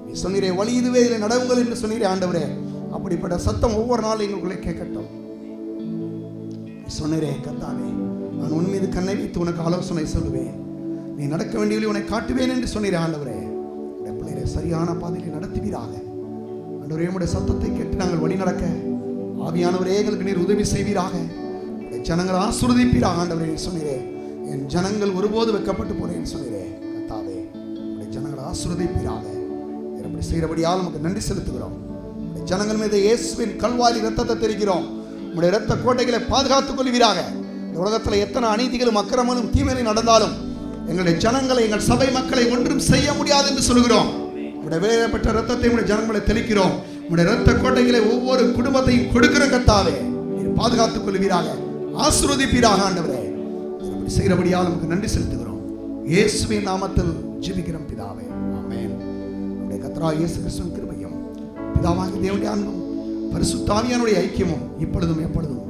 S2: நீ சொன்னீரே, வழி இதுவே, இதில் நடவுங்கள் என்று சொன்னீரே. ஆண்டவரே, அப்படிப்பட்ட சத்தம் ஒவ்வொரு நாளும் எங்களுக்குள்ளே கேட்கட்டும். நீ சொன்னீரே கர்த்தாவே, நான் உன் மீது கண்ணை வைத்து உனக்கு ஆலோசனை சொல்லுவேன், நீ நடக்க வேண்டியவளை உன்னை காட்டுவேன் என்று சொன்னீரே. ஆண்டவரே, உடைய பிள்ளைகளை சரியான பாதையில் நடத்துவீராக. ஆண்டவரே, உடைய சத்தத்தை கேட்டு நாங்கள் வழி நடக்க ஆவியானவரே எங்களுக்கு நீர் உதவி செய்வீராக. உடைய ஜனங்கள் ஆசீர்வதிப்பீராக. ஆண்டவரே, நீ சொன்னீரே, என் ஜனங்கள் ஒருபோது வெட்கப்பட்டு போனேன் சொன்னீரே. கர்த்தாவே, உடைய ஜனங்களை ஆசீர்வதிப்பீராக. அப்படி செய்கிறபடியால் நமக்கு நன்றி செலுத்துகிறோம். உடைய ஜனங்கள் மீது இயேசுவின் கல்வாரி இரத்தத்தை தெரிகிறோம். உடைய இரத்த கோட்டைகளை பாதுகாத்துக் கொள்வீராக. இந்த உலகத்தில் எத்தனை அநீதிகளும் அக்கிரமங்களும் தீமையிலும் நடந்தாலும் எங்களுடைய ஜனங்களை, எங்கள் சபை மக்களை ஒன்றும் செய்ய முடியாது என்று சொல்கிறோம். உடைய வேறப்பட்ட இரத்தத்தை உடைய ஜனங்களை தெளிக்கிறோம். உடைய இரத்த கோட்டைகளை ஒவ்வொரு குடும்பத்தையும் கொடுக்கிற கர்த்தாவே, நீர் பாதுகாத்துக் கொள்வீராக, ஆசீர்வதிப்பீராக. ஆண்டவரே, அப்படி செய்கிறபடியால் நமக்கு நன்றி செலுத்துகிறோம். இயேசுவின் நாமத்தில் ஜெபிக்கிறோம் பிதாவே, ஆமென். நம்முடைய கர்த்தராகிய இயேசு கிறிஸ்துவின் கிருபையும் பிதாவாகிய தேவனுடைய அன்பும் பரிசுத்த ஆவியானவருடைய ஐக்கியமும் இப்பொழுதும் எப்பொழுதும்